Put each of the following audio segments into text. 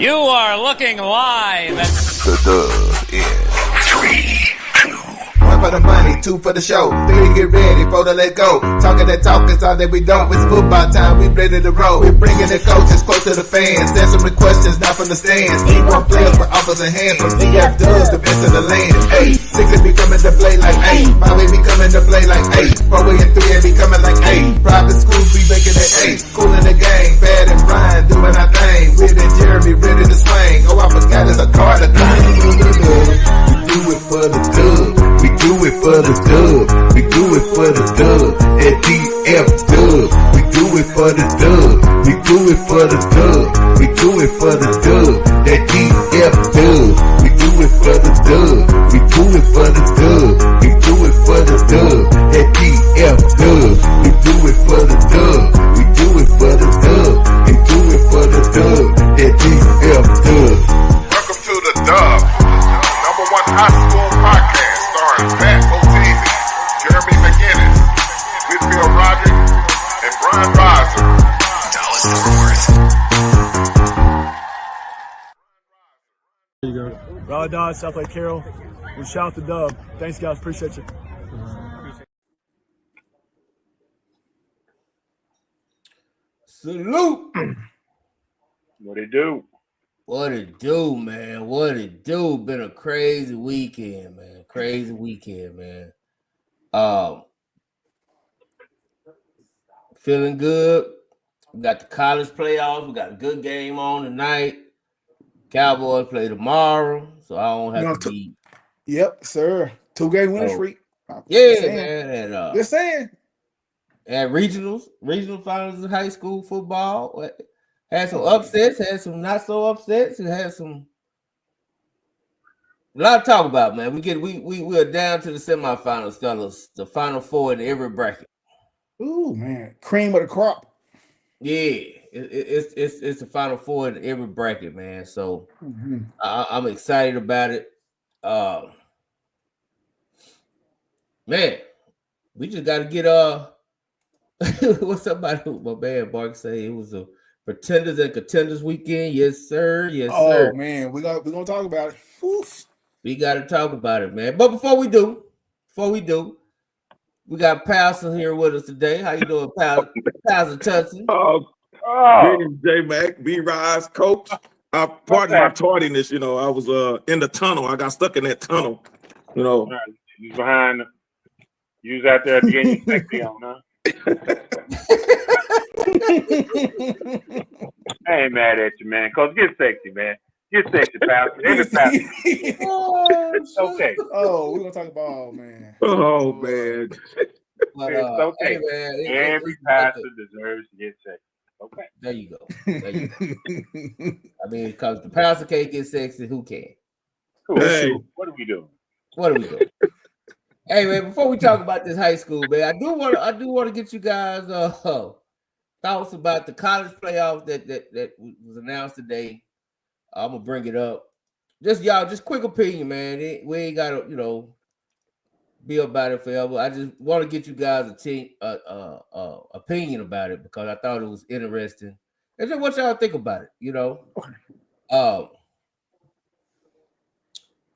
You are looking live at The Dub in 3, 2. One for the money, two for the show, three to get ready, four to let go. Talking that talk is all that we don't. It's football time, we ready to roll. We bringing the coaches close to the fans, answering questions not from the stands. E1 players with offers in hand, from DF Dubs, the best in the land. Hey, 6 be coming to play like 8, 5 be coming to play like 8, 4 and 3 be coming like 8. Private schools be making it 8, cool in the game, Bad and Brian doing our thing. Weird and Jeremy ready to swing. Oh, I forgot it's a card of thing. We do it for the dub. We do it for the dub. We do it for the dub. At DF Dub. We do it for the dub. We do it for the dub. We do it for the dub. At DF Dub. We do it for the dub. We do it for the dub. We do it for the dub. At DF Dub. We do it for the dub. We do it for the dub. We do it for the dub. At DF Dub. Welcome to The Dub, #1 high school podcast starring Matt Oteezy, Jeremy McGinnis, Whitfield Roderick, and Brian Riser. Dallas Fort Worth. There you go. Rod Dodge, South Lake Carroll. We shout the dub. Thanks, guys. Appreciate you. Salute. What it do? What it do, man? What it do? Been a crazy weekend, man. Crazy weekend, man. Feeling good. We got the college playoffs. We got a good game on tonight. Cowboys play tomorrow, so I don't have to be. Yep, sir. 2-game winning streak. Yeah, man. And, Just saying. And regional finals in high school football. Had some upsets, had some not so upsets, and had some a lot to talk about, man. We are down to the semifinals, fellas. The final four in every bracket. Ooh, man. Cream of the crop. Yeah, it's the final four in every bracket, man. So I'm excited about it. Man, we just got to get what's somebody my man Mark say it was a pretenders and contenders weekend. Yes, sir. Yes, sir. Oh man, we're gonna talk about it. Oof. We gotta talk about it, man. But before we do, we got Pastor here with us today. How you doing, Pastor Tutson? Greetings, J-Mac, B-Rise, Coach. Pardon my tardiness, I was in the tunnel. I got stuck in that tunnel, You was behind. You was out there getting your sexy on, huh? I ain't mad at you, man. Cause get sexy, man. Get sexy, Pastor. Every pastor. It's okay. Oh, we're gonna talk about man. Oh man. But, it's okay. Hey, man, every pastor deserves to get sexy. Okay. There you go. I mean, because the pastor can't get sexy, who can? Cool. Hey. What are we doing? Hey man, before we talk about this high school, man, I do want to get you guys thoughts about the college playoff that was announced today. I'm gonna bring it up. Just quick opinion, man. We ain't gotta be about it forever. I just want to get you guys opinion about it because I thought it was interesting. And just what y'all think about it,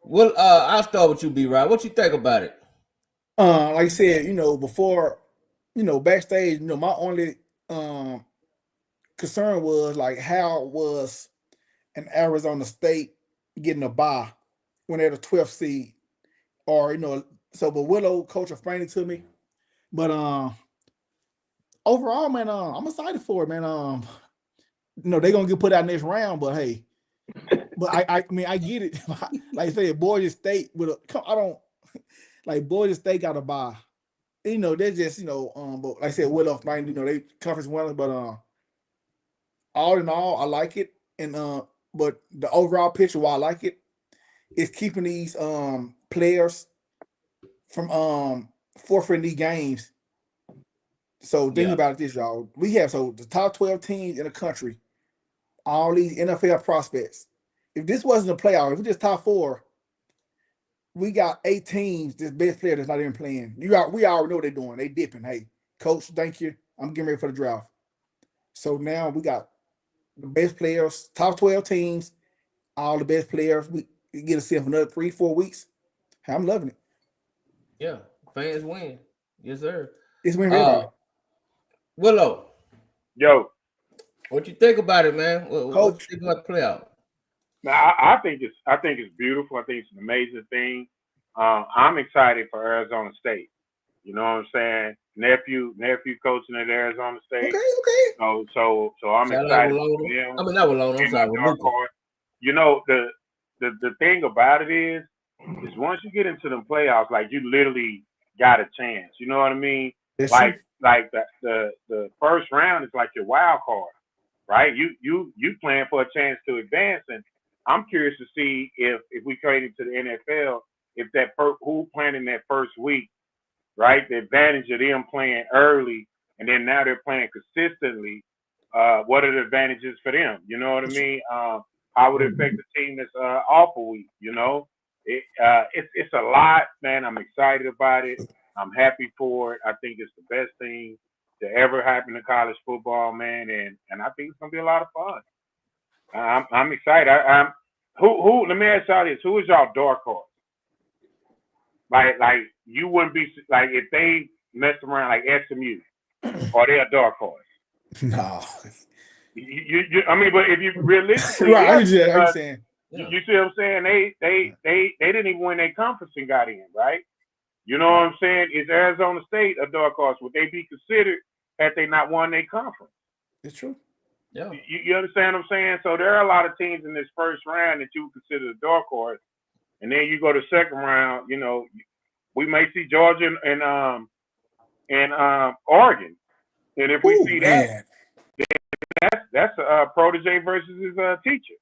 Well, I'll start with you, B-Rod. What you think about it? Like I said, before, backstage, my only concern was like how was an Arizona State getting a bye when they're the 12th seed, or but Willow coach explained it to me. But overall, man, I'm excited for it, man. They're gonna get put out next round, but hey, but I mean I get it. Like I said, Boise State Boise State got a bye. They're just, but like I said, Willow, they conference winners, but all in all, I like it. And but the overall picture why I like it is keeping these players from forfeiting these games. So think about this, y'all. We have the top 12 teams in the country, all these NFL prospects. If this wasn't a playoff, if we just top 4, we got 8 teams, this best player that's not even playing. We already know what they're doing. They dipping. Hey, coach, thank you. I'm getting ready for the draft. So now we got the best players, top 12 teams, all the best players. We get to see them for another 3-4 weeks. I'm loving it. Yeah, fans win. Yes, sir. It's win for everybody. Willow, Yo, what you think about it, man? What you Coach. think about the playoff? now I think it's beautiful. I think it's an amazing thing. I'm excited for Arizona State. You know what I'm saying? Nephew coaching at Arizona State. Okay. So I'm Shout out excited for Walona. them. I mean, not Walona. I'm Being sorry, a dark Wamuka. horse. You know, the thing about it is once you get into them playoffs, like you literally got a chance. You know what I mean? That's Like true. the first round is like your wild card, right? You playing for a chance to advance, and I'm curious to see if we trade into the NFL, if that who playing in that first week, right? The advantage of them playing early, and then now they're playing consistently. What are the advantages for them? You know what I mean? How would it affect the team that's off a week? You know, it's a lot, man. I'm excited about it. I'm happy for it. I think it's the best thing to ever happen to college football, man, and I think it's gonna be a lot of fun. I'm excited. Who? Let me ask y'all this: who is y'all dark horse? Like you wouldn't be like if they messed around like SMU, or they a dark horse. No. I mean, but if you realistically, right, I yeah, understand. you see what I'm saying? They didn't even win their conference and got in, right? You know what I'm saying? Is Arizona State a dark horse? Would they be considered had they not won their conference? It's true. Yeah. You understand what I'm saying? So there are a lot of teams in this first round that you would consider a dark horse, and then you go to second round. You know, we may see Georgia and Oregon, and if we see that, that's a protege versus his teacher.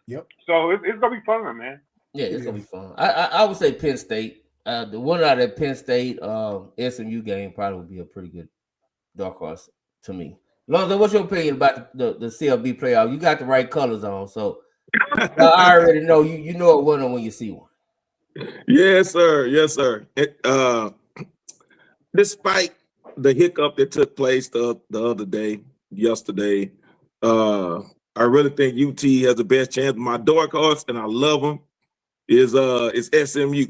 Yep. So it's gonna be fun, man. Yeah, it's gonna be fun. I would say Penn State. The one out of Penn State SMU game probably would be a pretty good dark horse to me. Lonzo, what's your opinion about the CLB playoff? You got the right colors on, so I already know you know a winner when you see one. Yes, sir. Yes, sir. Despite the hiccup that took place the other day, yesterday, I really think UT has the best chance. My dark horse, and I love them, is SMU.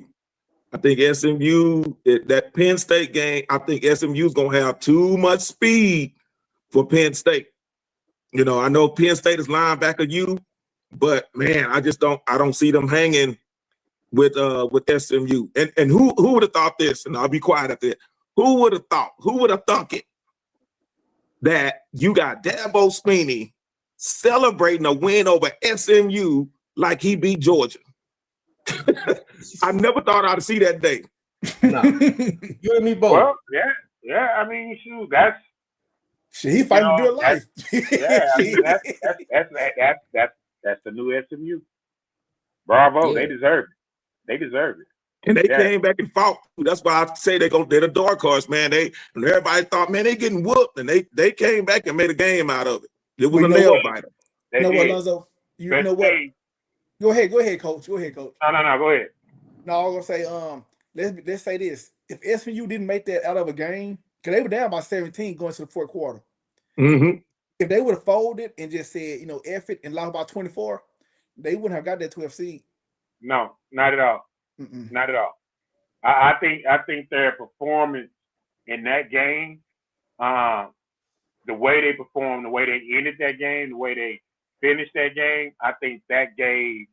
I think SMU, that Penn State game, I think SMU is gonna have too much speed for Penn State. You know, I know Penn State is linebacker U, but man, I don't see them hanging with SMU. And who would have thought this? And I'll be quiet up there. Who would have thunk it that you got Dabo Swinney celebrating a win over SMU like he beat Georgia? I never thought I'd see that day. No. You and me both. Well, yeah. I mean, shoot, that's he fighting to do life. Yeah, I mean, that's the new SMU. Bravo, Yeah. they deserve it. And they came back and fought. That's why I say they're the dark horse, man. Everybody thought, man, they getting whooped, and they came back and made a game out of it. It was a nail biter. You know what, Lonzo? You know what? Go ahead, Coach. Go ahead, Coach. No, go ahead. No, I was gonna say, let's say this: if SMU didn't make that out of a game, because they were down by 17 going to the fourth quarter. Mm-hmm. If they would have folded and just said, F it and lost by 24, they wouldn't have got that 12 seed. No, not at all. Mm-mm. Not at all. I think their performance in that game, the way they performed, the way they ended that game, the way they finished that game, I think that gave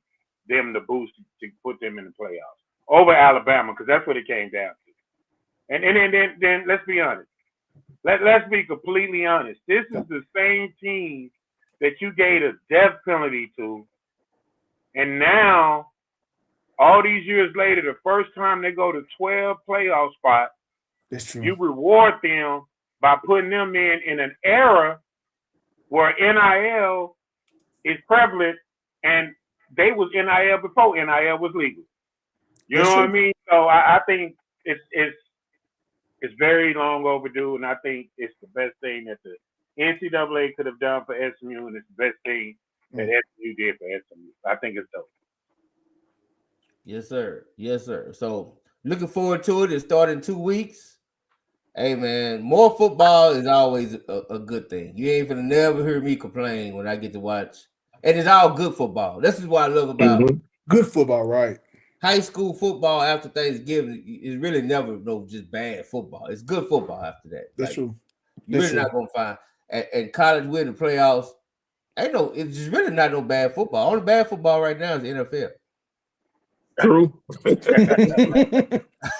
them the boost to put them in the playoffs over Alabama, because that's what it came down to. And then let's be honest. Let's be completely honest. This is the same team that you gave a death penalty to, and now, all these years later, the first time they go to 12 playoff spots, that's true. You reward them by putting them in an era where NIL is prevalent, and they was NIL before NIL was legal. You know what I mean? So I think it's very long overdue, and I think it's the best thing that the NCAA could have done for SMU, and it's the best thing that SMU did for SMU. I think it's dope. Yes, sir. Yes, sir. So looking forward to it. It starts in 2 weeks. Hey man, more football is always a good thing. You ain't gonna never hear me complain when I get to watch, and it's all good football. This is what I love about Good football, right? high school football after Thanksgiving. It's really never no just bad football. It's good football after that. That's Like, true. you're That's really not gonna find and college with the playoffs. Ain't no, it's just really not no bad football. Only bad football right now is the NFL. True.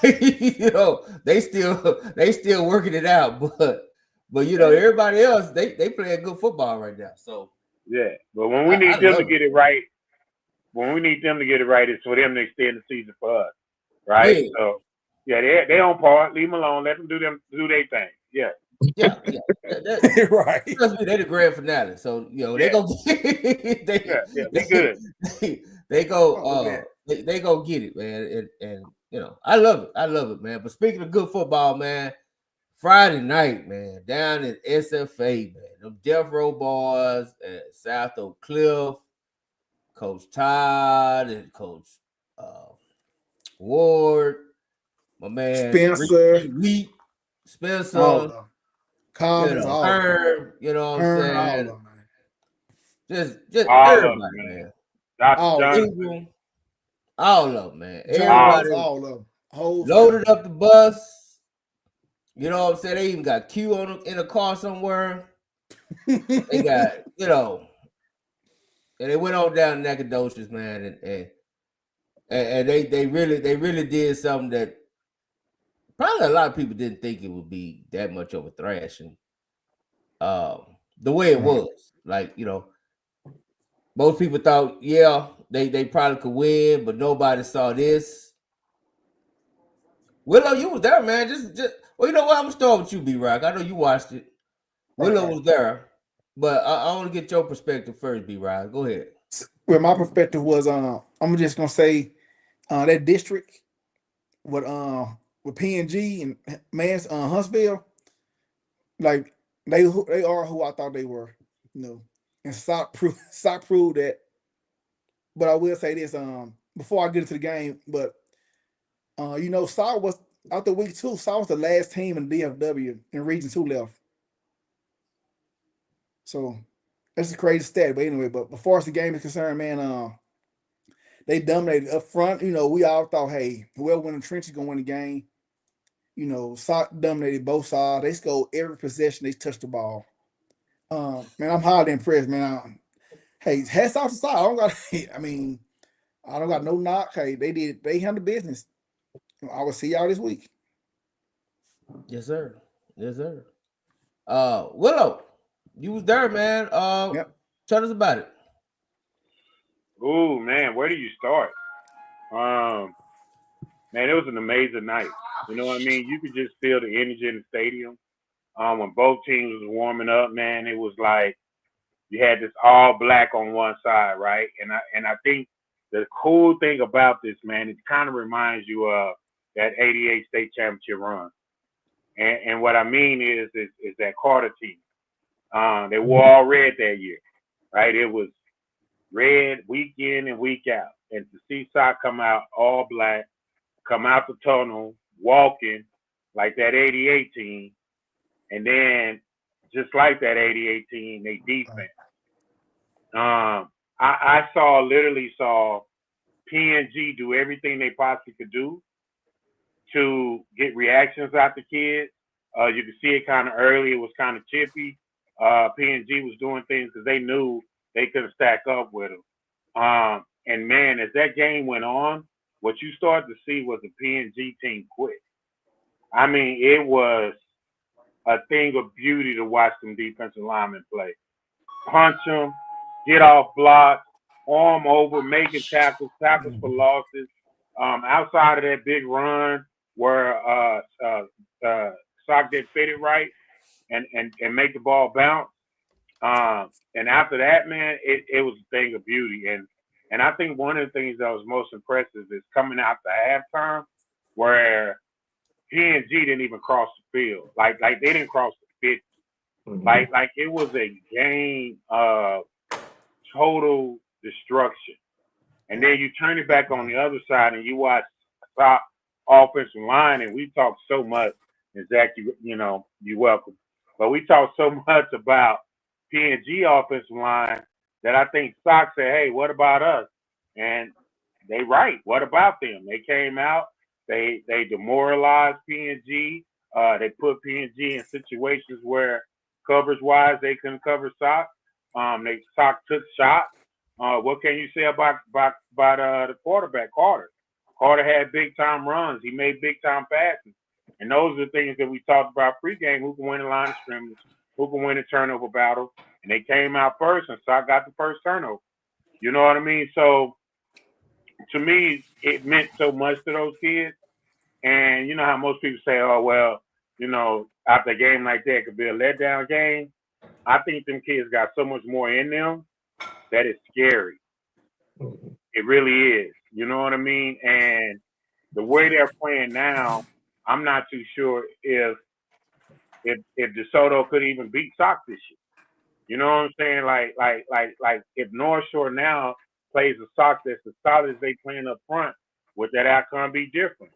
You know, they still working it out, but you know, everybody else they playing good football right now. So Yeah, but when we need them to get it right, it's for them to extend the season for us, right? Yeah. So yeah, they on par. Leave them alone. Let them do their thing. Yeah. Yeah. Right. They're the grand finale. So you know, they go they good. They go they go get it, man. And you know, I love it, man. But speaking of good football, man, Friday night, man, down in SFA, man, them Death Row Boys at South Oak Cliff, Coach Todd and Coach Ward, my man Spencer, Wheat, Spencer, all of them. Collins, you know, all of them. Herb, you know what I'm Herb, saying? all of them, man. Just All of everybody, them, man. Dr. All of Johnson. Ingram, all of them, man. Jones, Everybody all of them. Whole loaded up the bus. You know what I'm saying? They even got Q in a car somewhere. They got, you know, and they went on down Nacogdoches, man, and they really did something that probably a lot of people didn't think it would be that much of a thrashing. The way it was, like, you know, most people thought, yeah, they probably could win, but nobody saw this. Willow, you was there, man. Just well, you know what? I'm gonna start with you, B-Rock. I know you watched it. Willow was there, but I want to get your perspective first, B-Rock. Go ahead. Well, my perspective was, I'm just gonna say, that district with PNG and Huntsville, like they are who I thought they were, you know, and Sock proved that. But I will say this, before I get into the game, but you know, Sock was after week 2, Sock was the last team in DFW in Region 2 left. So that's a crazy stat. But anyway, but before as the game is concerned, man, they dominated up front. You know, we all thought, hey, whoever win the trench is gonna win the game. You know, Sock dominated both sides. They scored every possession they touched the ball. Man, I'm highly impressed, man. Hey, hats off to Sock. I don't got. I mean, I don't got no knock. Hey, they handled business. I will see y'all this week. Yes, sir. Yes, sir. Willow, you was there, man. Yep. Tell us about it. Ooh, man, where do you start? Man, it was an amazing night. You know what I mean? You could just feel the energy in the stadium. When both teams was warming up, man, it was like you had this all black on one side, right? And I think the cool thing about this, man, it kind of reminds you of that '88 state championship run. And what I mean is that Carter team. They wore all red that year, right? It was red week in and week out. And to see Sock come out all black, come out the tunnel, walking like that '88 team, and then just like that '88 team, they defense. I literally saw PNG do everything they possibly could do to get reactions out the kids. You could see it kind of early. It was kind of chippy. PNG was doing things because they knew they couldn't stack up with them. And man, as that game went on, what you started to see was the PNG team quit. I mean, it was a thing of beauty to watch them defensive linemen play. Punch them, get off blocks, arm over, making tackles for losses. Outside of that big run where Sock did fit it right and make the ball bounce. And after that, man, it was a thing of beauty. And I think one of the things that was most impressive is coming out to halftime where PNG didn't even cross the field. Like they didn't cross the 50. Mm-hmm. Like it was a game of total destruction. And then you turn it back on the other side and you watch top offensive line, and we talk so much And Zach, you're welcome. But we talked so much about P&G offensive line that I think SOC said, hey, what about us? And they right. What about them? They came out. They demoralized P&G. They put P&G in situations where coverage-wise they couldn't cover SOC. SOC took shots. What can you say about the quarterback, Carter? Carter had big-time runs. He made big-time passes. And those are the things that we talked about pregame, who can win the line of scrimmage, who can win the turnover battle. And they came out first, and SOC got the first turnover. You know what I mean? So, to me, it meant so much to those kids. And you know how most people say, oh, well, after a game like that, it could be a letdown game. I think them kids got so much more in them that it's scary. It really is. You know what I mean? And the way they're playing now, I'm not too sure if DeSoto could even beat SOC this year. You know what I'm saying? Like if North Shore now plays a SOC that's as solid as they playing up front, would that outcome be different?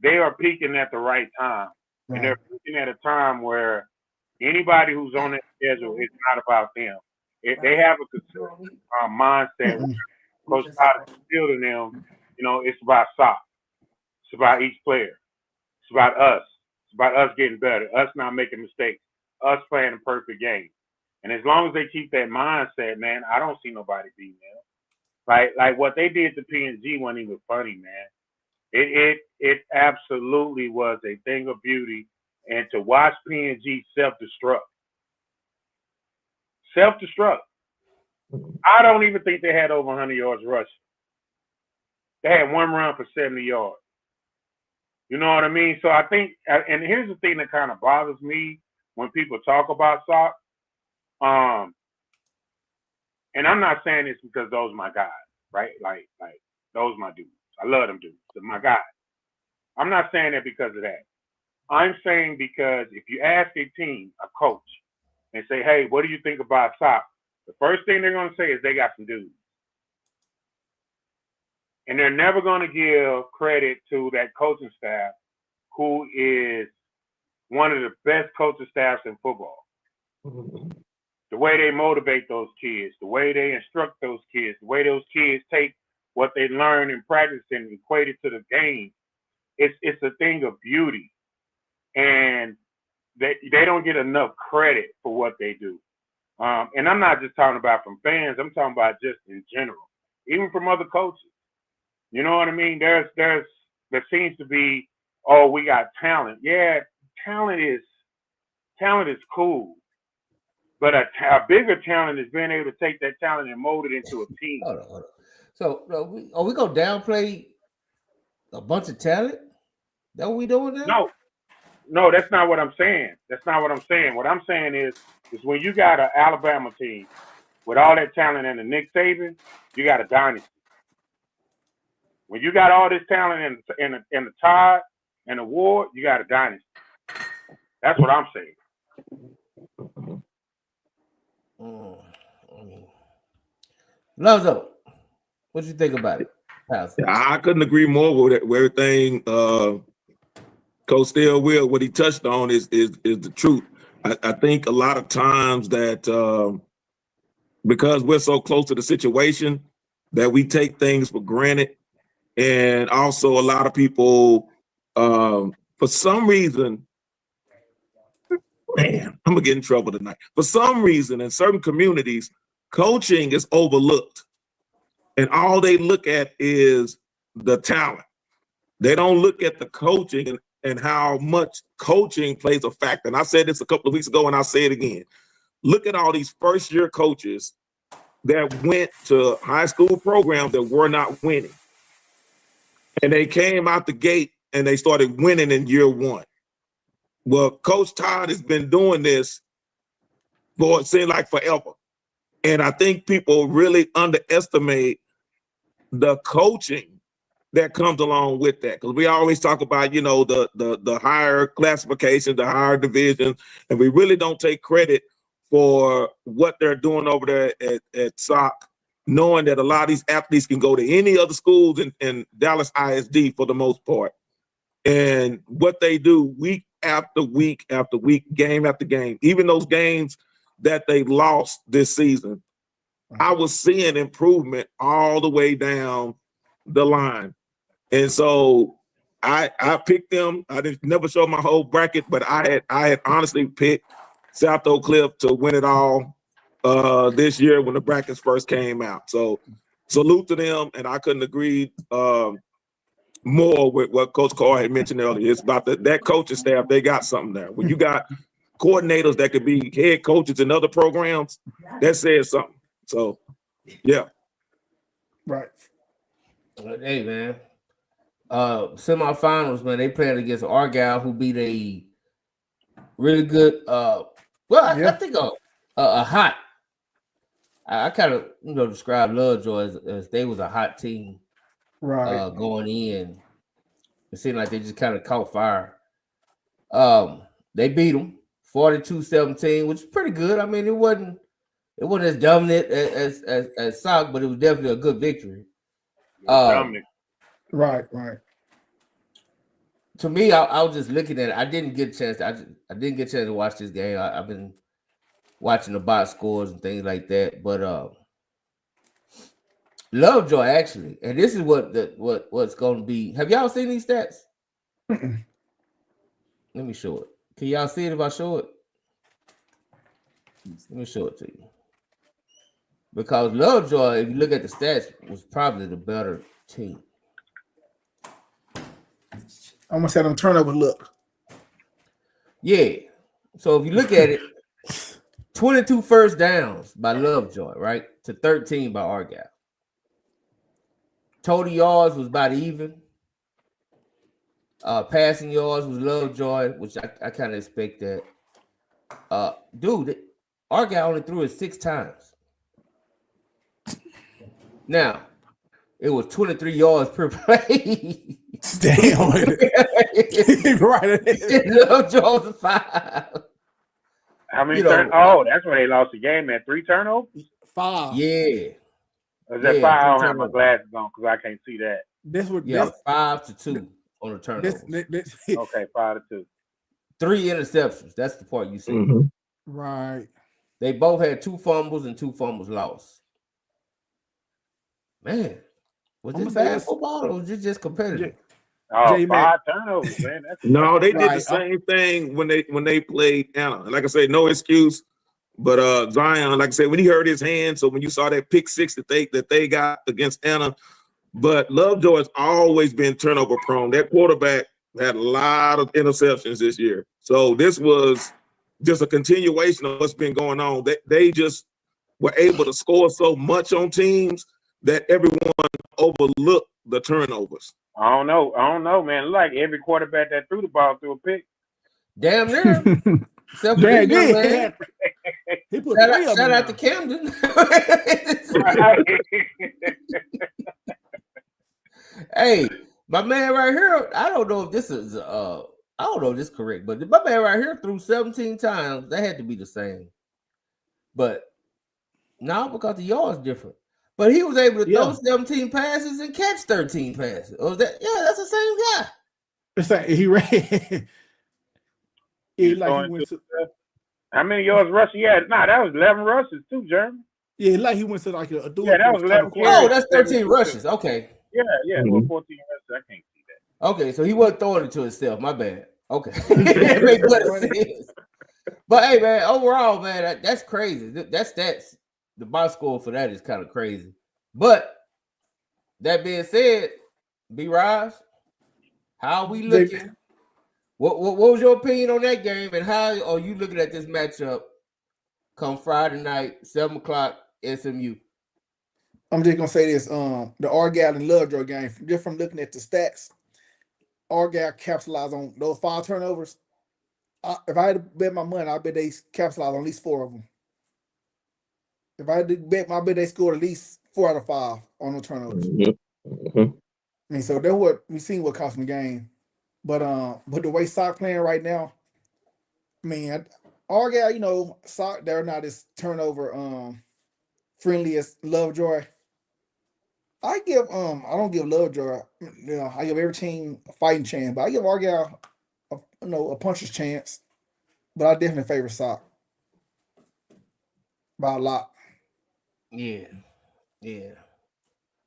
They are peaking at the right time. Right. And they're peaking at a time where anybody who's on that schedule, it's not about them. If they have a consistent mindset, Coach Todd is instilling them, it's about SOC. It's about each player. It's about us. It's about us getting better, us not making mistakes, us playing a perfect game. And as long as they keep that mindset, man, I don't see nobody beating them. Like what they did to P&G wasn't even funny, man. It absolutely was a thing of beauty. And to watch P&G self-destruct. I don't even think they had over 100 yards rushing. They had one run for 70 yards. You know what I mean? So I think, and here's the thing that kind of bothers me when people talk about SOC. And I'm not saying this because those are my guys, right? Like those are my dudes. I love them dudes. They're my guys. I'm not saying that because of that. I'm saying because if you ask a team, a coach, and say, hey, what do you think about SOC? The first thing they're going to say is they got some dudes. And they're never going to give credit to that coaching staff who is one of the best coaching staffs in football. The way they motivate those kids, the way they instruct those kids, the way those kids take what they learn in practice and equate it to the game, it's a thing of beauty. And they don't get enough credit for what they do. And I'm not just talking about from fans, I'm talking about just in general, even from other coaches. You know what I mean? There seems to be, oh, we got talent. Yeah, talent is cool. But a bigger talent is being able to take that talent and mold it into a team. Hold on. So are we gonna downplay a bunch of talent? That what we doing now? No, that's not what I'm saying. What I'm saying is when you got an Alabama team with all that talent and the Nick Saban, you got a dynasty. When you got all this talent in the Todd and the Ward, you got a dynasty. That's what I'm saying. Lonzo, what you think about it? I couldn't agree more with everything Coach Stillwell, what he touched on is the truth. I think a lot of times that because we're so close to the situation that we take things for granted. And also a lot of people, for some reason, man, I'm gonna get in trouble tonight. For some reason, in certain communities, coaching is overlooked. And all they look at is the talent. They don't look at the coaching and how much coaching plays a factor. And I said this a couple of weeks ago, and I'll say it again. Look at all these first-year coaches that went to high school programs that were not winning. And they came out the gate and they started winning in year one. Well, Coach Todd has been doing this for, it seems like, forever. And I think people really underestimate the coaching that comes along with that. Because we always talk about, the higher classification, the higher division, and we really don't take credit for what they're doing over there at SOC, knowing that a lot of these athletes can go to any other schools in Dallas ISD for the most part. And what they do week after week after week, game after game, even those games that they lost this season, I was seeing improvement all the way down the line. And so I picked them. I didn't never show my whole bracket, but I had honestly picked South Oak Cliff to win it all this year when the brackets first came out. So salute to them, and I couldn't agree more with what Coach Carr had mentioned earlier. It's about that coaching staff. They got something there. When you got coordinators that could be head coaches in other programs, that says something. So, yeah. Right. Hey, man. Semifinals, man, they played against Argyle, who beat a really good, I think a hot. I kind of, describe Lovejoy as they was a hot team. Right. Going in. It seemed like they just kind of caught fire. They beat them 42-17, which is pretty good. I mean, it wasn't as dominant as Sock, but it was definitely a good victory. Right. To me, I was just looking at it. I didn't get a chance. I didn't get a chance to watch this game. I've been watching the box scores and things like that. But Lovejoy actually, and this is what's going to be. Have y'all seen these stats? Mm-mm. Let me show it. Can y'all see it if I show it? Let me show it to you. Because Lovejoy, if you look at the stats, was probably the better team. I almost had them turnover look. Yeah. So if you look at it, 22 first downs by Lovejoy, right? To 13 by Argyle. Total yards was about even. Passing yards was Lovejoy, which I kind of expect that. Dude, Argyle only threw it 6 times. Now, it was 23 yards per play. Damn. Right. Lovejoy was 5. How many turnovers? That's when they lost the game at 3 turnovers? 5. Yeah. Is that 5? I don't have my glasses on because I can't see that. This was 5-2 on the turnovers. Okay, 5-2. 3 interceptions. That's the part you see. Mm-hmm. Right. They both had 2 fumbles and 2 fumbles lost. Man, was this bad football or was it just competitive? Oh, 5 turnovers, man. No, they did the same thing when they played Anna. Like I said, no excuse. But Zion, like I said, when he hurt his hand, so when you saw that pick 6 that they got against Anna, but Lovejoy has always been turnover prone. That quarterback had a lot of interceptions this year. So this was just a continuation of what's been going on. They just were able to score so much on teams that everyone overlooked the turnovers. I don't know, man. Like every quarterback that threw the ball threw a pick. Damn near. Except for man. He put shout out to Camden. Hey, my man right here, I don't know if this is correct, but my man right here threw 17 times. That had to be the same. But now because the yards different. But he was able to throw 17 passes and catch 13 passes. Oh, that's the same guy. It's like he ran. He went to, how many yards rushing? Yeah, that was 11 rushes too, Jeremy. Yeah, like he went to like a dual. Yeah, that was 11. Oh, that's 13 rushes. Okay. Yeah, 14 rushes. I can't see that. Okay, so he wasn't throwing it to himself. My bad. Okay. That makes better sense. But hey, man, overall, man, that's crazy. That's the box score for that is kind of crazy. But that being said, B-Rise, how are we looking? What was your opinion on that game, and how are you looking at this matchup come Friday night, 7:00 SMU? I'm just gonna say this: the Argyle and Lovejoy game. Just from looking at the stats, Argyle capitalized on those 5 turnovers. If I had to bet my money, I bet they capitalized on at least 4 of them. If I had to bet, I bet they scored at least 4 out of 5 on the turnovers. Mm-hmm. I mean, so that's what we seen what cost them the game. But the way Sock playing right now, I mean, Argyle, Sock, they're not as turnover friendly as Lovejoy. I don't give Lovejoy, I give every team a fighting chance, but I give Argyle, a puncher's chance, but I definitely favor Sock by a lot. Yeah.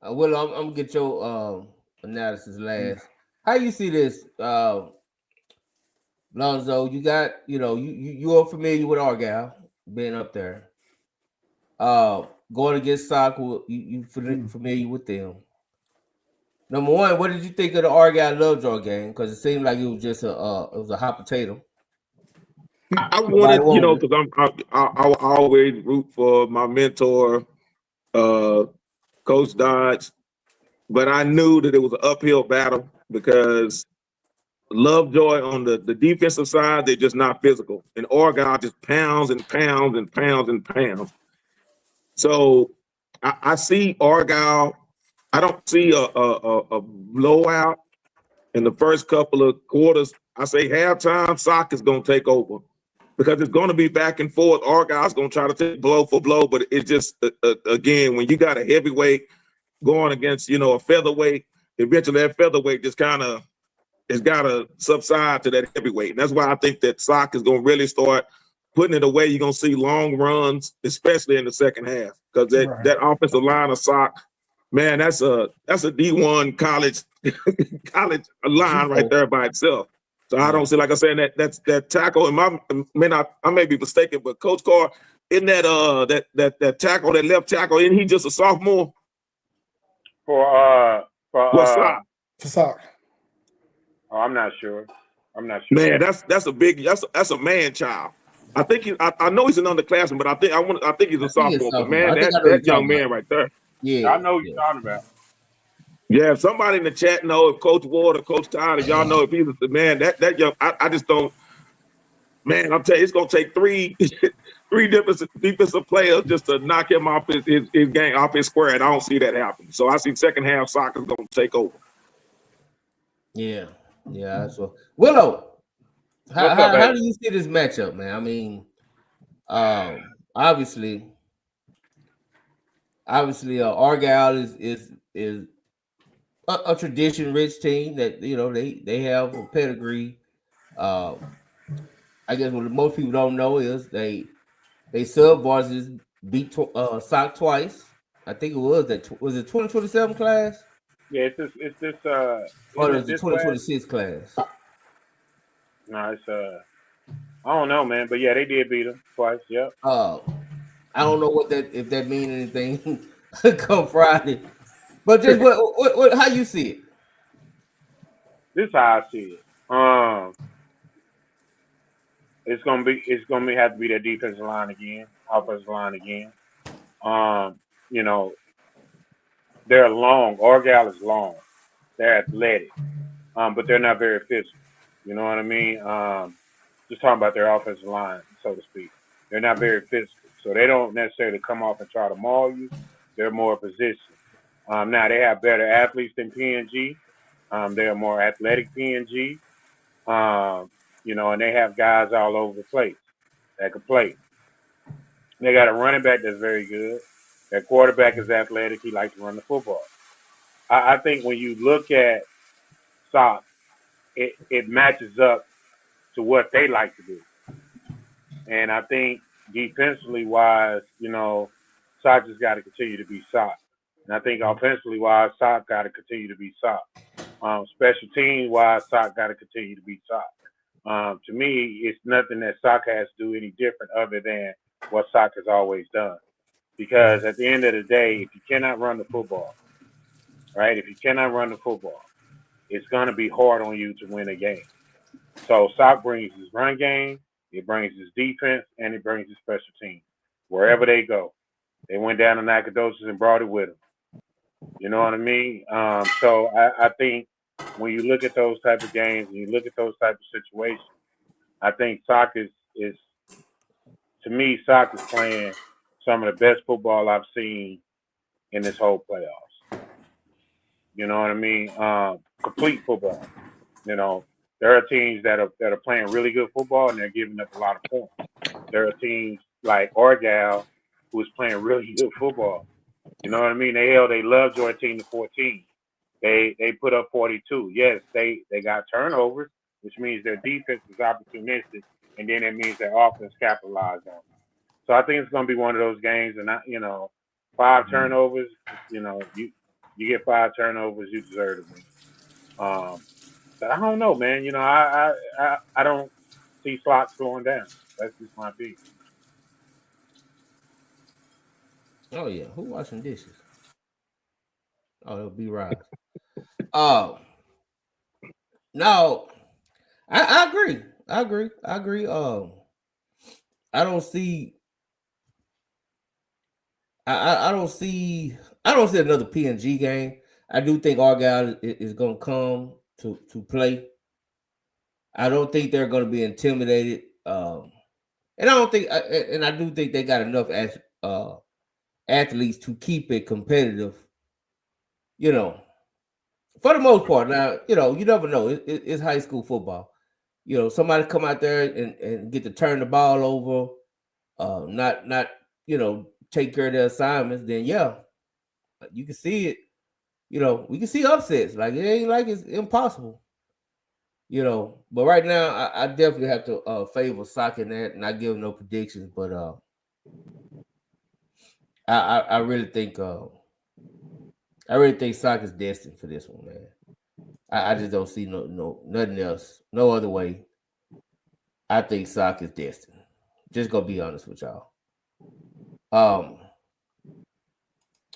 Well, I'm gonna get your analysis last. How you see this, Lonzo? You got you're familiar with Argyle being up there. Going against Sock, you familiar with them. Number one, what did you think of the Argyle Lovejoy game? Because it seemed like it was just a hot potato. I wanted, because I always root for my mentor, Coach Dodge, but I knew that it was an uphill battle because Lovejoy on the defensive side, they're just not physical, and Argyle just pounds and pounds and pounds and pounds. So I see Argyle. I don't see a blowout in the first couple of quarters. I say halftime, Sock is going to take over because it's going to be back and forth. Argyle's going to try to take blow for blow, but it's just, again, when you got a heavyweight going against, a featherweight, eventually that featherweight just kind of has got to subside to that heavyweight. And that's why I think that Sock is going to really start putting it away. You're going to see long runs, especially in the second half, because that offensive line of Sock, man, that's a D1 college line right there by itself. So I don't see, like I said, that tackle. I may be mistaken, but Coach Carr, in that tackle, that left tackle, isn't he just a sophomore? For Sock. Oh, I'm not sure. Man, that's a man child. I think I know he's an underclassman, but I think he's a sophomore. But man, that young man right there. Yeah, I know what you're talking about. Yeah, if somebody in the chat know, if Coach Ward or Coach Todd, if y'all know if he's the man, that young, I just don't. Man, I'm telling you, it's gonna take three defensive players just to knock him off his game, off his square, and I don't see that happen. So I see second half Sock is gonna take over. Yeah. That's what. Willow, how do you see this matchup, man? I mean, obviously, Argyle is a tradition-rich team that they have a pedigree. I guess what most people don't know is they sub-varsity beat Sock twice. I think it was it 2027 class. Yeah, it's this or it's the 2026 class. No, it's I don't know, man, but yeah, they did beat them twice. Yep. I don't know if that means anything come Friday, but just what how you see it? This is how I see it. It's gonna have to be that defensive line again, offensive line again. They're long. Argyle is long. They're athletic, but they're not very physical. You know what I mean? Just talking about their offensive line, so to speak. They're not very physical, so they don't necessarily come off and try to maul you. They're more position. Now they have better athletes than PNG. They're more athletic PNG. And they have guys all over the place that can play. They got a running back that's very good. Their quarterback is athletic. He likes to run the football. I think when you look at Sock, it matches up to what they like to do. And I think defensively wise, Sock just got to continue to be Sock. And I think offensively wise, Sock got to continue to be Sock. Special team wise, Sock got to continue to be Sock. To me, it's nothing that Sock has to do any different other than what Sock has always done. Because at the end of the day, if you cannot run the football, right? If you cannot run the football, it's going to be hard on you to win a game. So Sock brings his run game, it brings his defense, and it brings his special team. Wherever they go. They went down to Nacogdoches and brought it with them. You know what I mean? So I think when you look at those type of games and you look at those type of situations, I think Sock is to me, Sock is playing some of the best football I've seen in this whole playoffs. You know what I mean? Complete football. There are teams that are playing really good football and they're giving up a lot of points. There are teams like Argyle who is playing really good football. You know what I mean? They held a Lovejoy team to 14. They put up 42. Yes, they got turnovers. which means their defense is opportunistic, and then it means their offense capitalized on it. So I think it's going to be one of those games, and 5 turnovers. You get 5 turnovers, you deserve to win. But I don't know, man. I don't see Slot slowing down. That's just my opinion. Oh yeah, who washing dishes? Oh, it'll be right. Now, I agree. I don't see. I don't see another PNG game. I do think Argyle is going to come to play. I don't think they're going to be intimidated. And I do think they got enough athletes to keep it competitive. For the most part. Now, you never know. It's high school football. Somebody come out there and get to turn the ball over, not take care of their assignments, then yeah, you can see it. We can see upsets. Like it ain't like it's impossible. But right now I definitely have to favor Sock in that, and I give no predictions, but I really think Sock is destined for this one, man. I just don't see nothing else, no other way. I think Sock is destined. Just gonna be honest with y'all.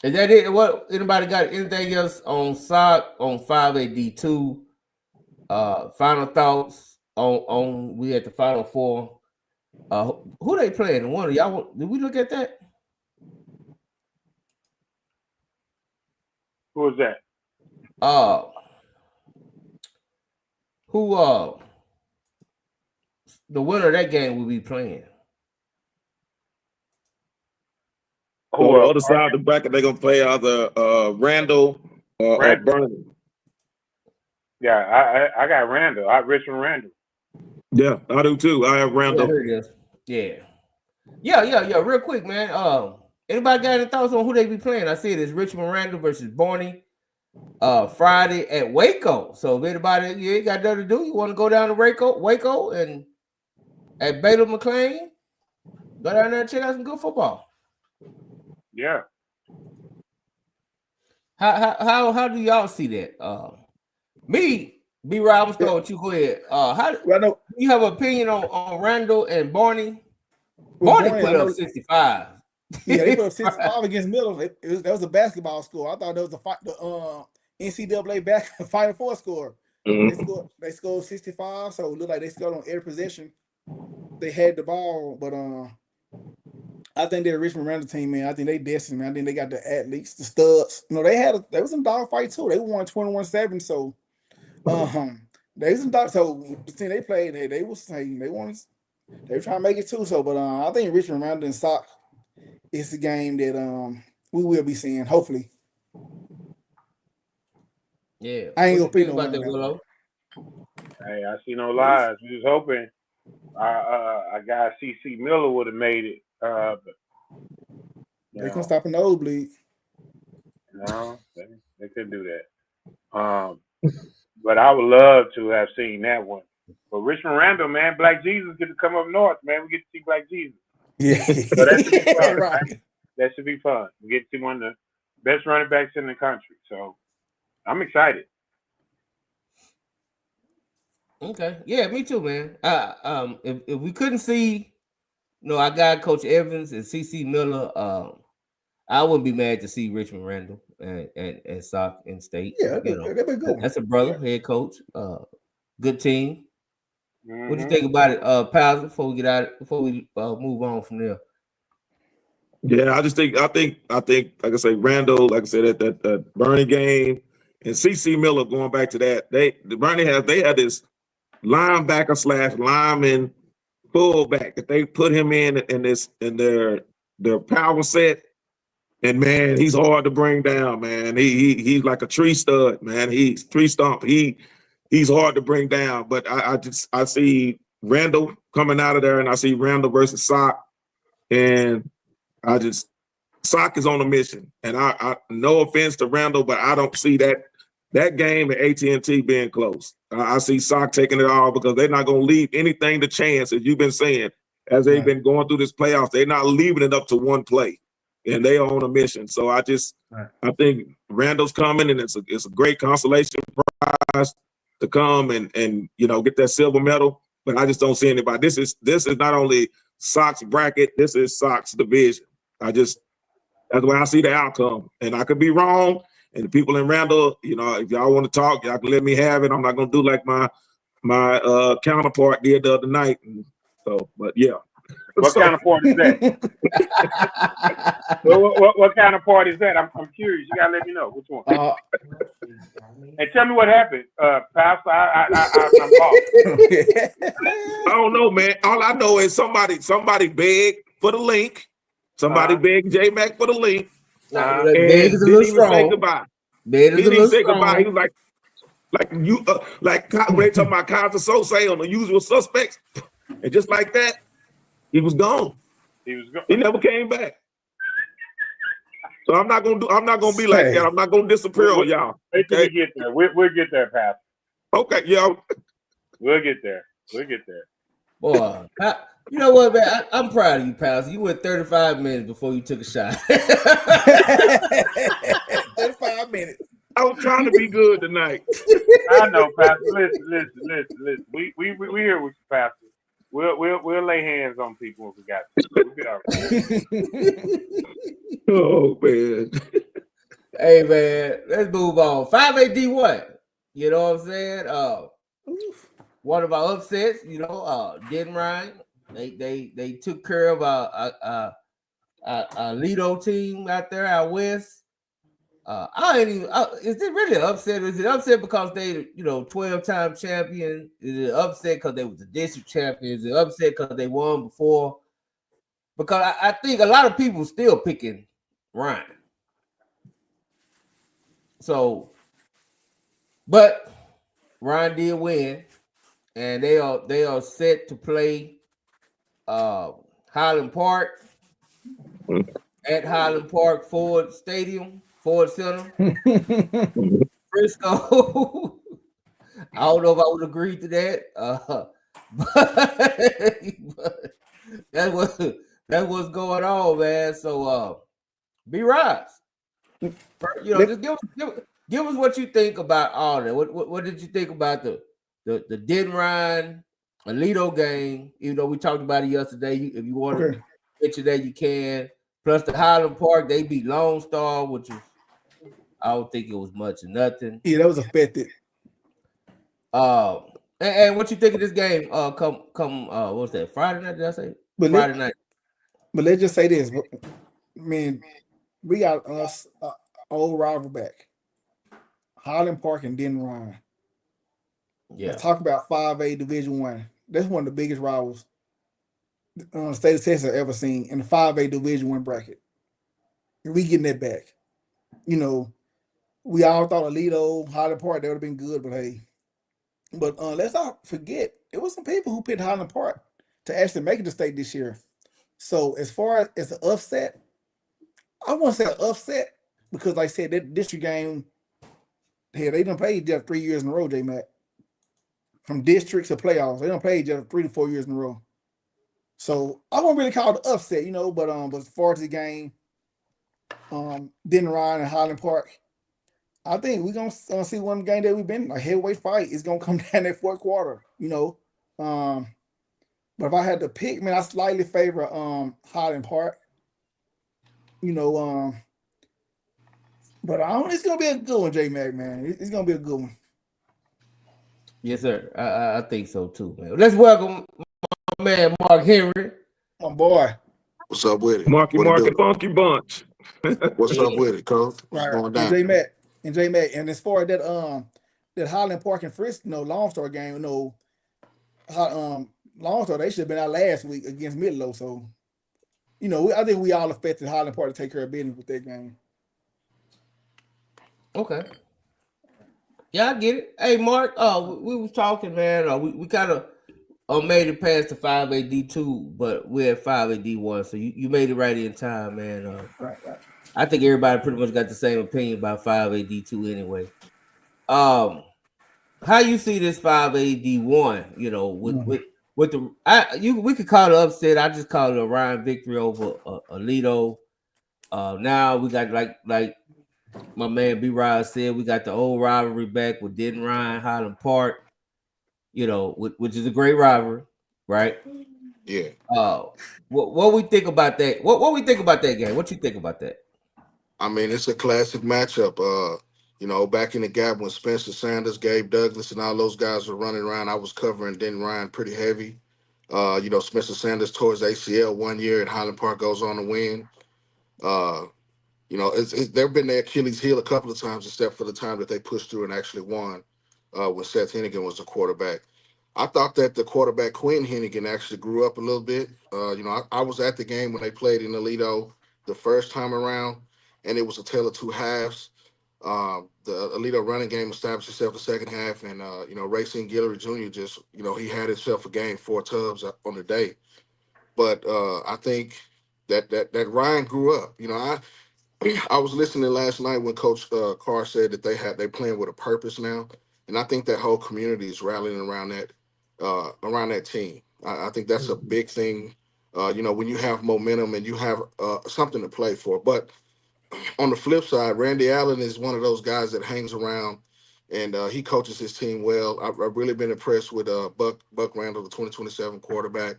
Is that it? What, anybody got anything else on Sock on 5AD2? Final thoughts on we at the Final Four. Who they playing? One of y'all, did we look at that? Who was that? Who the winner of that game will be playing? On the other side of the bracket, they're gonna play either Randall or Bernie. Yeah, I got Randall. Richmond Randall. Yeah, I do too. I have Randall. Yeah. Real quick, man. Anybody got any thoughts on who they be playing? I see it is Richmond Randall versus Barney. Friday at Waco. So if anybody you ain't got nothing to do, you want to go down to Waco and at Baylor McLean, go down there and check out some good football. Yeah. How do y'all see that? Me, B-Rob, I'm start with you. Go ahead. Do you have an opinion on Randall and Barney? Barney put up 65. Yeah, they put up 65 against Miller. That was a basketball score. I thought that was the NCAA Final Four score. Mm-hmm. They scored 65, so it looked like they scored on every possession. They had the ball, but I think they're a Richmond Randall team, man. I think they destined, man. I think they got the athletes, the studs. They was in dog fight too. They won 21-7, so they was in dog. So the team they played, they were trying to make it too. So, but I think Richmond Randall and Sock is the game that we will be seeing, hopefully. Yeah, I ain't gonna be about that, Willow. Hey, I see no lies. We was hoping our guy CC Miller would have made it. But they couldn't stop a nosebleed. No, they couldn't do that. But I would love to have seen that one. But Richmond Randall, man, Black Jesus get to come up north, man. We get to see Black Jesus. Yeah, so that should be fun. right. That should be fun. We get to see one of the best running backs in the country. So I'm excited. Okay, yeah, me too, man. If we couldn't see, I got Coach Evans and CC Miller. I wouldn't be mad to see Richmond Randall and Sock in state. Yeah, that'd be good. That's a brother, head coach. Good team. Mm-hmm. What do you think about it, Pals? Before we move on from there. Yeah, I think, like I say, Randall, like I said, at that Bernie game, and CC Miller going back to that. They had this linebacker / lineman fullback that they put him in their power set. And man, he's hard to bring down, man. He's like a tree stud, man. He's tree stump. He's hard to bring down. But I see Randall coming out of there, and I see Randall versus Sock, and Sock is on a mission. And I no offense to Randall, but I don't see that game at AT&T being close. I see Sock taking it all because they're not going to leave anything to chance, as you've been saying, as they've been going through this playoffs. They're not leaving it up to one play, and they are on a mission. So I think Randall's coming, and it's a great consolation prize to come and get that silver medal. But I just don't see anybody. This is not only Sock's bracket. This is Sock's division. That's the way I see the outcome, and I could be wrong. And the people in Randall, if y'all want to talk, y'all can let me have it. I'm not gonna do like my counterpart did the other night. But yeah. What counterpart is that? what counterpart is that? I'm curious. You gotta let me know which one. And tell me what happened, Pastor. I'm lost. I don't know, man. All I know is somebody begged for the link. Somebody begged J-Mac for the link. And didn't even say goodbye. He didn't even say goodbye. He was like when they talking about Kaiser Sose on The Usual Suspects, and just like that, he was gone. He never came back. So I'm not gonna be like that. I'm not gonna disappear on y'all. Wait till we get there. We'll get there, Pastor. Okay, yeah. We'll get there. Boy, you know what, man? I'm proud of you, Pastor. You went 35 minutes before you took a shot. 35 minutes. I was trying to be good tonight. I know, Pastor. Listen. We here with you, Pastor. We'll lay hands on people if we got to. We'll be all right. Oh man. Hey man, let's move on. 5AD1. You know what I'm saying? One of our upsets, Denton Ryan. They took care of a Lido team out there out west. Is it really an upset? Or is it upset because they, 12-time champion? Is it upset because they was the district champion? Is it upset because they won before? Because I think a lot of people still picking Ryan. So, but Ryan did win, and they are set to play Highland Park at Highland Park Ford Center. Frisco. I don't know if I would agree to that, but that's what's going on, man. So, B-Rise, just give us what you think about all that. What did you think about the Denton Ryan Alito game? Even though we talked about it yesterday, if you want to mention that, you can. Plus the Highland Park, they beat Lone Star, which was, I don't think it was much or nothing. Yeah, that was affected. And what you think of this game? Come what's that? Friday night? Did I say Friday night? But let's just say this, man. We got us old rival back, Highland Park and Denton Ryan. Yeah, let's talk about 5A Division I. That's one of the biggest rivals the state of Texas have ever seen in the 5A Division I bracket. And we getting that back. We all thought Alito, Highland Park, they would have been good, but hey. But let's not forget, it was some people who picked Highland Park to actually make it to state this year. So as far as the upset, I want to say an upset because, like I said, that district game, they done played just 3 years in a row, J-Mac. From districts to playoffs, they done played just 3 to 4 years in a row. So I won't really call it an upset, but as far as the game, Denton Ryan and Highland Park, I think we're gonna see one game that we've been a heavyweight fight. It's gonna come down that fourth quarter, But if I had to pick, man, I slightly favor Highland Park. But it's gonna be a good one, J-Mac, man. It's gonna be a good one. Yes, sir. I think so too, man. Let's welcome my man Mark Henry. My boy. What's up with it? Marky Funky Bunch. What's up with it, Coach? Right. Going down? And J-Mac. And as far as that Highland Park and Frisco, Lone Star game, Lone Star, they should have been out last week against Midlow. So, I think we all expected Highland Park to take care of business with that game. Okay. Yeah, I get it. Hey, Mark, we was talking, man. We kind of made it past the 5AD2, but we're at 5AD1, so you made it right in time, man. Right. I think everybody pretty much got the same opinion about 5AD2 anyway. how you see this 5AD1? You know, with the we could call it upset. I just call it a Ryan victory over Alito. Now we got like my man B. Rod said, we got the old rivalry back with Denton Ryan, Highland Park. You know, which is a great rivalry, right? Yeah. What we think about that? What we think about that game? What you think about that? I mean, it's a classic matchup. You know, back in the gap when Spencer Sanders, Gabe Douglas, and all those guys were running around, I was covering Denton Ryan pretty heavy. You know, Spencer Sanders tore his ACL one year, and Highland Park goes on to win. You know, they've been their Achilles heel a couple of times, except for the time that they pushed through and actually won when Seth Hennigan was the quarterback. I thought that the quarterback, Quinn Hennigan, actually grew up a little bit. You know, I was at the game when they played in Alito the first time around, and it was a tale of two halves. The Alito running game established itself the second half, and, you know, Racine Guillory Jr. just, you know, he had himself a game, 4 tubs on the day. But I think that Ryan grew up. You know, I was listening last night when Coach Carr said that they playing with a purpose now, and I think that whole community is rallying around that team. I think that's a big thing. You know, when you have momentum and you have something to play for. But on the flip side, Randy Allen is one of those guys that hangs around, and he coaches his team well. I've really been impressed with Buck Randall, the 2027 quarterback.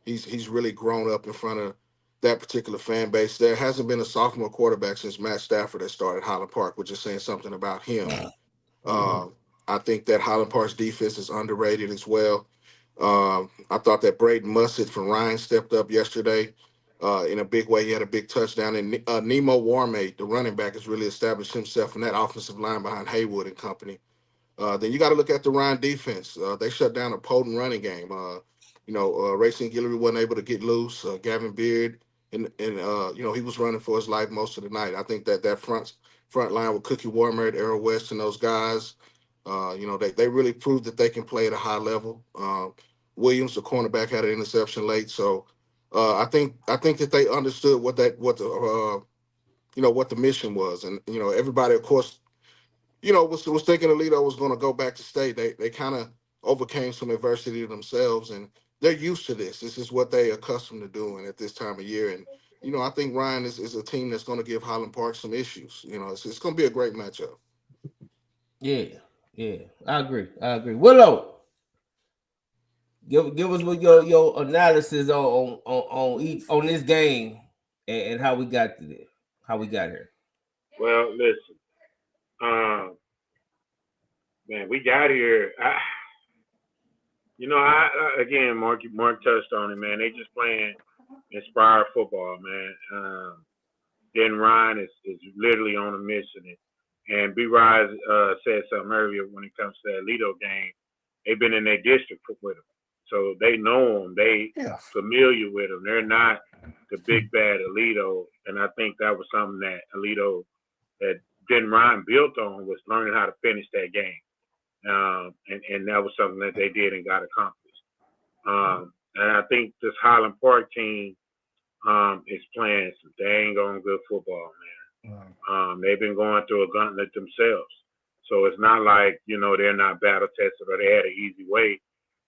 He's really grown up in front of that particular fan base. There hasn't been a sophomore quarterback since Matt Stafford that started Highland Park, which is saying something about him. I think that Highland Park's defense is underrated as well. I thought that Braden Mussett from Ryan stepped up yesterday in a big way. He had a big touchdown. And Nemo Warmate, the running back, has really established himself in that offensive line behind Haywood and company. Then you got to look at the Ryan defense. They shut down a potent running game. You know, Racine Guillory wasn't able to get loose. Gavin Beard, and you know, he was running for his life most of the night. I think that front line with Cookie Warmer, Errol West, and those guys, you know, they really proved that they can play at a high level. Williams, the cornerback, had an interception late, so I think that they understood what the mission was, and you know, everybody, of course, you know, was thinking Alito was going to go back to state. They kind of overcame some adversity themselves, and they're used to this. This is what they're accustomed to doing at this time of year. And, you know, I think Ryan is a team that's going to give Highland Park some issues. You know, it's going to be a great matchup. Yeah, I agree. Willow, give us what your analysis on this game and how we got to this, how we got here. Well, listen, man, we got here. Again, Mark touched on it, man. They just playing inspired football, man. Denton Ryan is literally on a mission. And B. Rise said something earlier when it comes to that Alito game. They've been in their district with him. So they know him. They familiar with him. They're not the big bad Alito. And I think that was something that Alito, that Denton Ryan built on, was learning how to finish that game. And that was something that they did and got accomplished. And I think this Highland Park team is playing some dang on good football, man. They've been going through a gauntlet themselves. So it's not like, you know, they're not battle tested or they had an easy way.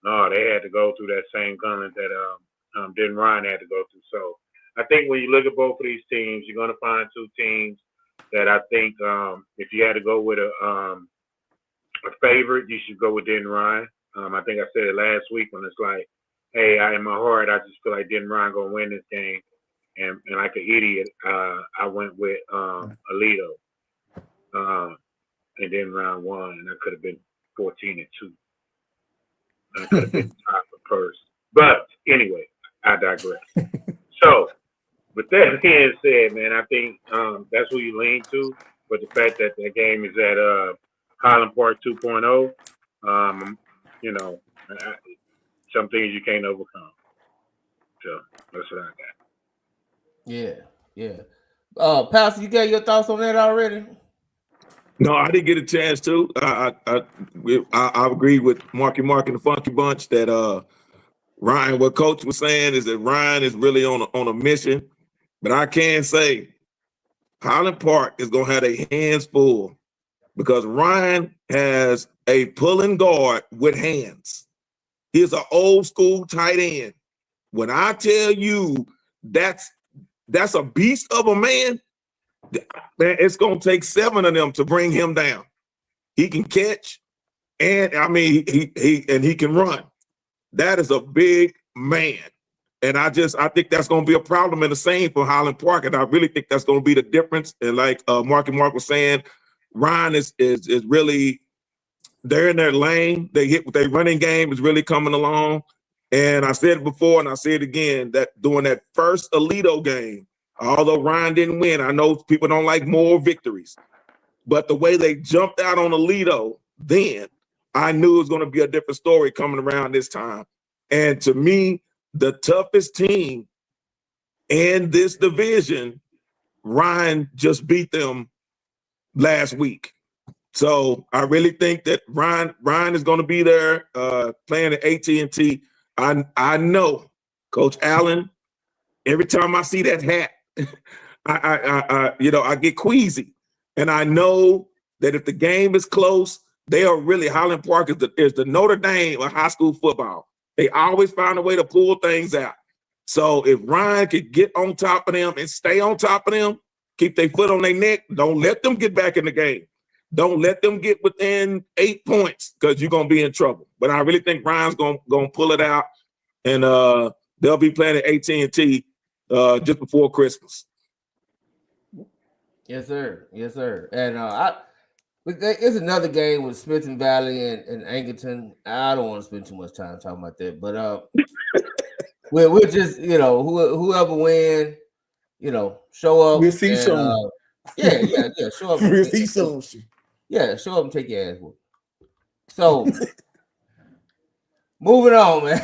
No, they had to go through that same gauntlet that Denton Ryan had to go through. So I think when you look at both of these teams, you're going to find two teams that I think if you had to go with a favorite, you should go with Denton Ryan. I think I said it last week when it's like, hey, in my heart, I just feel like Denton Ryan going to win this game. And like an idiot, I went with Alito. And then round one, and I could have been 14-2. I could have been top of purse. But anyway, I digress. So, with that being said, man, I think that's who you lean to. But the fact that that game is at Highland Park 2.0, you know, some things you can't overcome. So, that's what I got. Yeah. Pastor, you got your thoughts on that already? No, I didn't get a chance to. I agree with Marky Mark and the Funky Bunch that Ryan, what Coach was saying is that Ryan is really on a mission. But I can say Highland Park is gonna have their hands full because Ryan has a pulling guard with hands. He's an old school tight end. When I tell you that's a beast of a man, it's gonna take 7 of them to bring him down. He can catch, and I mean he can run. That is a big man. And I think that's going to be a problem in the same for Highland Park. And I really think that's going to be the difference. And like Mark was saying, Ryan is really, they're in their lane. Their running game is really coming along. And I said it before and I say it again, that during that first Alito game, although Ryan didn't win, I know people don't like more victories. But the way they jumped out on Alito then, I knew it was going to be a different story coming around this time. And to me, the toughest team in this division, Ryan just beat them last week. So I really think that Ryan is going to be there playing at AT&T. I know Coach Allen, every time I see that hat, I get queasy. And I know that if the game is close, they are really, Highland Park is the Notre Dame of high school football. They always find a way to pull things out. So if Ryan could get on top of them and stay on top of them, keep their foot on their neck, don't let them get back in the game. Don't let them get within 8 points because you're going to be in trouble. But I really think Ryan's going to pull it out, and they'll be playing at AT&T just before Christmas. Yes, sir. Yes, sir. And it's another game with Smith and Valley and Angerton. I don't want to spend too much time talking about that, but we'll just, whoever win, show up. We'll see soon. Yeah, show up. We'll see soon. Yeah, show up and take your ass whoop. So, moving on, man.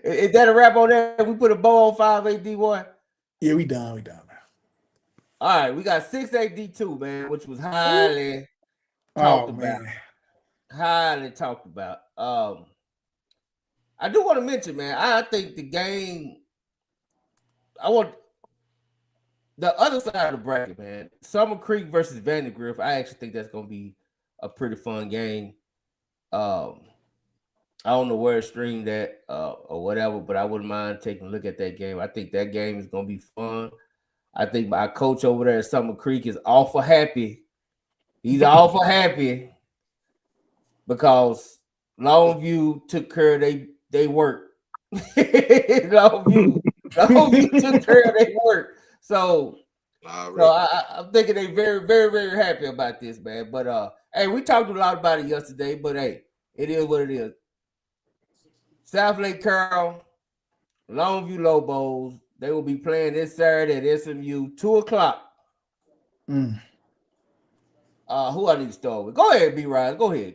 Is that a wrap on that? We put a bow on 5-8D1? Yeah, we done, man. All right, we got 6-8D2, man, which was highly talked about. Highly talked about. I do want to mention, man, I think the game, I want the other side of the bracket, man. Summer Creek versus Vandergrift. I actually think that's going to be a pretty fun game. I don't know where to stream that or whatever, but I wouldn't mind taking a look at that game. I think that game is going to be fun. I think my coach over there at Summer Creek is awful happy. He's awful happy because Longview took care of they work. Longview took care of their work. So I'm thinking they're very, very, very happy about this, man. But hey, we talked a lot about it yesterday, but hey, it is what it is. South Lake Carroll, Longview Lobos, they will be playing this Saturday at SMU, 2:00. Who I need to start with? Go ahead, B-Ryan. Go ahead.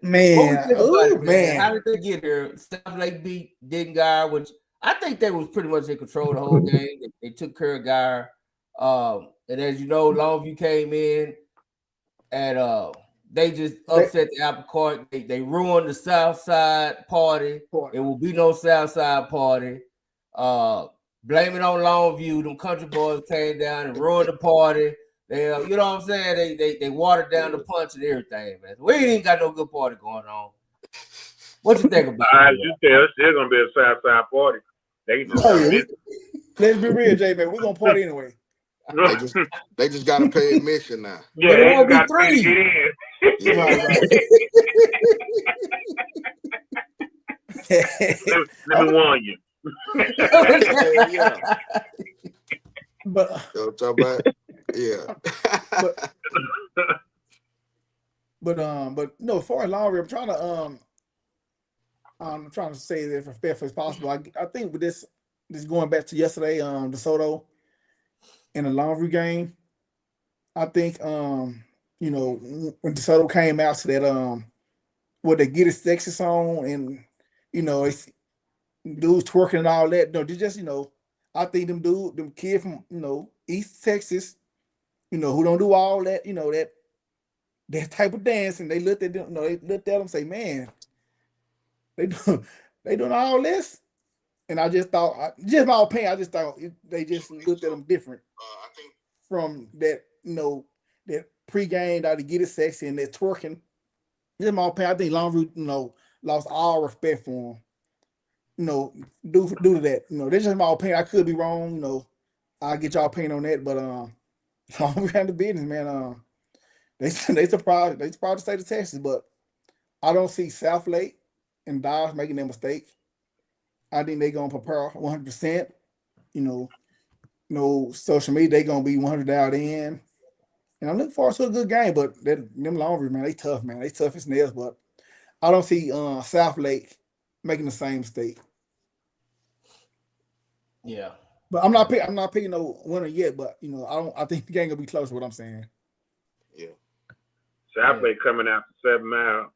Man, man. How did they get here? South Lake beat Dengar, which I think they was pretty much in control the whole game. They took care of Guy. And as you know, Longview came in and they just upset the apple cart. They ruined the South Side party. There will be no South Side party. Blame it on Longview. Them country boys came down and ruined the party. They, you know what I'm saying? They watered down the punch and everything, man. We ain't got no good party going on. What you think about it? You tell it's still gonna be a South Side party. They just let's be real, Jay, man. We're gonna party anyway. They just gotta pay admission now. Yeah, it won't they be free. get in. Let me warn you. Yeah. But talk about, yeah. but no, as far as Longview, I'm trying to say that as fair as possible. I think with this going back to yesterday, DeSoto in the Longview game, I think when DeSoto came out to that what they get his sexy song and it's dudes twerking and all that. No, they just I think them kids from East Texas, who don't do all that, that type of dance, and they looked at them, they looked at them and say, man, they doing all this. And I just thought, just my opinion, I just thought they just looked at them different. I think from that, that pregame, that to get it sexy and they're twerking. In my opinion, I think Longview, lost all respect for him. Due to that. That's just my opinion. I could be wrong. I'll get y'all opinion on that, but Longview had the business, man. They surprised the state of Texas, but I don't see South Lake and Dodge making that mistake. I think they're gonna prepare 100%. No social media, they gonna be 100 out in. And I'm looking forward to a good game, but them Longview, man, they tough, man. They tough as nails, but I don't see South Lake making the same mistake. Yeah. But I'm not picking no winner yet, but I think the game gonna be close to what I'm saying. Yeah. South Lake coming out to 7 Mile.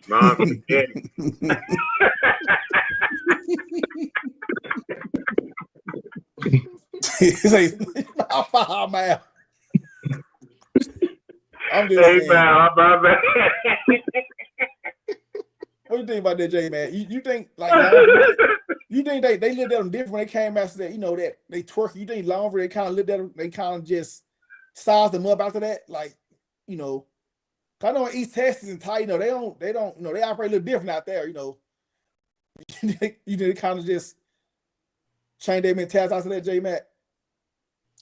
Mom's spaghetti. I'm 5 miles. I'm just 8 saying. Mile, my bad. What do you think about that, Jay, man? You think you think they looked at them different when they came after that? That they twerk. You think Longview they kind of looked at them? They kind of just sized them up after that, I know in East Texas and Ty, they don't, they operate a little different out there. They kind of just change their mentality after that, J Mac.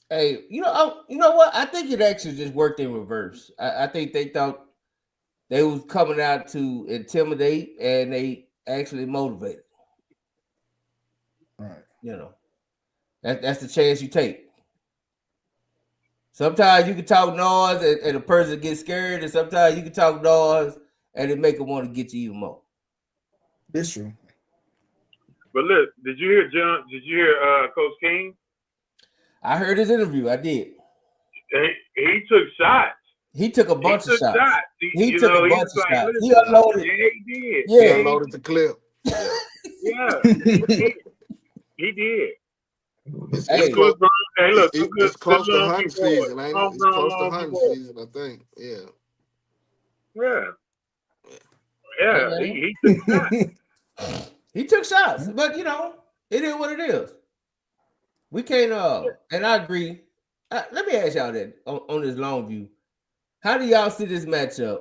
Hey, you know what? I think it actually just worked in reverse. I think they thought they was coming out to intimidate, and they actually motivated. Right. That's the chance you take. Sometimes you can talk noise and a person gets scared, and sometimes you can talk noise and it make them want to get you even more. That's true. But look, did you hear John? Did you hear Coach King? I heard his interview. I did. He took shots. He took a bunch of shots. He took a bunch of shots. Listen, He unloaded. Yeah, he did. Yeah, He unloaded the clip. Yeah, he did. It's Look, it's close to hunting season, ain't it? It's close to hunting season, I think. Yeah. Yeah. He took shots. He took shots, but it is what it is. We can't. And I agree. Let me ask y'all that on this Longview. How do y'all see this matchup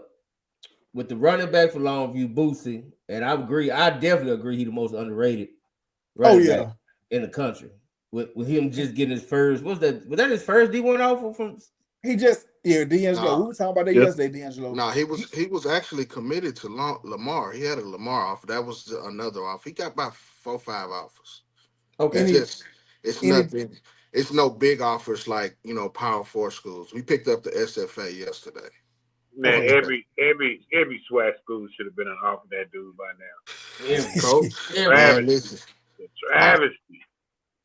with the running back for Longview, Boosie? And I agree. I definitely agree. He's the most underrated running back in the country. With him just getting his first, was that his first D1 offer from? He just D'Angelo. We were talking about that yesterday, D'Angelo. No, he was actually committed to Lamar. He had a Lamar offer. That was another offer. He got about 4 or 5 offers. Okay, it's nothing. It's no big offers like Power 4 schools. We picked up the SFA yesterday. Man, every SWAC school should have been an offer that dude by now. Coach, man, listen, travesty.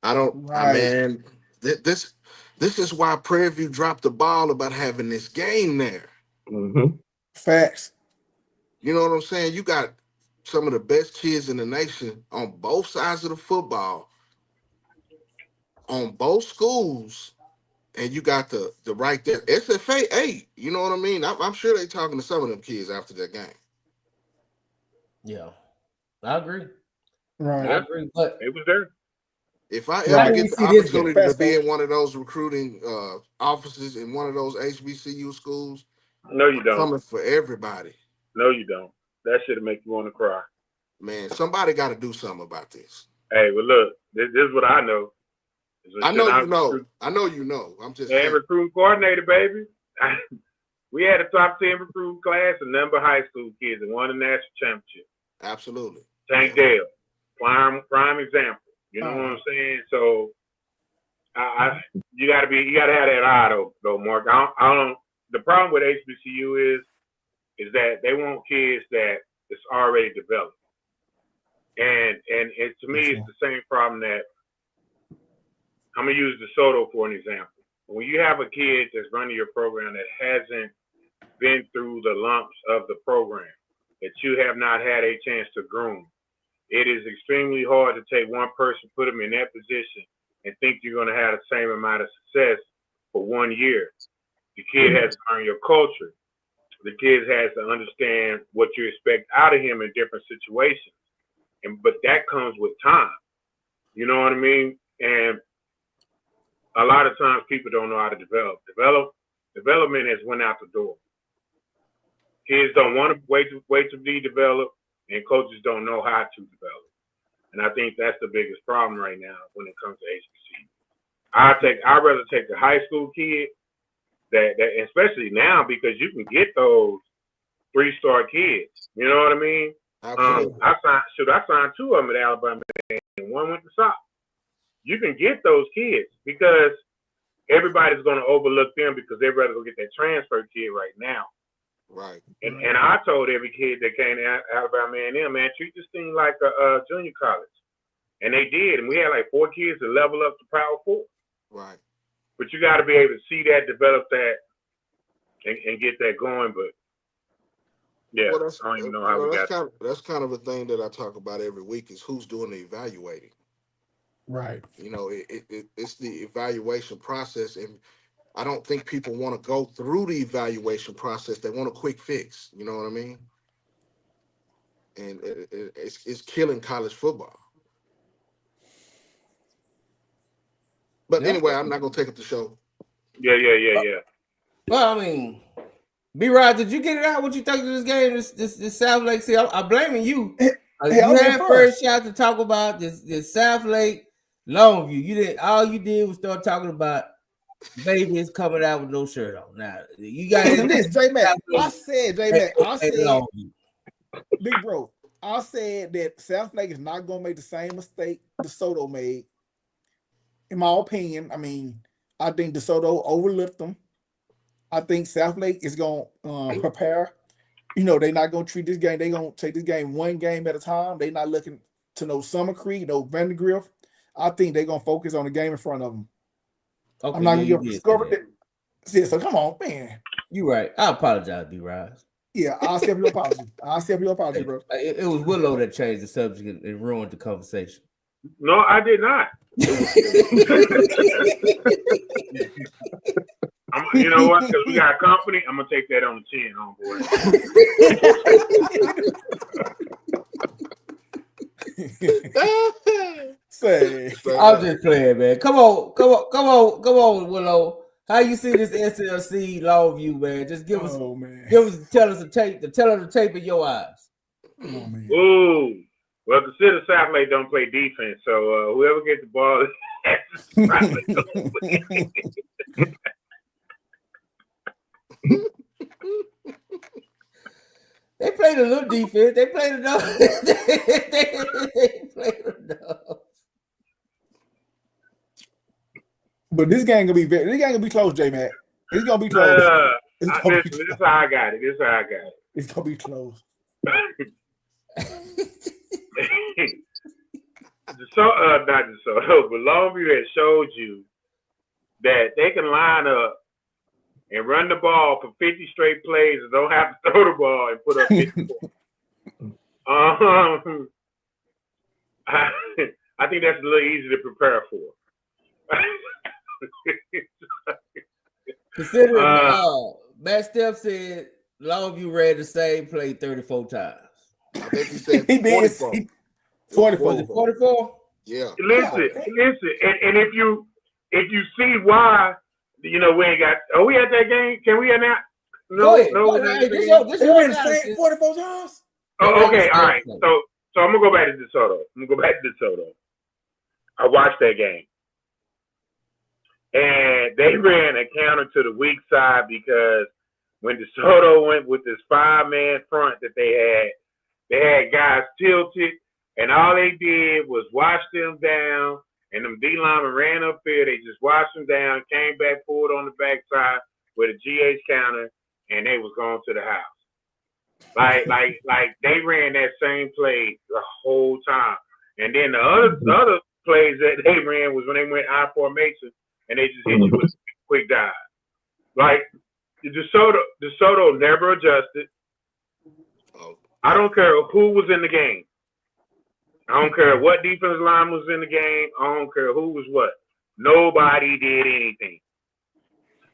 I don't, man. This is why Prairie View dropped the ball about having this game there. Mm-hmm. Facts. You know what I'm saying? You got some of the best kids in the nation on both sides of the football, on both schools, and you got the right there. SFA 8. You know what I mean? I'm sure they talking to some of them kids after that game. Yeah, I agree. Right, I agree. But it was there. If I ever get the opportunity to be in one of those recruiting offices in one of those HBCU schools, no, you don't. Coming for everybody. No, you don't. That should make you want to cry. Man, somebody got to do something about this. Hey, well, look, this is what I know. I know you know. I know you know. I'm just saying. Recruiting coordinator, baby. We had a top 10 recruiting class, a number of high school kids, and won the national championship. Absolutely. Tank Dale, prime example. You know what I'm saying? So, you gotta have that eye though, Mark. I don't. The problem with HBCU is that they want kids that is already developed, and to me, it's the same problem that I'm gonna use DeSoto for an example. When you have a kid that's running your program that hasn't been through the lumps of the program, that you have not had a chance to groom, it is extremely hard to take one person, put them in that position, and think you're going to have the same amount of success for 1 year. The kid has to learn your culture. The kid has to understand what you expect out of him in different situations. But that comes with time. You know what I mean? And a lot of times people don't know how to develop. Development has went out the door. Kids don't want to wait to be developed, and coaches don't know how to develop. And I think that's the biggest problem right now when it comes to HBC. I'd rather take the high school kid that especially now because you can get those 3-star kids. You know what I mean? Absolutely. I signed 2 of them at Alabama, and one went to SOP. You can get those kids because everybody's going to overlook them because they'd rather go get that transfer kid right now. Right. And I told every kid that came to Alabama A&M, man, treat this thing like a junior college. And they did. And we had like 4 kids to level up to Power 4. Right. But you got to be able to see that, develop that, and get that going. But, yeah, Well, I don't even know how we got that. That's kind of a thing that I talk about every week is who's doing the evaluating. Right. You know, it's the evaluation process, and I don't think people want to go through the evaluation process. They want a quick fix. You know what I mean? And it's killing college football. But anyway, I'm not gonna take up the show. Yeah. Well, I mean, B-Rod, did you get it out? What you think of this game? This South Lake? See, I'm blaming you. You had first shot to talk about this South Lake Longview. You didn't. All you did was start talking about babies coming out with no shirt on. Now you got this, J-Mac. I said, Longview. Big bro, I said that South Lake is not gonna make the same mistake DeSoto made. In my opinion, I mean, I think DeSoto overlooked them. I think South Lake is going to prepare. You know, they're not going to treat this game. They're going to take this game one game at a time. They're not looking to no Summer Creek, no Vandergrift. I think they're going to focus on the game in front of them. Okay, I'm not going to give discovered it. Yeah, so come on, man. You right. I apologize, B-Rod. Yeah, I'll accept your apology. Bro. It was Willow that changed the subject and ruined the conversation. No, I did not. You know what? Because we got company, I'm gonna take that on the chin, homeboy. I'm just playing, man. Come on, Willow. How you see this SLC Longview, man? Just tell us the tape in your eyes. Oh, man. Ooh. Well, consider South Lake don't play defense, so whoever gets the ball South Lake don't play. They played a little defense. They played enough. They played enough. But this game gonna be close, J-Mac. It's gonna be close. This is how I got it. It's gonna be close. Not DeSoto, but Longview has showed you that they can line up and run the ball for 50 straight plays and don't have to throw the ball and put up 50 points. I think that's a little easy to prepare for. Considering Matt Steph said Longview ran the same play 34 times. I think he said 44. 44. 44? Yeah. Listen, and if you see why, you know, we ain't got. Are we at that game? Can we announce? No. This ran the same 44 times. Oh, okay, all right. So I'm gonna go back to DeSoto. I watched that game, and they ran a counter to the weak side because when DeSoto went with this 5-man front that they had guys tilted, and all they did was wash them down. And them D linemen ran up there. They just washed them down, came back forward on the backside with a GH counter, and they was going to the house. Like they ran that same play the whole time. And then the other plays that they ran was when they went I formation and they just hit you with a quick dive. Like DeSoto never adjusted. I don't care who was in the game. I don't care what defensive line was in the game. I don't care who was what. Nobody did anything.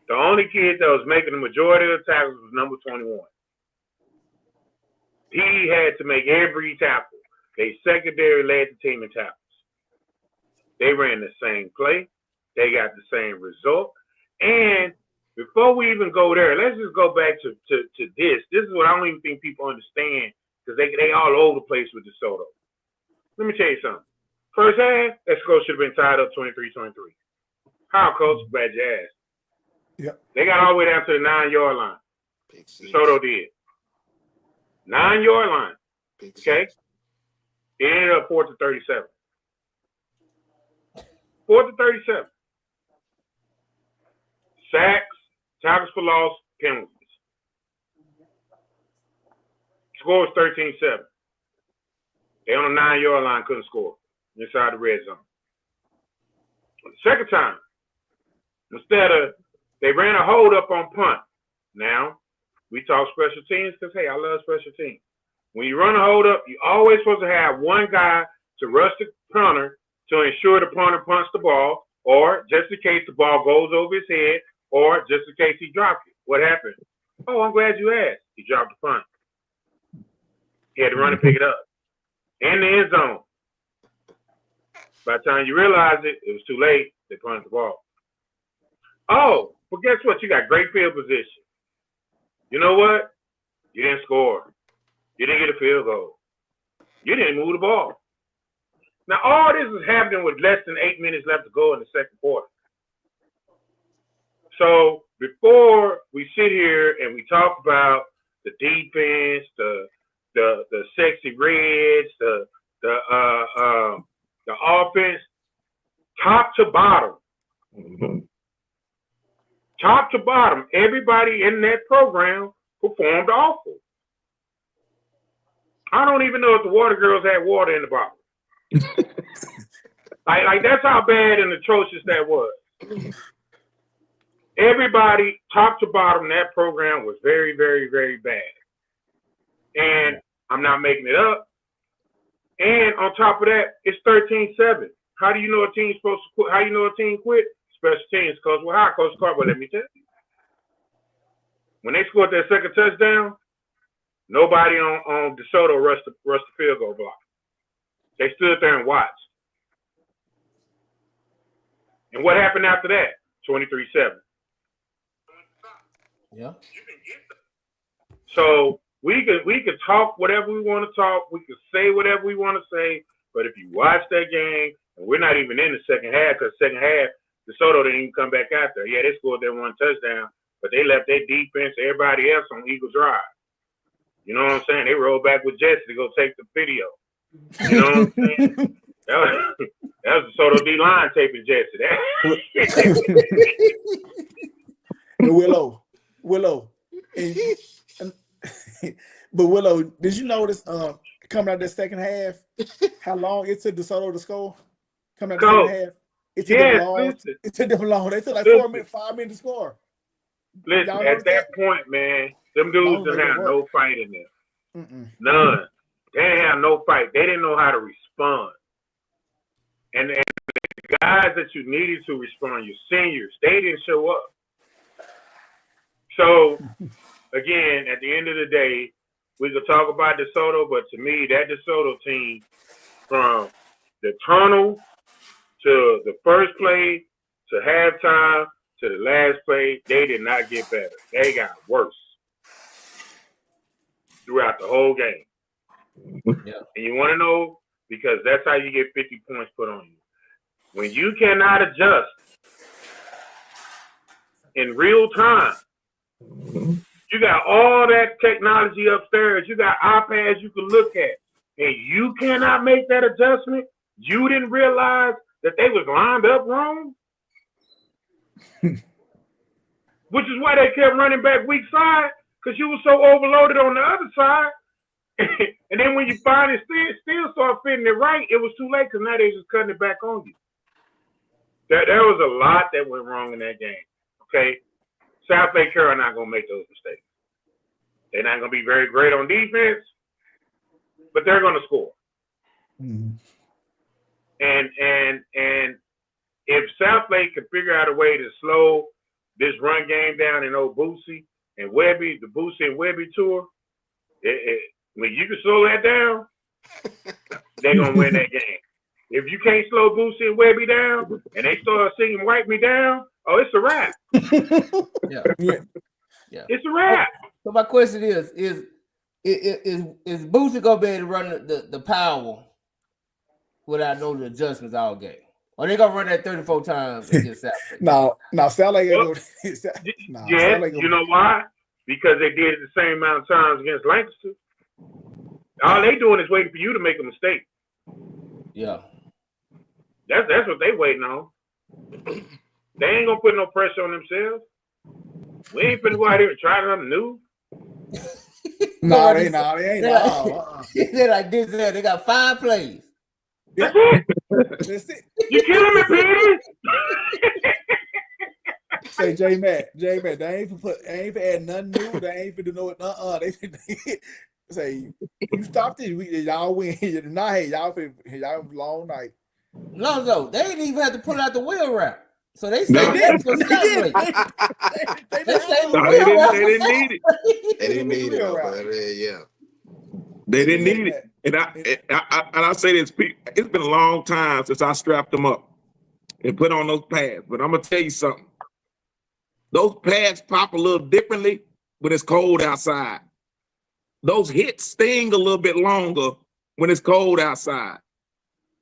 The only kid that was making the majority of the tackles was number 21. He had to make every tackle. They secondary led the team in tackles. They ran the same play. They got the same result. And before we even go there, let's just go back to this. This is what I don't even think people understand because they all over the place with DeSoto. Let me tell you something. First half, that score should have been tied up 23-23. How, Coach? Glad you asked. Yep. They got all the way down to the 9-yard line. DeSoto did. 9-yard line. Okay? It ended up 4-37. 4-37. Sacks, tackles for loss, penalties. Score was 13-7. They on the 9-yard line couldn't score inside the red zone. The second time, instead of they ran a hold up on punt. Now, we talk special teams because, hey, I love special teams. When you run a hold up, you always supposed to have one guy to rush the punter to ensure the punter punts the ball, or just in case the ball goes over his head, or just in case he dropped it. What happened? Oh, I'm glad you asked. He dropped the punt. He had to run and pick it up. In the end zone. By the time you realized it, it was too late. They punted the ball. Oh, but guess what? You got great field position. You know what? You didn't score. You didn't get a field goal. You didn't move the ball. Now, all this is happening with less than 8 minutes left to go in the second quarter. So before we sit here and we talk about the defense, the sexy reds, the offense, top to bottom, top to bottom, everybody in that program performed awful. I don't even know if the water girls had water in the bottle. like that's how bad and atrocious that was. Everybody, top to bottom, that program was very, very, very bad. And I'm not making it up. And on top of that, it's 13-7. How do you know a team's supposed to quit? How do you know a team quit? Special teams, Coach. Well, how, Coach Carver? Let me tell you. When they scored their second touchdown, nobody on DeSoto rushed the field goal block. They stood there and watched. And what happened after that? 23-7. Yeah. So we could talk whatever we want to talk. We could say whatever we want to say. But if you watch that game, and we're not even in the second half, because second half, DeSoto didn't even come back out there. Yeah, they scored their one touchdown, but they left their defense, everybody else on Eagle Drive. You know what I'm saying? They rolled back with Jesse to go take the video. You know what I'm saying? That was DeSoto D-line taping Jesse. Willow. But Willow, did you notice coming out of the second half how long it took DeSoto to score? Coming out of the second half. It took them long. They took like 4 minutes, 5 minutes to score. Listen, at that point, man, them dudes didn't have no fight in there. None. They didn't have no fight. They didn't know how to respond. And the guys that you needed to respond, your seniors, they didn't show up. So, again, at the end of the day, we could talk about DeSoto, but to me, that DeSoto team, from the tunnel to the first play to halftime to the last play, they did not get better. They got worse throughout the whole game. Yeah. And you want to know, because that's how you get 50 points put on you. When you cannot adjust in real time, you got all that technology upstairs, you got iPads you can look at, and you cannot make that adjustment, you didn't realize that they was lined up wrong? Which is why they kept running back weak side, because you were so overloaded on the other side. And then when you finally still start fitting it right, it was too late because now they just cutting it back on you. There was a lot that went wrong in that game. Okay, South Lake Carroll are not going to make those mistakes. They're not going to be very great on defense, but they're going to score. Mm-hmm. And if South Lake can figure out a way to slow this run game down in old Boosie and Webby, the Boosie and Webby tour, when you can slow that down, they're going to win that game. If you can't slow Boosie and Webby down and they start singing Wipe Me Down, oh, it's a wrap. Yeah. Yeah. It's a wrap. So my question is Boosie gonna be able to run the power without no adjustments all game? Or they gonna run that 34 times against South Lake? No, South Lake. Well, yes, you know why? Because they did it the same amount of times against Lancaster. All they doing is waiting for you to make a mistake. Yeah. That's what they waiting on. They ain't gonna put no pressure on themselves. We ain't finna go out here and try something new. No, they ain't. They're like this. They got 5 plays. That's it. That's it. You killing me, Petey? Say J-Mac, they ain't for add nothing new. They ain't for do no They say you stop this. Y'all win. Not hey, y'all long night. Lonzo, they didn't even have to pull out the wheel wrap. So they No. said They that didn't need it. They didn't need it, but yeah. They didn't need it. And I say this, it's been a long time since I strapped them up and put on those pads. But I'm gonna tell you something. Those pads pop a little differently when it's cold outside. Those hits sting a little bit longer when it's cold outside.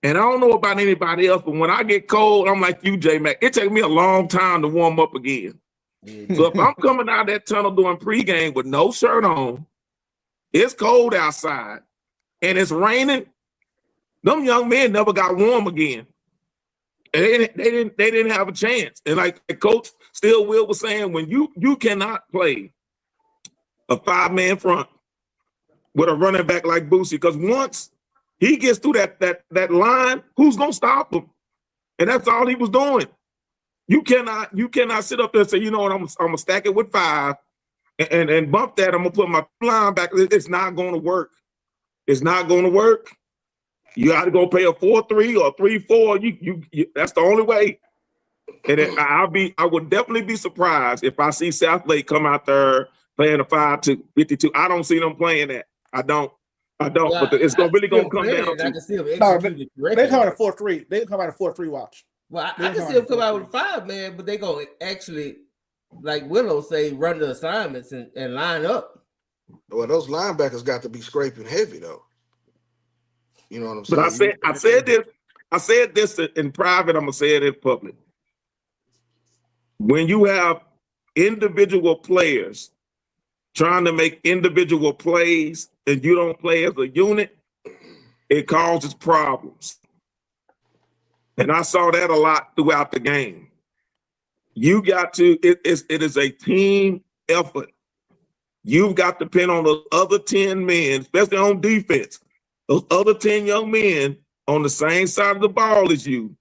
And I don't know about anybody else, but when I get cold, I'm like you, J-Mac. It takes me a long time to warm up again. So if I'm coming out of that tunnel doing pregame with no shirt on, it's cold outside, and it's raining, them young men never got warm again. And they didn't have a chance. And like Coach Stillwell was saying, when you cannot play a 5-man front with a running back like Boosie, because once he gets through that line, who's gonna stop him? And that's all he was doing. You cannot sit up there and say, you know what, I'm gonna stack it with 5 and bump that. I'm gonna put my line back. It's not gonna work. It's not gonna work. You got to go pay a 4-3 or 3-4. You that's the only way. And I would definitely be surprised if I see South Lake come out there playing a 5-2-52. I don't see them playing that. I don't. Well, but it's really gonna come down to. They come out at 4-3. They come out at 4-3. Watch. Well, I can see them come out with 5-man, but they gonna actually, like Willow say, run the assignments and line up. Well, those linebackers got to be scraping heavy though. You know what I'm saying? But I said this in private. I'm gonna say it in public. When you have individual players trying to make individual plays and you don't play as a unit, it causes problems. And I saw that a lot throughout the game. You got to, it is a team effort. You've got to depend on those other 10 men, especially on defense, those other 10 young men on the same side of the ball as you.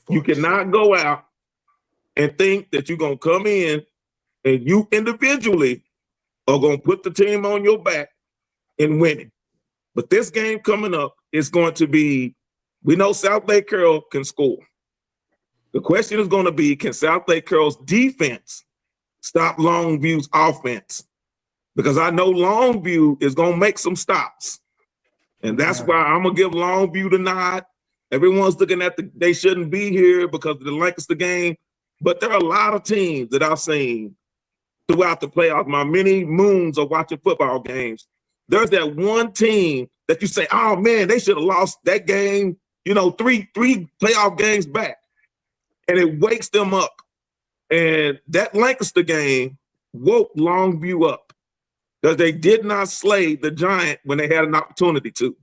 You cannot go out and think that you're going to come in and you individually are going to put the team on your back and win it. But this game coming up is going to be, we know South Lake Carroll can score. The question is going to be, can South Lake Carroll's defense stop Longview's offense? Because I know Longview is going to make some stops. And that's why I'm going to give Longview the nod. Everyone's looking at they shouldn't be here because of the Lancaster game. But there are a lot of teams that I've seen throughout the playoffs. My many moons of watching football games. There's that one team that you say, oh, man, they should have lost that game, three playoff games back. And it wakes them up. And that Lancaster game woke Longview up because they did not slay the Giant when they had an opportunity to.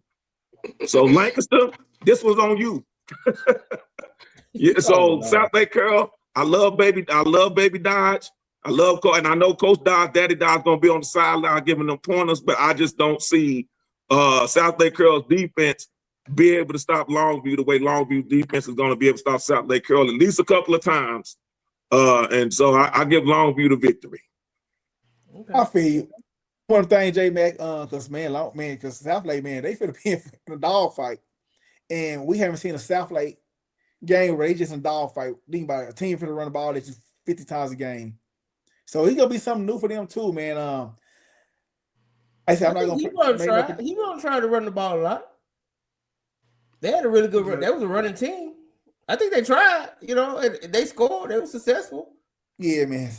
So Lancaster, this was on you. So South Lake Carroll, I love Baby Dodge. And I know Coach Dodge, Daddy Dodge, going to be on the sideline giving them pointers, but I just don't see South Lake Carroll's defense be able to stop Longview the way Longview defense is going to be able to stop South Lake Carroll at least a couple of times. And so I give Longview the victory. Okay. I feel you. One thing, J-Mac, because South Lake, man, they finna be in a dog fight. And we haven't seen a South Lake game where they just in a dog fight. Think about it, a team finna run the ball that's just 50 times a game. So he's gonna be something new for them too, man. I said I'm not gonna He gonna try to run the ball a lot. They had a really good run. That was a running team. I think they tried, and they scored. They were successful. Yeah, man.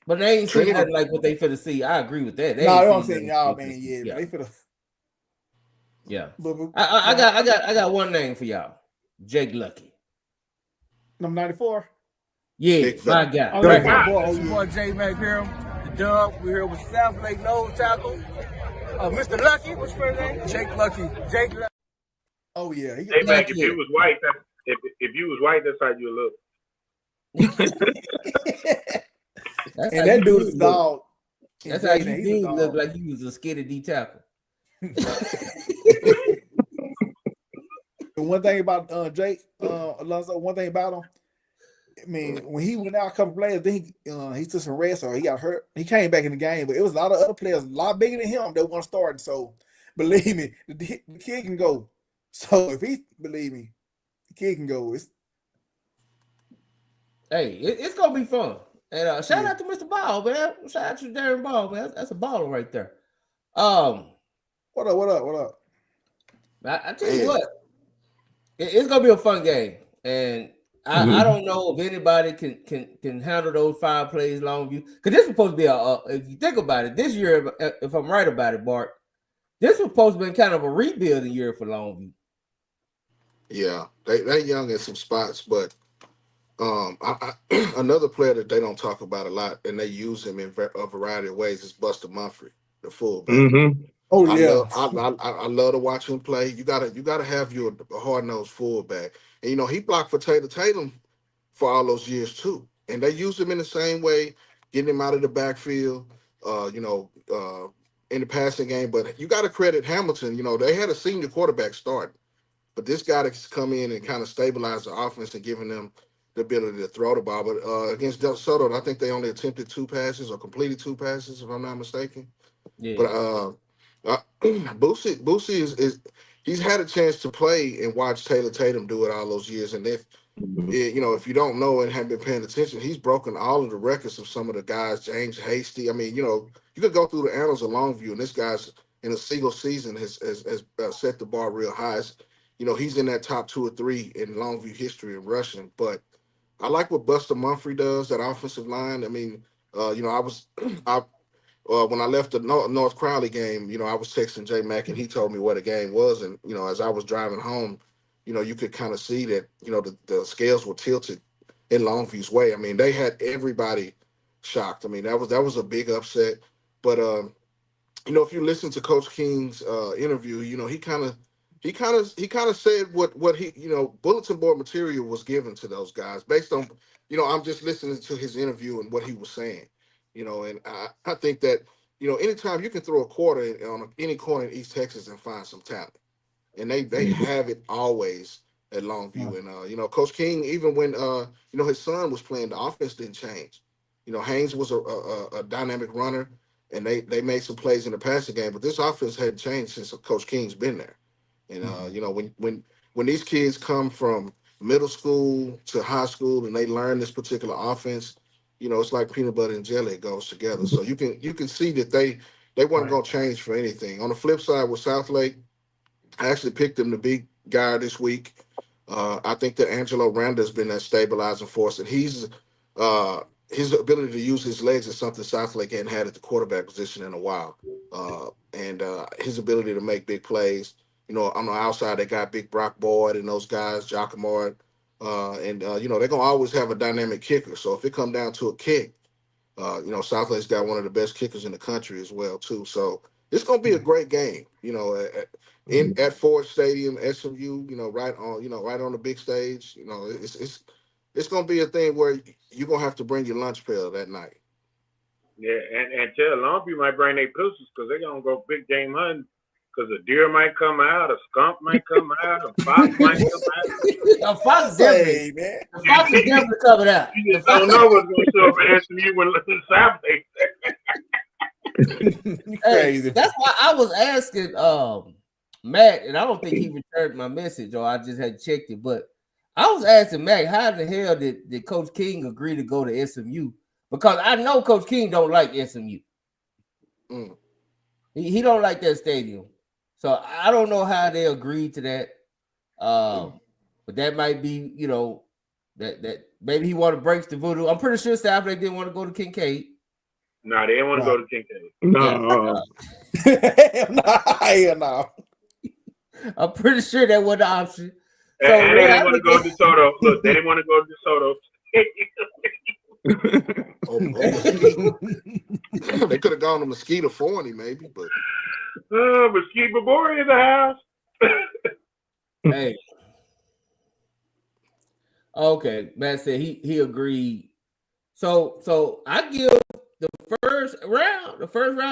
But they ain't seen Trinity- nothing like what they finna see. I agree with that. They No, ain't I'm seen saying, nothing y'all, they man. finna Yeah, see. man. They finna. Yeah. But, I got one name for y'all. Jake Lucky. number 94. Yeah, Big my fella. guy. Oh, Right that's my here. boy. Oh, It's your boy yeah. J Mac here, the Dub. We're here with South Lake Nose Tackle. Mr. Lucky, what's your first name? Jake Lucky. Jake Lucky. Oh, yeah. He, Hey, Mac, if Lucky. you was white, if you was white, that's how you look. That's and how that you dude did is look. dog. That's And how Jay, you he's a did look dog. like you was a skinny D tackle. The one thing about Jake Alonso, one thing about him, I mean, when he went out a couple players, then he took some rest or he got hurt. He came back in the game, but it was a lot of other players, a lot bigger than him, that weren't starting. So believe me, the kid can go. So if he believe me, the kid can go. Hey, it's gonna be fun. And shout Yeah. out to Mr. Ball, man. Shout out to Darren Ball, man. That's a baller right there. What up? I tell you Man. what, it's gonna be a fun game, and I don't know if anybody can handle those 5 plays Longview, because this is supposed to be if you think about it, this year, if I'm right about it, Bart, this was supposed to be kind of a rebuilding year for Longview. Yeah, they young in some spots, but another player that they don't talk about a lot, and they use him in a variety of ways, is Buster Mumphrey, the fullback. Mm-hmm. Oh I yeah. love to watch him play. You gotta have you a hard nosed fullback, and he blocked for Tatum for all those years too, and they use him in the same way, getting him out of the backfield, in the passing game. But you got to credit Hamilton. They had a senior quarterback start, but this guy that's come in and kind of stabilize the offense and giving them the ability to throw the ball. But against Del Soto, I think they only attempted 2 passes or completed 2 passes, if I'm not mistaken. Yeah. But Boosie is he's had a chance to play and watch Taylor Tatum do it all those years. And if you don't know and haven't been paying attention, he's broken all of the records of some of the guys. James Hasty. I mean, you could go through the annals of Longview, and this guy's in a single season has set the bar real high. He's in that top 2 or 3 in Longview history in rushing. But I like what Buster Mumphrey does, that offensive line. I mean, when I left the North Crowley game, I was texting J Mac and he told me what the game was. And, as I was driving home, you could kind of see that, the scales were tilted in Longview's way. I mean, they had everybody shocked. I mean, that was a big upset. But, if you listen to Coach King's interview, he kind of said what he, bulletin board material was given to those guys based on, I'm just listening to his interview and what he was saying. And I think that, anytime you can throw a quarter on any corner in East Texas and find some talent, and they have it always at Longview. And, Coach King, even when, his son was playing, the offense didn't change. Haynes was a dynamic runner, and they made some plays in the passing game, but this offense hadn't changed since Coach King's been there. And, when these kids come from middle school to high school and they learn this particular offense, it's like peanut butter and jelly. It goes together. So you can see that they weren't going to change for anything. On the flip side with Southlake, I actually picked him the big guy this week. I think that Angelo Randa has been that stabilizing force, and he's his ability to use his legs is something Southlake hadn't had at the quarterback position in a while. And his ability to make big plays. On the outside, they got Big Brock Boyd and those guys, Jacquemart. And they're going to always have a dynamic kicker. So if it come down to a kick, Southlake's got one of the best kickers in the country as well, too. So it's going to be a great game, at Ford Stadium, SMU, right on the big stage. It's going to be a thing where you're going to have to bring your lunch pail that night. Yeah, and tell Longview might bring their pistols because they're going to go big game hunting. Because a deer might come out, a skunk might come out, a fox might come out. A fox definitely, man. The fox is definitely coming out. You just don't know what's going to show up and SMU when South. Hey, that's why I was asking Matt, and I don't think he returned my message, or I just had checked it. But I was asking Matt, how the hell did Coach King agree to go to SMU? Because I know Coach King don't like SMU. He don't like that stadium. So I don't know how they agreed to that. But that might be, that maybe he wanted to break the voodoo. I'm pretty sure Southlake didn't want to go to Kincaid. No, they didn't want to go to Kincaid. No. Hell no. I'm pretty sure that was the option. And they didn't want to go to DeSoto. Look, they didn't want to go to DeSoto. They could have gone to Mosquito Forney, maybe, but Mesquite Babori in the house. Hey. Okay, Matt said he agreed. So I give the first round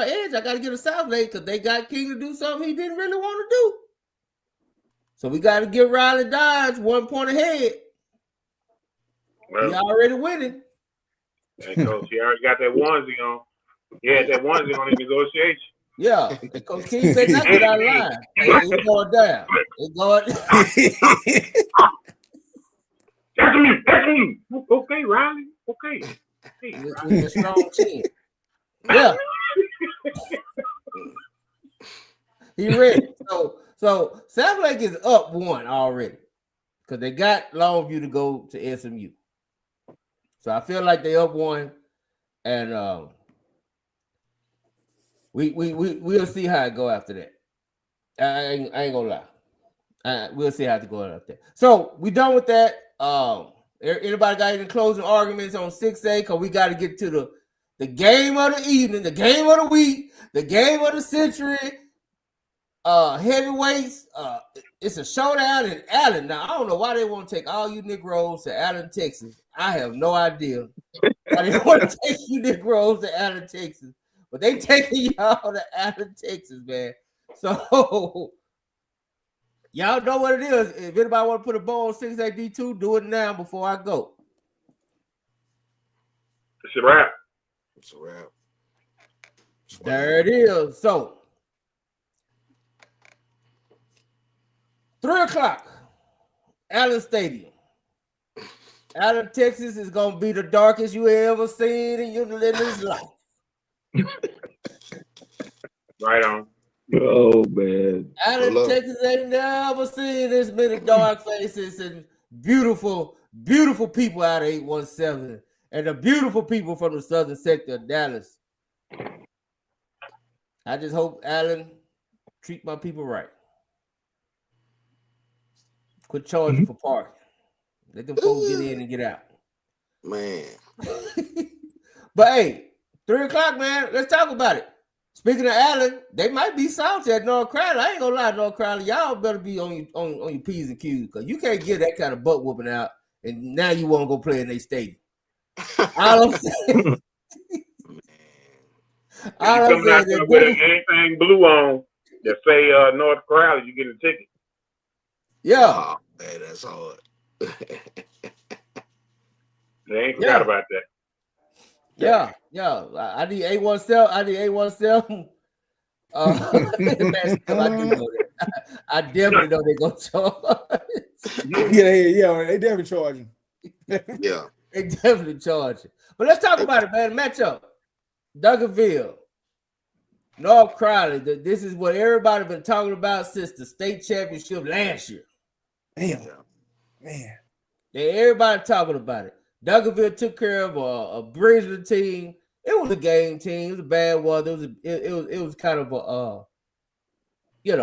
edge. I got to give a Southlake because they got King to do something he didn't really want to do. So we got to give Riley Dodge 1 point ahead. Well, He already winning. hey, Coach, he already got that onesie on. He had that onesie on in negotiation. Yeah, Coach King said not get out of line. It's going down. It's going. That's me. That's me. Okay, Riley. Okay. Hey, With a strong chin. Yeah. He ready. So Southlake is up 1 already because they got Longview to go to SMU. So I feel like they up 1, and we'll see how it go after that. I ain't gonna lie. We'll see how it go after that. So we done with that. Anybody got any closing arguments on 6A? Because we got to get to the game of the evening, the game of the week, the game of the century. Heavyweights. It's a showdown in Allen. Now I don't know why they want to take all you Negroes to Allen, Texas. I have no idea why they want to take you Negroes to Allen, Texas. But they taking y'all to Allen, Texas, man. So y'all know what it is. If anybody want to put a bow on 6A D2, do it now before I go. It's a wrap. it's a wrap. There it is. So 3:00, Allen Stadium. Allen, Texas is gonna be the darkest you ever seen in your living life. Right on. Oh man. Allen, Texas ain't never seen this many dark faces and beautiful, beautiful people out of 817 and the beautiful people from the southern sector of Dallas. I just hope Allen treat my people right. Quit charging for parking. Let them folks get in and get out. Man. But hey, 3:00, man. Let's talk about it. Speaking of Allen, they might be salty at North Crowley. I ain't gonna lie, North Crowley. Y'all better be on your P's and Q's because you can't get that kind of butt whooping out, and now you want to go play in their stadium. All I'm saying, all I'm saying is with anything blue on that say North Crowley, you get a ticket. Yeah. Oh, man, that's hard. They ain't forgot about that. Yeah. I need A1 I need A1 I definitely know they're gonna charge. Yeah, they definitely charging. Yeah. They definitely charging. But let's talk about it, man. Matchup. Duncanville, North Crowley. This is what everybody been talking about since the state championship last year. Damn. Man. Everybody talking about it. Duncanville took care of a Bridgeland team. It was a game team. It was a bad weather. It was kind of a it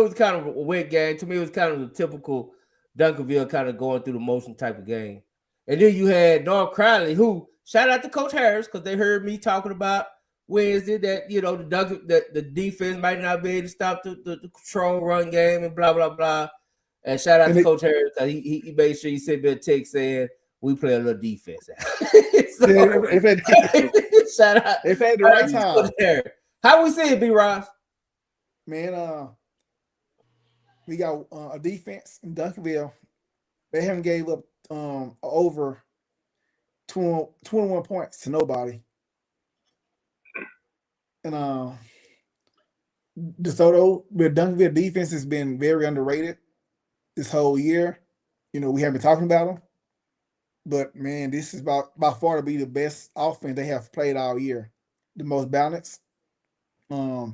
was kind of a wet game. To me, it was kind of the typical Duncanville kind of going through the motion type of game. And then you had North Crowley, who shout out to Coach Harris because they heard me talking about Wednesday that the defense might not be able to stop the control run game and blah blah blah. And shout out to Coach Harris because he made sure he sent me a text saying we play a little defense. So, shout out. If at the right time. How we see it, B. Ross? Man, we got a defense in Duncanville. They haven't gave up over 21 points to nobody. And DeSoto, the Duncanville defense has been very underrated this whole year. We haven't been talking about them. But, man, this is by far to be the best offense they have played all year. The most balanced. I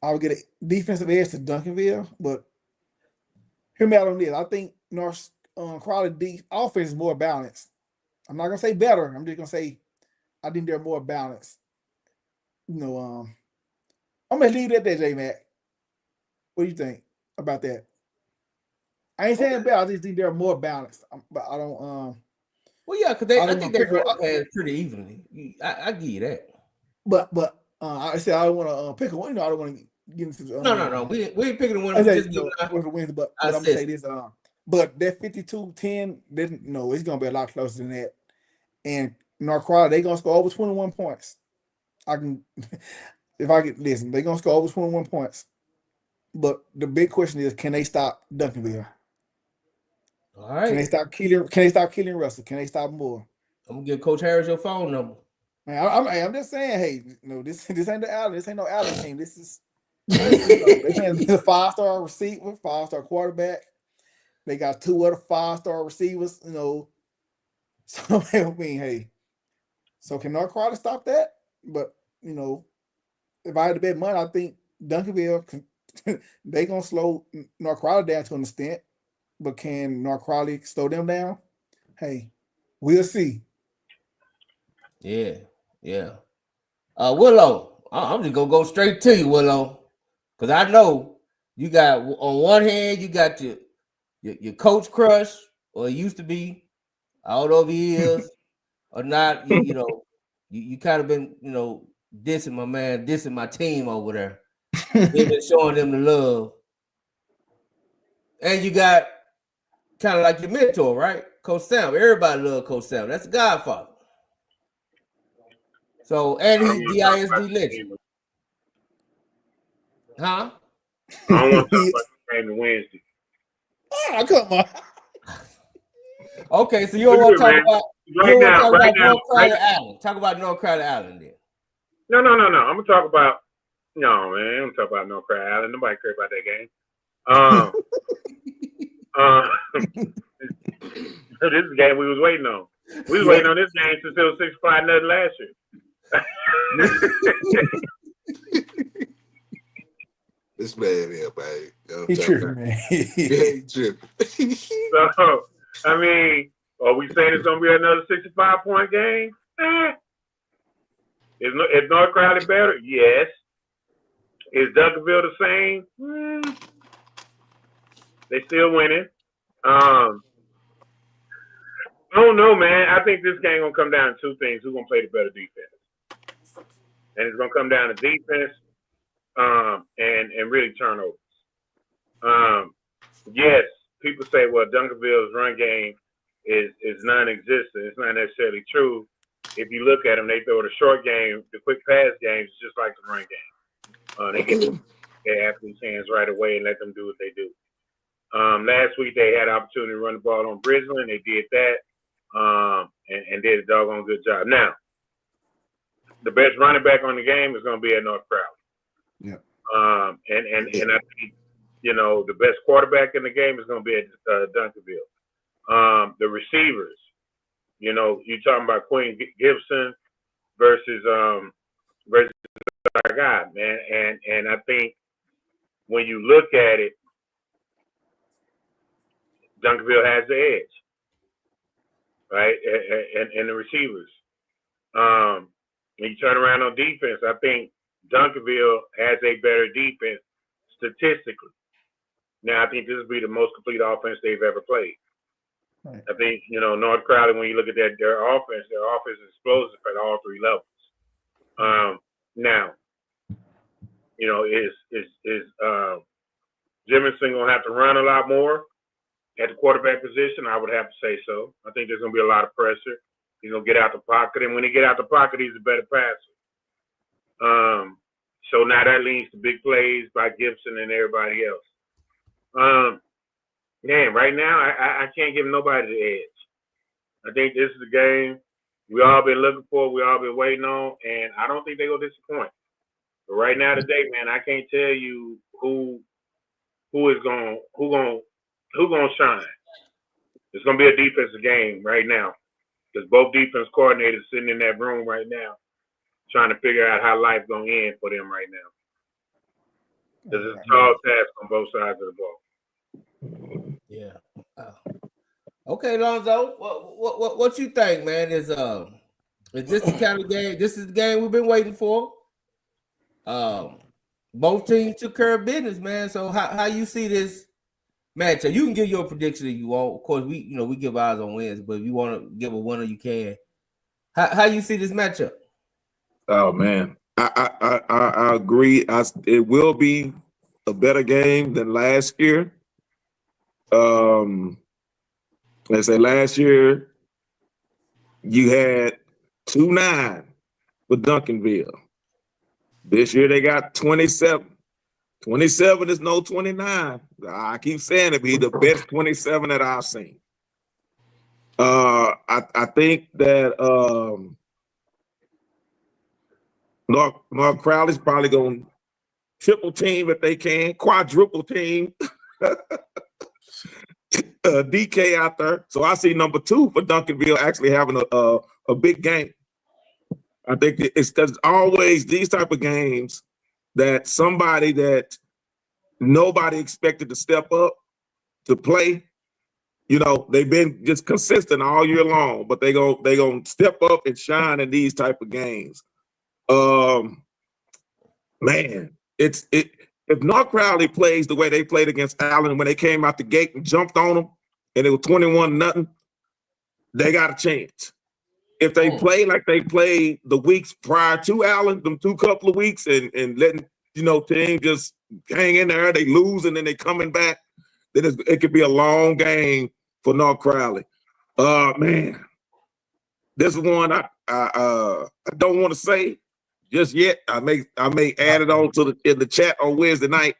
would get a defensive edge to Duncanville, but hear me out on this. I think North Crowley offense is more balanced. I'm not gonna say better. I'm just gonna say I think they're more balanced. You know, I'm gonna leave that there, J Mac. What do you think about that? I ain't saying better. I just think they're more balanced. But I don't. Well, yeah, because I think they run past pretty evenly. I give you that. But I said I don't want to pick a one. You know, I don't want to get into. No. We ain't picking the winner. I said, with the wins, but I'm gonna say this. But that 52-10, it's gonna be a lot closer than that. And North Crowley, they gonna score over 21 points. I can, if I get listen, they gonna score over 21 points. But the big question is, can they stop Duncanville? All right. Can they stop killing Russell? Can they stop more? I'm gonna give Coach Harris your phone number. Man, I'm just saying, hey, this ain't the Allen. This ain't no Allen team. This is they can be a 5-star receiver, 5-star quarterback. They got 2 other 5-star receivers. So I mean, hey, so can North Crowley stop that? But if I had to bet money, I think Duncanville they gonna slow North Crowley down to an extent. But can North Crowley slow them down? Hey, we'll see. Yeah. Willow, I'm just gonna go straight to you, Willow, because I know you got on one hand you got your coach crush, or it used to be. I don't know if he is or not. You kind of been dissing my team over there. You've been showing them the love, and you got kind of like your mentor, right? Coach Sam. Everybody love Coach Sam. That's the Godfather. So, and he's DISD legend. Huh? I don't want to talk about the game on Wednesday. Oh, come on. Okay, so you don't want to talk about North Crowley Island. Talk about North Crowley Island then. No. I'm gonna talk about I'm gonna talk about North Crowley Island. Nobody cares about that game. This is the game we was waiting on. We was waiting on this game since it was 6-5 last year. This man here, man. He tripping, man. He tripping. So, I mean, are we saying it's gonna be another 65-point game? Is North Crowley better? Yes. Is Duncanville the same? They still winning. I don't know, man. I think this game gonna come down to 2 things: who's gonna play the better defense, and it's gonna come down to defense, and really turnovers. Yes, people say, well, Duncanville's run game is non-existent. It's not necessarily true. If you look at them, they throw the short game, the quick pass games, just like the run game. They get their athletes' hands right away and let them do what they do. Last week they had an opportunity to run the ball on Brisbane. They did that, and did a doggone good job. Now, the best running back on the game is going to be at North Crowley. Yeah. And I think the best quarterback in the game is going to be at Duncanville. The receivers, you're talking about Quinn Gibson versus our guy, man. And I think when you look at it, Duncanville has the edge, right? And the receivers. When you turn around on defense, I think Duncanville has a better defense statistically. Now, I think this will be the most complete offense they've ever played. Right. I think, North Crowley, when you look at their offense is explosive at all 3 levels. Now, is Jimison going to have to run a lot more at the quarterback position? I would have to say so. I think there's going to be a lot of pressure. He's going to get out the pocket, and when he get out the pocket, he's a better passer. So now that leads to big plays by Gibson and everybody else. Man, right now, I can't give nobody the edge. I think this is the game we all been looking for, we all been waiting on, and I don't think they're going to disappoint. But right now today, man, I can't tell you who gonna shine. It's gonna be a defensive game right now because both defense coordinators sitting in that room right now trying to figure out how life's gonna end for them right now. This is a tall task on both sides of the ball. Yeah. Okay, Lonzo, what you think, man? Is this the kind of game? This is the game we've been waiting for. Both teams took care of business, man. So how you see this matchup? You can give your prediction if you want. Of course, we give ours on wins, but if you want to give a winner, you can. How you see this matchup? Oh man, I agree. It will be a better game than last year. Let's say last year you had 2-9 for Duncanville. This year they got 27. 27 is no 29. I keep saying it, be the best 27 that I've seen. I think that North Crowley's probably going to triple team if they can, quadruple team. DK out there. So I see number 2 for Duncanville actually having a big game. I think it's because always these type of games that somebody that nobody expected to step up to play, they've been just consistent all year long, but they gonna step up and shine in these type of games. Man, if North Crowley plays the way they played against Allen when they came out the gate and jumped on them, and it was 21-0, they got a chance. If they play like they played the weeks prior to Allen, them couple of weeks, and letting team just hang in there, they lose and then they coming back, then it could be a long game for North Crowley. Man, this is one I don't want to say just yet. I may add it on in the chat on Wednesday night.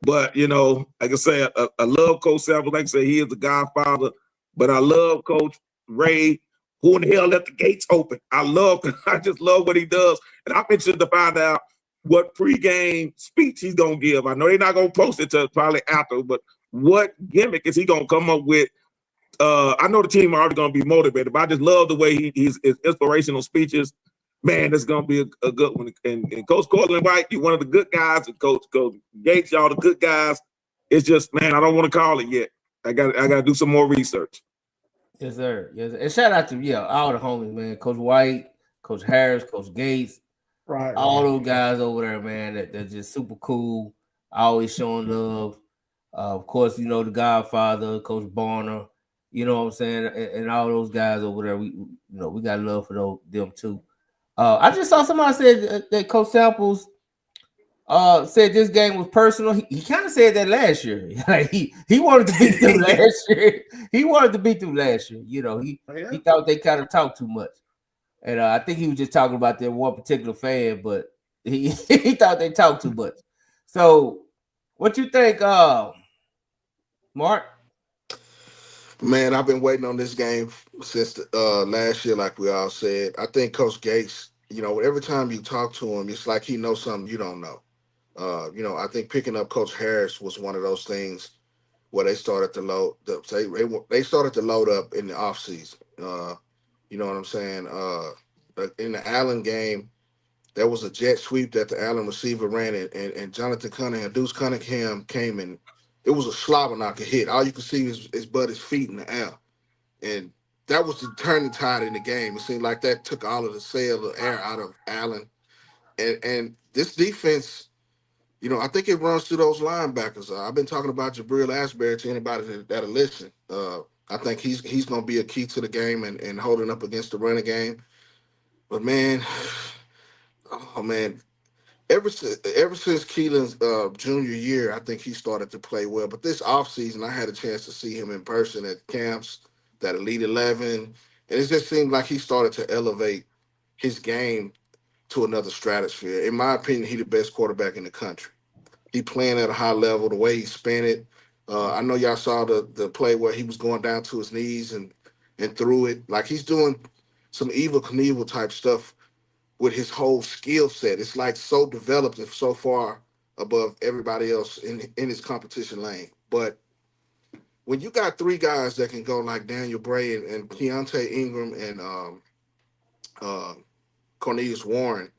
But like I say, I love Coach Samples. Like I say, he is the godfather. But I love Coach Ray. Who in the hell left the gates open? I just love what he does. And I'm interested to find out what pregame speech he's gonna give. I know they're not gonna post it till probably after, but what gimmick is he gonna come up with? I know the team are already gonna be motivated, but I just love the way his inspirational speeches. Man, it's gonna be a good one. And Coach Cortland White, you're one of the good guys, and Coach Gates, y'all the good guys. It's just, man, I don't want to call it yet. I gotta do some more research. Yes, sir. Yes, sir. And shout out to all the homies, man. Coach White, Coach Harris, Coach Gates, all those guys over there, man. They're just super cool. Always showing love. Of course, the Godfather, Coach Barner. You know what I'm saying, and all those guys over there. We got love for them too. I just saw somebody said that Coach Samples said this game was personal. He kind of said that last year. Like he wanted to beat them last year. He wanted to beat them last year. He thought they kind of talked too much, and I think he was just talking about that one particular fan, but he thought they talked too much. So, what you think, Mark? Man, I've been waiting on this game since last year, like we all said. I think Coach Gates, every time you talk to him, it's like he knows something you don't know. I think picking up Coach Harris was one of those things where they started to load. They started to load up in the offseason. You know what I'm saying? In the Allen game, there was a jet sweep that the Allen receiver ran, and Jonathan Cunningham, Deuce Cunningham came in. It was a slobber knocker hit. All you could see was his feet in the air. And that was the turning tide in the game. It seemed like that took all of the air out of Allen. And this defense, I think it runs through those linebackers. I've been talking about Jabril Asbury to anybody that'll listen. I think he's going to be a key to the game and holding up against the running game. But, man, ever since Keelan's junior year, I think he started to play well. But this offseason, I had a chance to see him in person at camps, that Elite 11. And it just seemed like he started to elevate his game to another stratosphere. In my opinion, he's the best quarterback in the country. He playing at a high level, the way he spun it. I know y'all saw the play where he was going down to his knees and threw it. Like, he's doing some Evel Knievel type stuff with his whole skill set. It's like so developed and so far above everybody else in his competition lane. But when you got 3 guys that can go like Daniel Bray and Keontae Ingram and Cornelius Warren,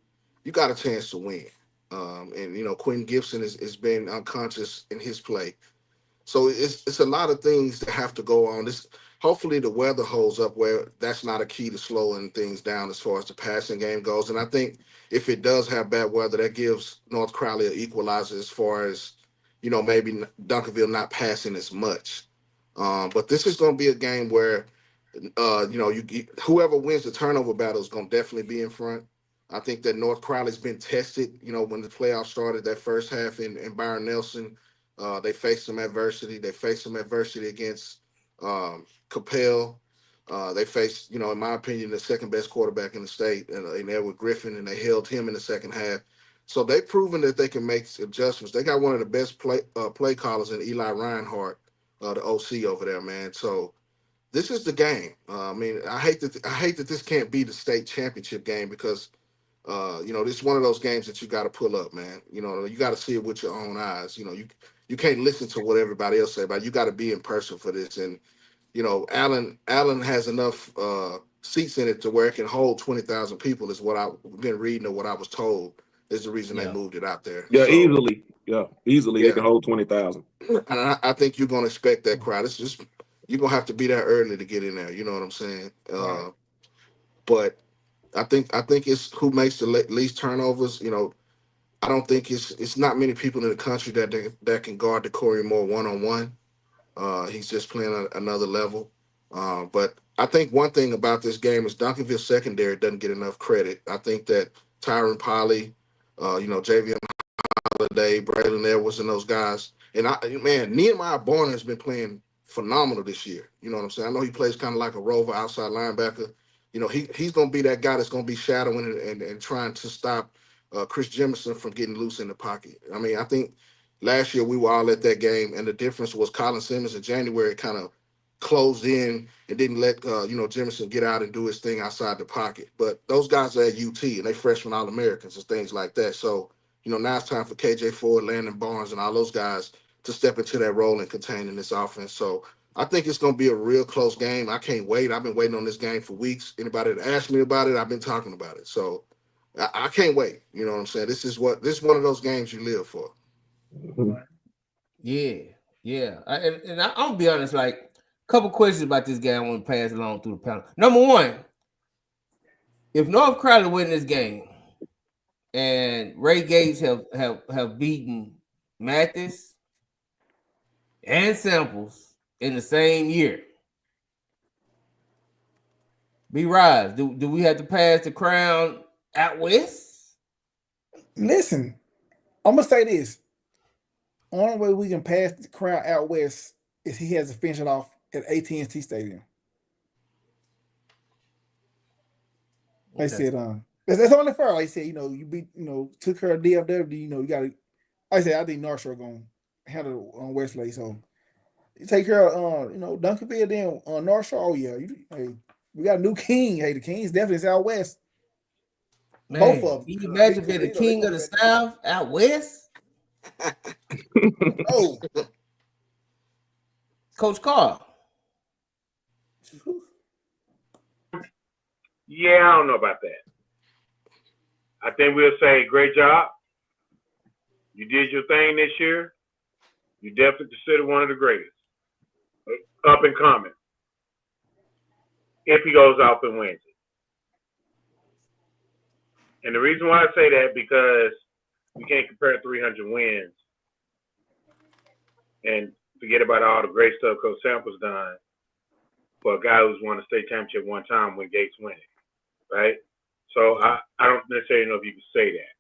you got a chance to win. And Quentin Gibson has been unconscious in his play. So it's a lot of things that have to go on. This hopefully the weather holds up where that's not a key to slowing things down as far as the passing game goes. And I think if it does have bad weather, that gives North Crowley an equalizer as far as, maybe Duncanville not passing as much. But this is going to be a game where, whoever wins the turnover battle is going to definitely be in front. I think that North Crowley's been tested, when the playoffs started that first half in Byron Nelson. They faced some adversity. They faced some adversity against Capel. They faced, in my opinion, the second best quarterback in the state, and Edward Griffin, and they held him in the second half. So they've proven that they can make adjustments. They got one of the best play callers in Eli Reinhardt, the OC over there, man. So this is the game. I hate that this can't be the state championship game because this is one of those games that you got to pull up, man. You got to see it with your own eyes. You can't listen to what everybody else say about it. You got to be in person for this. And Allen has enough seats in it to where it can hold 20,000 people. Is what I've been reading or what I was told is the reason they moved it out there. Yeah, so, easily. Yeah, easily they can hold 20,000. And I think you're gonna expect that crowd. It's just you're gonna have to be there early to get in there. You know what I'm saying? Right. But I think it's who makes the least turnovers. I don't think it's not many people in the country that can guard the Corey Moore one-on-one. He's just playing another level. But I think one thing about this game is Duncanville secondary doesn't get enough credit. I think that Tyron Polley, Javion Holiday, Braylon Edwards, and those guys. And Nehemiah Barner has been playing phenomenal this year. You know what I'm saying? I know he plays kind of like a rover outside linebacker. He's going to be that guy that's going to be shadowing and trying to stop Chris Jemison from getting loose in the pocket. I think last year we were all at that game, and the difference was Colin Simmons in January kind of closed in and didn't let Jemison get out and do his thing outside the pocket. But those guys are at UT, and they freshman All-Americans and things like that. So, now it's time for KJ Ford, Landon Barnes, and all those guys to step into that role and contain in this offense. So I think it's going to be a real close game. I can't wait. I've been waiting on this game for weeks. Anybody that asked me about it, I've been talking about it. So I can't wait. You know what I'm saying? This is one of those games you live for. Yeah. I'm gonna be honest. Like a couple questions about this game I want to pass along through the panel. Number one, if North Crowley win this game, and Ray Gates have beaten Mathis and Samples in the same year, B-Rise, do we have to pass the crown out west? Listen, I'm gonna say this. Only way we can pass the crown out west is he has to finish it off at AT&T Stadium. They said, that's only fair. Like I said, you beat, took her DFW, you got to, like I said, I think North Shore going to handle on Westlake. So you take care of, Duncanville, then North Shore. Oh, yeah. We got a new king. Hey, the King's definitely out west. Man, both of them. Can you imagine being the king of the South out west? Oh. Coach Carr. Yeah, I don't know about that. I think we'll say great job. You did your thing this year. You definitely consider one of the greatest. Up and coming. If he goes off and wins it. And the reason why I say that, because we can't compare 300 wins and forget about all the great stuff Coach Samples done for a guy who's won a state championship one time when Gates win it, right? So I don't necessarily know if you can say that.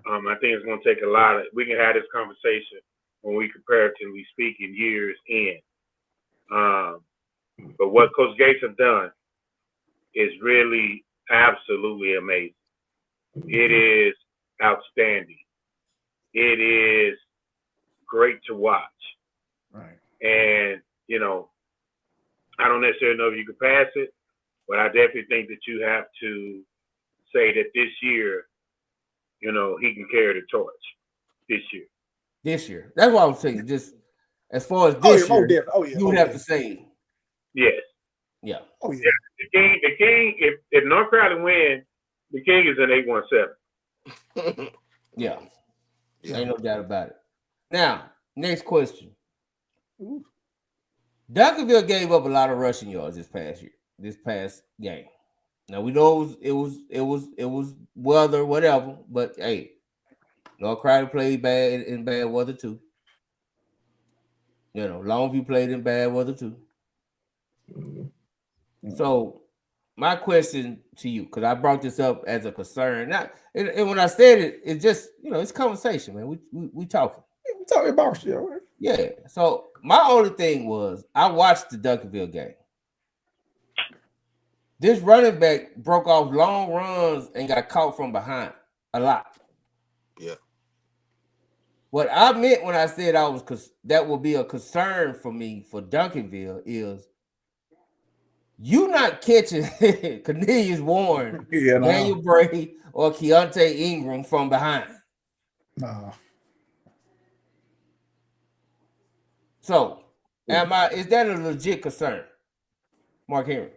I think it's going to take a lot of, we can have this conversation when we comparatively speaking years in. But what Coach Gates have done is really absolutely amazing. It is outstanding. It is great to watch. Right. And, I don't necessarily know if you can pass it, but I definitely think that you have to say that this year, he can carry the torch this year. This year. That's what I was saying. Just as far as this year, you would have to say. Yes. Yeah. Oh, yeah. The King, if North Crowley wins, the King is an 817. Yeah. Ain't no doubt about it. Now, next question. Duncanville gave up a lot of rushing yards this past game. Now we know it was weather, whatever, but hey, North Crowley played bad in bad weather too. You know, Longview played in bad weather too. So my question to you, because I brought this up as a concern, and when I said it, it's just, you know, it's conversation, man. We talking. We talking about shit, right? Yeah. So my only thing was I watched the Duncanville game. This running back broke off long runs and got caught from behind a lot. Yeah. What I meant when I said that would be a concern for me for Duncanville is you not catching Cornelius Warren, Daniel Bray, or Keontae Ingram from behind. No. So, is that a legit concern, Mark Henry?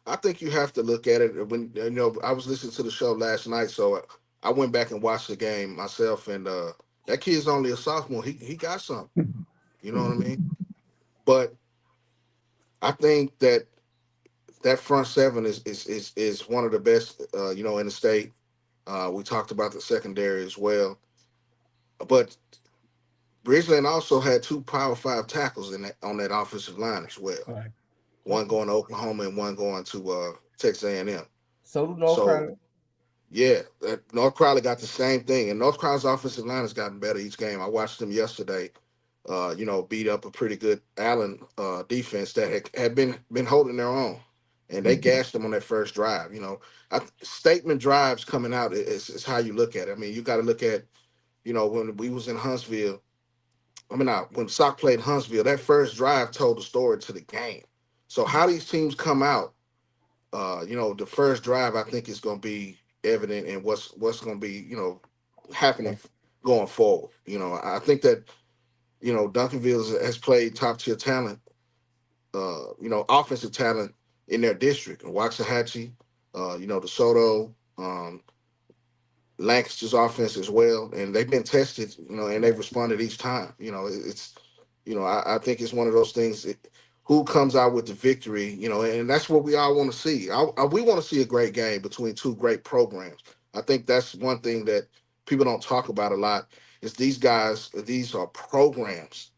I think you have to look at it when, you know, I was listening to the show last night, so I went back and watched the game myself, and that kid's only a sophomore. He got something. You know what I mean? But I think that front seven is one of the best, you know, in the state. We talked about the secondary as well, but Bridgeland also had 2 Power 5 tackles on that offensive line as well. Right. One going to Oklahoma and one going to Texas A&M. So do North Crowley. Yeah, North Crowley got the same thing, and North Crowley's offensive line has gotten better each game. I watched them yesterday. You know, beat up a pretty good Allen defense that had been holding their own, and they gashed them on that first drive. You know, statement drives coming out is how you look at it. I mean, you got to look at, you know, when we was in Huntsville. When Sock played Huntsville, that first drive told the story to the game. So how these teams come out, you know, the first drive, I think is going to be evident in what's going to be, you know, happening going forward. You know, I think that, you know, Duncanville has played top tier talent, you know, offensive talent in their district. Waxahachie, you know, DeSoto, Lancaster's offense as well, and they've been tested, you know, and they've responded each time. You know, it's, you know, I think it's one of those things who comes out with the victory, you know, and that's what we all want to see. We want to see a great game between 2 great programs. I think that's one thing that people don't talk about a lot is these are programs,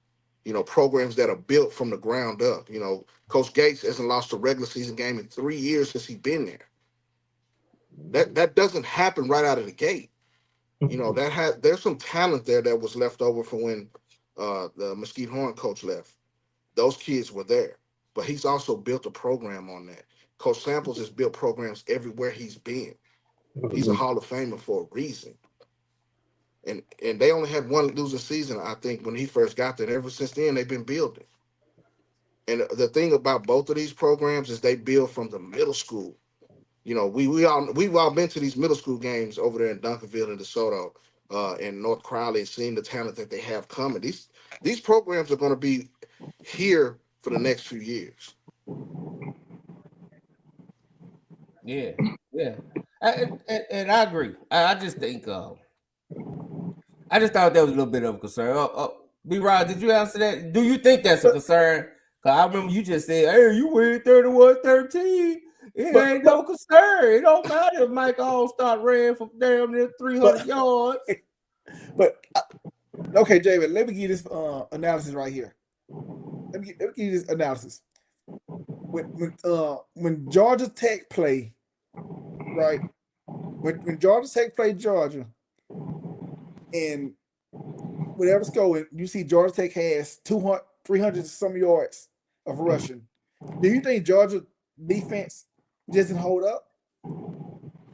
you know, programs that are built from the ground up. You know, Coach Gates hasn't lost a regular season game in 3 years since he's been there. That doesn't happen right out of the gate. You know, there's some talent there that was left over from when the Mesquite Horn coach left. Those kids were there, but he's also built a program on that. Coach Samples has built programs everywhere he's been. He's a Hall of Famer for a reason. And they only had one losing season, I think, when he first got there. And ever since then, they've been building. And the thing about both of these programs is they build from the middle school. You know, we've all been to these middle school games over there in Duncanville and DeSoto and North Crowley, and seeing the talent that they have coming. These programs are going to be here for the next few years. Yeah. And I agree. I just think I just thought that was a little bit of a concern. B-Rod, did you answer that? Do you think that's a concern? Because I remember you just said, hey, you win 31-13. It ain't no concern. It don't matter if Mike Allstott ran for damn near 300 yards. But okay, David, let me give you this analysis right here. Let me give you this analysis. When Georgia Tech play, right? When Georgia Tech play Georgia, and whatever's going, you see Georgia Tech has 200, 300 some yards of rushing. Do you think Georgia defense just didn't hold up?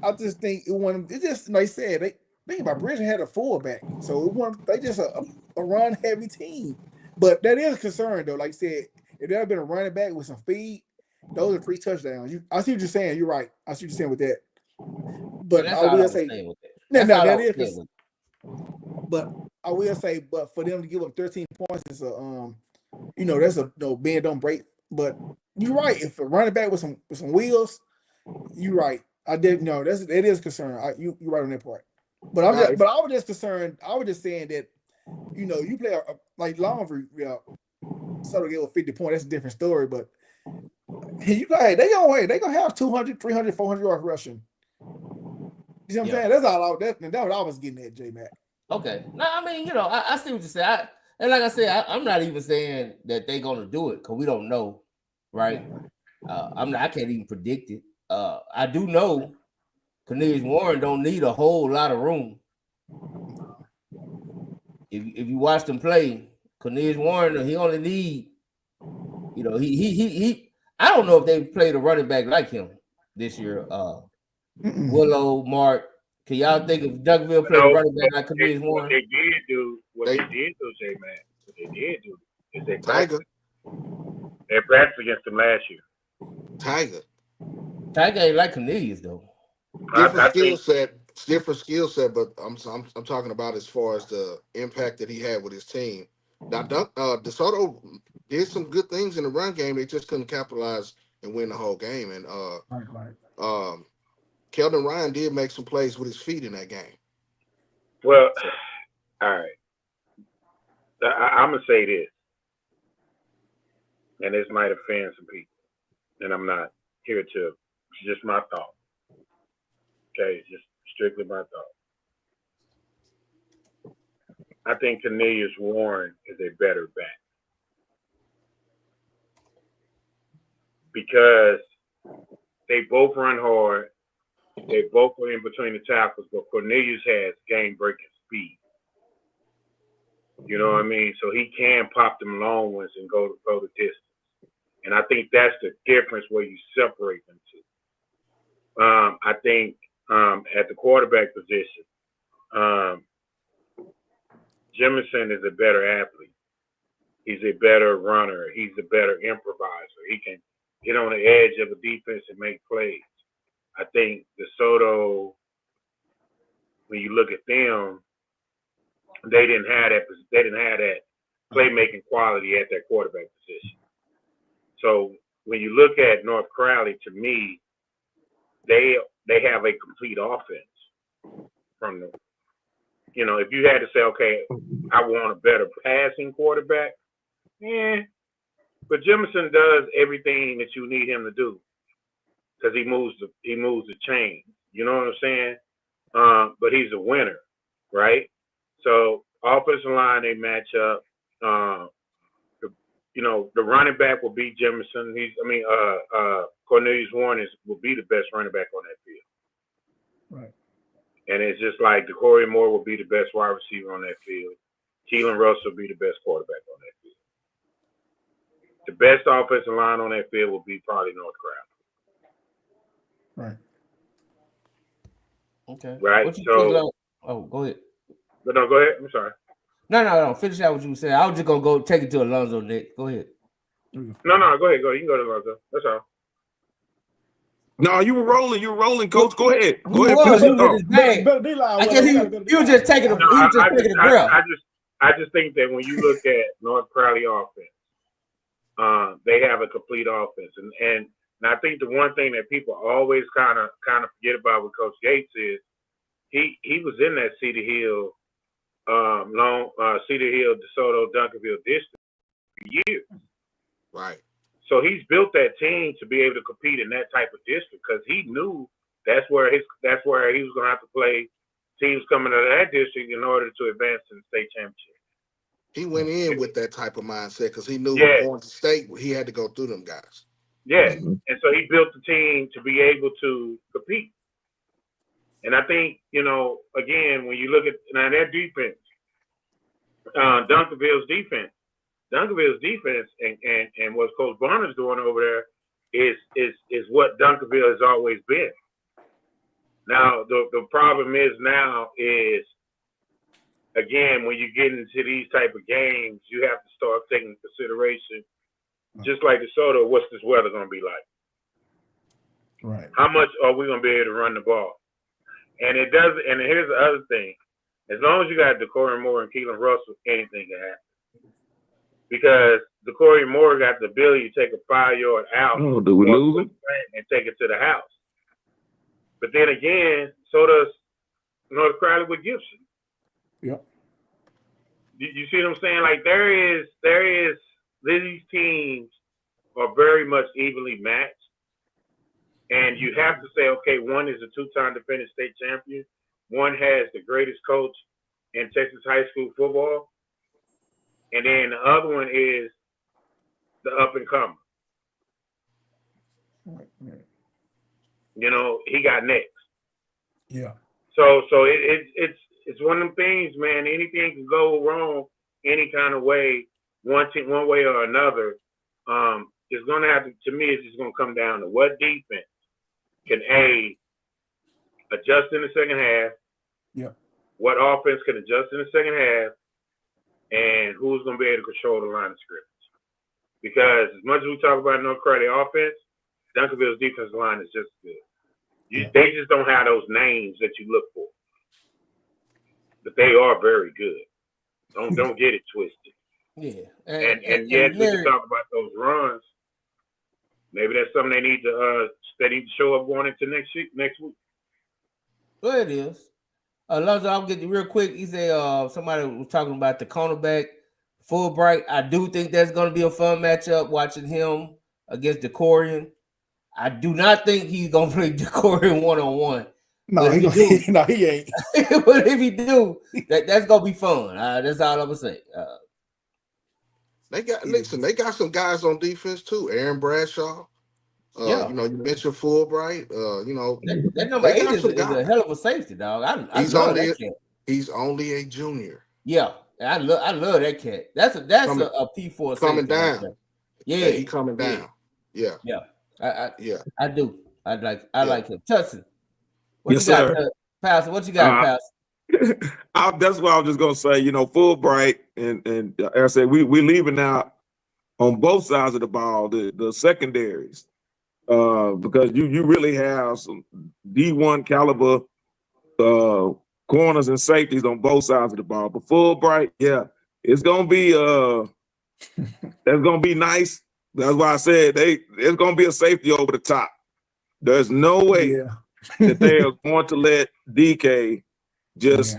I just think it just like I said, they think about Bridgeland had a fullback, so they just a run heavy team. But that is a concern though. Like I said, if there had been a running back with some speed, those are 3 touchdowns. I see what you're saying. You're right. I see what you're saying with that. But I will say, that is. But I will say, but for them to give up 13 points is that's a bend don't break. But you're right. If a running back with some wheels, you're right. I did know it is a concern. You're right on that part. But I was just concerned. I was just saying that, you play like Longview. DeSoto gave up 50 points. That's a different story. But you go, hey, they gonna have 200, 300, 400 yards rushing. You see what I'm saying? That's all. That's what I was getting at, J Mac. Okay. No, I mean, I see what you say. And like I said, I'm not even saying that they're gonna do it because we don't know, right? I can't even predict it. I do know Cornelius Warren don't need a whole lot of room. If you watch them play, Cornelius Warren, he only need, he I don't know if they played a running back like him this year. Willow, Mark. Can y'all think if Duncanville played a running back like Cornelius Warren? What they did do, J-Man, what they did do is they practiced. They practiced against him last year. Tiger ain't like Cornelius though. Different skill set, but I'm talking about as far as the impact that he had with his team. Now, DeSoto did some good things in the run game. They just couldn't capitalize and win the whole game. And Keldon Ryan did make some plays with his feet in that game. Well, all right. I'm gonna say this, and this might offend some people, and I'm not here to. It's just my thought. Okay, just strictly my thought. I think Cornelius Warren is a better back because they both run hard. They both were in between the tackles, but Cornelius has game-breaking speed. You know what I mean? So he can pop them long ones and go the distance. And I think that's the difference where you separate them two. I think at the quarterback position, Jemison is a better athlete. He's a better runner. He's a better improviser. He can get on the edge of a defense and make plays. I think DeSoto, when you look at them, they didn't have that playmaking quality at that quarterback position. So when you look at North Crowley, to me, they have a complete offense from the. If you had to say, okay, I want a better passing quarterback, but Jemison does everything that you need him to do because he moves the chain. You know what I'm saying? But he's a winner, right? So offensive line, they match up. The running back will be Jemison. Cornelius Warren will be the best running back on that field. Right. And it's just like DeCorey Moore will be the best wide receiver on that field. Keelan Russell will be the best quarterback on that field. The best offensive line on that field will be probably North Crowley. Right. Okay. Right. So. Go ahead. But no, go ahead. I'm sorry. No. Finish out what you were saying. I was just gonna go take it to Alonzo, Nick. Go ahead. No. Go ahead. You can go to Alonzo. That's all. No, you were rolling, Coach. Go ahead. He was just taking a breath. I just think that when you look at North Crowley offense, they have a complete offense, and I think the one thing that people always kind of forget about with Coach Gates is he was in that Cedar Hill, DeSoto, Duncanville district for years. Right. So he's built that team to be able to compete in that type of district because he knew that's where he was going to have to play teams coming out of that district in order to advance to the state championship. He went in with that type of mindset because he knew going to state he had to go through them guys. Yeah, and so he built the team to be able to compete. And I think, again, when you look at now their defense, Duncanville's defense and what Coach Bonner's doing over there is what Duncanville has always been. Now the problem is again, when you get into these type of games, you have to start taking into consideration, just like DeSoto, what's this weather going to be like? Right. How much are we going to be able to run the ball? And it does. And here's the other thing: as long as you got DeCorey Moore and Keelan Russell, anything can happen. Because DeCorey Moore got the ability to take a 5-yard out do we lose him? And take it to the house. But then again, so does North Crowley with Gibson. Yep. You see what I'm saying? Like there is these teams are very much evenly matched. And you have to say, okay, one is a two-time defending state champion. One has the greatest coach in Texas high school football. And then the other one is the up-and-comer. You know, he got next. Yeah. So it's one of them things, man. Anything can go wrong any kind of way, one way or another. It's gonna have to me. It's just gonna come down to what defense can adjust in the second half. Yeah. What offense can adjust in the second half, and who's gonna be able to control the line of scrimmage? Because as much as we talk about North Carolina offense, Duncanville's defensive line is just good. They just don't have those names that you look for, but they are very good. Don't get it twisted. Yeah, and yes, we can talk about those runs. Maybe that's something they need to show up going into next week. Well, it is. Alonzo, I'll get you real quick. He said somebody was talking about the cornerback Fulbright. I do think that's going to be a fun matchup watching him against DeCorian. I do not think he's going to play DeCorian one-on-one. No, he ain't. But if he do, that's going to be fun. That's all I'm going to say. They got some guys on defense too. Aaron Bradshaw. You know, you mentioned Fulbright. You know, that number 8 is a hell of a safety, dog. I love that cat. He's only a junior. Yeah, I love that cat. That's a P4 coming down. Right. Yeah, he coming down. Yeah. I do. I like him. Tussin, what yes, you got, sir. Pastor? What you got, Pastor? That's what I was just gonna say. You know, Fulbright and I said we leaving out on both sides of the ball, the secondaries, because you really have some D1 caliber corners and safeties on both sides of the ball. But Fulbright, yeah, it's gonna be that's gonna be nice. That's why I said it's gonna be a safety over the top. There's no way that they are going to let DK just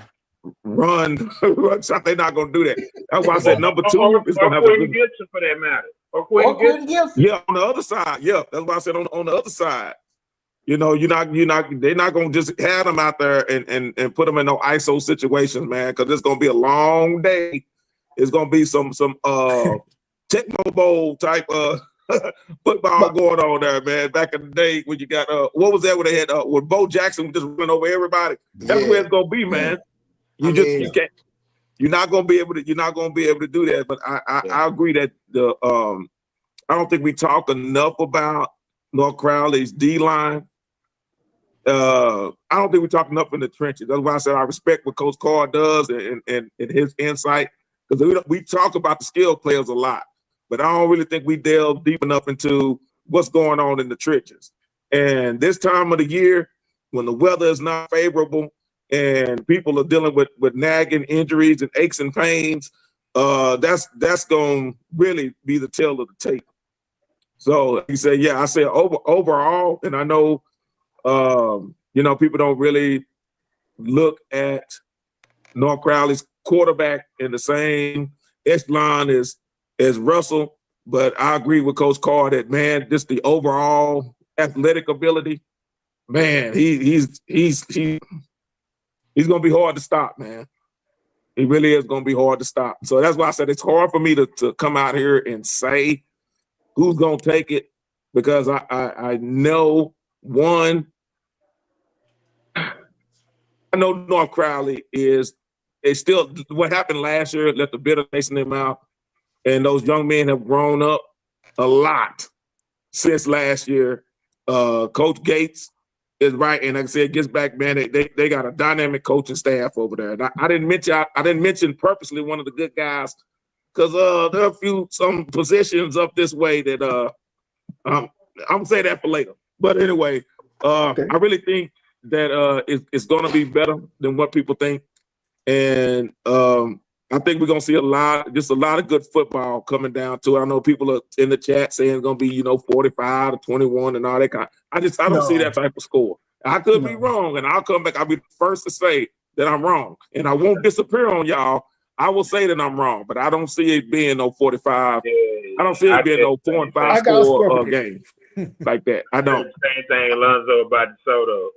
run. They're not going to do that. That's why I said number 2 is going to have a good Gibson for that matter. Or Quentin Gibson. Yeah, on the other side. Yeah, that's why I said on the other side. You know, they're not going to just have them out there and put them in no ISO situations, man, because it's going to be a long day. It's going to be some Tecmo Bowl type football going on there, man. Back in the day when you got what was that when they had when Bo Jackson just went over everybody? That's where it's gonna be, man. You can't. You're not gonna be able to do that. But I agree that I don't think we talk enough about North Crowley's D line. I don't think we talk enough in the trenches. That's why I said I respect what Coach Carr does and his insight, because we talk about the skill players a lot. But I don't really think we delve deep enough into what's going on in the trenches. And this time of the year, when the weather is not favorable and people are dealing with nagging injuries and aches and pains, that's going to really be the tale of the tape. So he said, I say overall, and I know, people don't really look at North Crowley's quarterback in the same echelon as Russell, but I agree with Coach Carr that, man, just the overall athletic ability, man, he's going to be hard to stop, man. He really is going to be hard to stop. So that's why I said it's hard for me to come out here and say who's going to take it, because I know I know North Crowley is still what happened last year left a bitter taste in their mouth. And those young men have grown up a lot since last year. Coach Gates is right, and like I said, gets back, man. They got a dynamic coaching staff over there. And I didn't mention purposely one of the good guys, because there are some positions up this way that I'm gonna say that for later. But anyway, I really think that it's gonna be better than what people think, and I think we're gonna see a lot of good football coming down to it. I know people are in the chat saying it's gonna be 45-21 and all that kind. I don't see that type of score. I could be wrong, and I'll come back. I'll be the first to say that I'm wrong, and I won't disappear on y'all I will say that I'm wrong, but I don't see it being no 45. Yeah, I don't see it being no 4 and 5 score game like that. I don't. Same thing, Alonzo about DeSoto.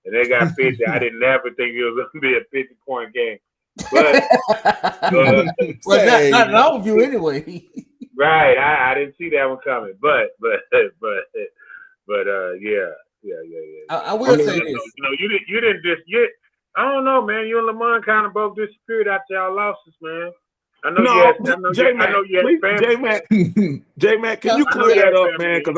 And they got 50. I didn't never think it was going to be a 50-point game. But well, not in our view anyway. Right, I didn't see that one coming. But yeah. I will say this. You didn't just yet. I don't know, man. You and Lamont kind of both disappeared after y'all losses, man. I know you had family. J-Mac, can you clear that up, man? Because